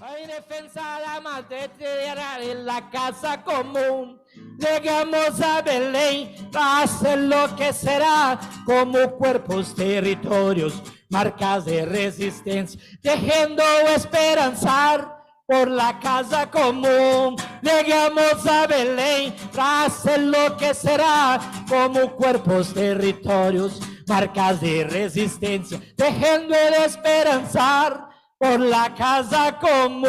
En defensa de la madre tierra en la casa común, llegamos a Belén para hacer lo que será como cuerpos, territorios, marcas de resistencia, tejiendo esperanzar por la casa común. Llegamos a Belén para hacer lo que será como cuerpos, territorios, marcas de resistencia, tejiendo de esperanzar por la casa común.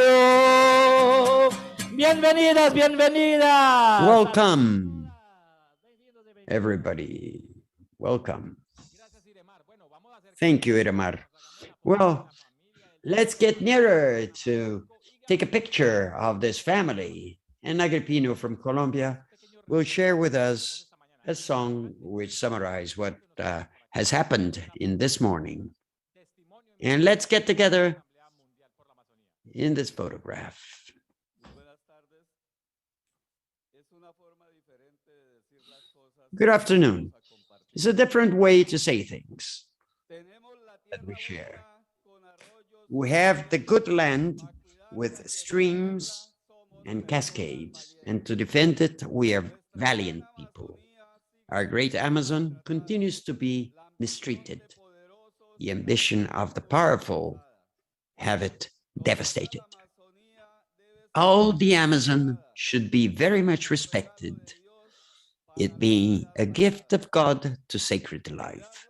Bienvenidas, bienvenidas. Welcome, everybody. Welcome. Thank you, Iremar. Well, let's get nearer to take a picture of this family. And Agripino from Colombia will share with us a song which summarizes what has happened in this morning. And let's get together in this photograph. Good afternoon. It's a different way to say things that we share. We have the good land with streams and cascades, and to defend it, we are valiant people. Our great Amazon continues to be mistreated. The ambition of the powerful have it devastated. All the Amazon should be very much respected, it being a gift of God to sacred life.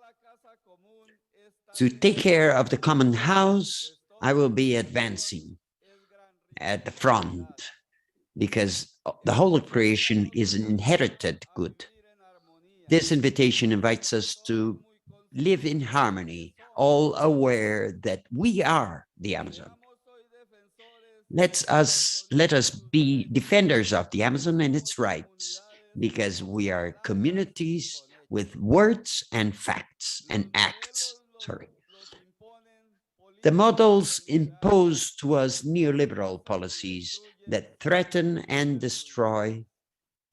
To take care of the common house, I will be advancing at the front because the whole of creation is an inherited good. This invitation invites us to live in harmony, all aware that we are the Amazon. Let us be defenders of the Amazon and its rights, because we are communities with words and facts and acts. Sorry. The models impose to us neoliberal policies that threaten and destroy,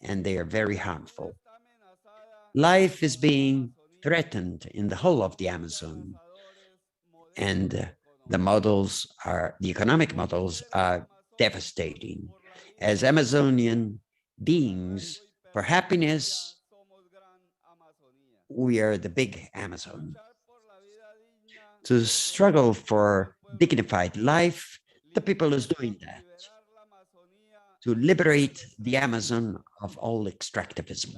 and they are very harmful. Life is being threatened in the whole of the Amazon, and the economic models are devastating. As Amazonian beings, for happiness, we are the big Amazon. To struggle for dignified life, the people is doing that. To liberate the Amazon of all extractivism.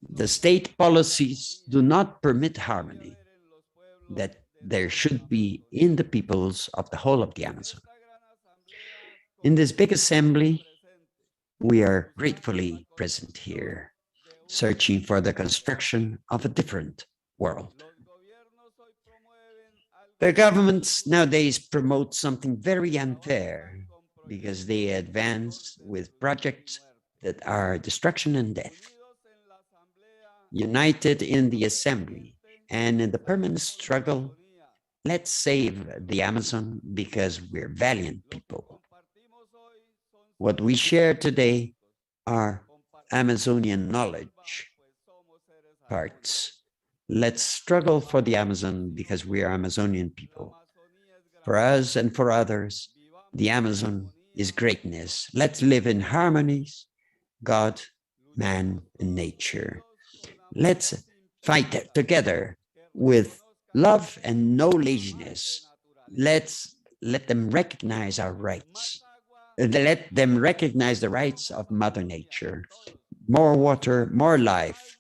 The state policies do not permit harmony that there should be in the peoples of the whole of the Amazon. In this big assembly, we are gratefully present here, searching for the construction of a different world. The governments nowadays promote something very unfair because they advance with projects that are destruction and death. United in the assembly and in the permanent struggle, let's save the Amazon because we're valiant people. What we share today are Amazonian knowledge, parts Let's struggle for the Amazon because we are Amazonian people. For us and for others, the Amazon is greatness. Let's live in harmonies, God, man, and nature. Let's fight together with love and no laziness. Let's let them recognize our rights. Let them recognize the rights of Mother Nature. More water, more life,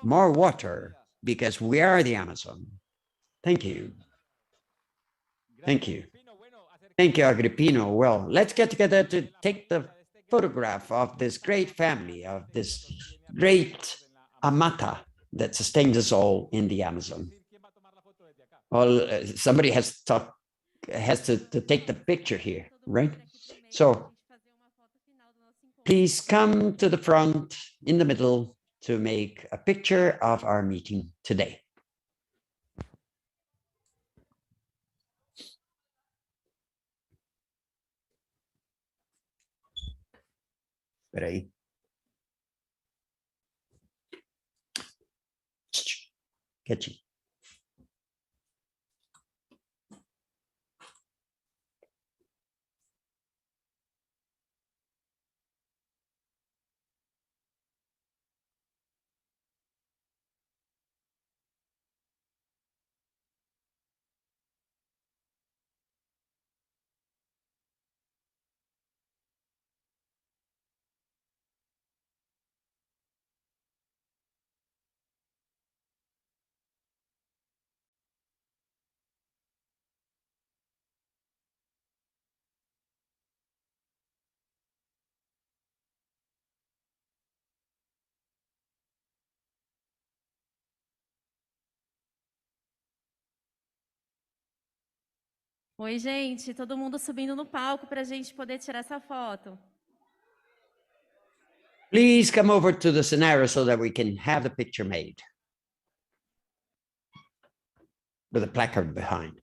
more water, because we are the Amazon. Thank you. Thank you. Thank you, Agrippino. Well, let's get together to take the photograph of this great family, of this great amata that sustains us all in the Amazon. Well, somebody has to take the picture here, right? So please come to the front in the middle to make a picture of our meeting today. Espera aí. Quietinho. Oi, gente, todo mundo subindo no palco para a gente poder tirar essa foto. Please come over to the scenario so that we can have the picture made with a placard behind.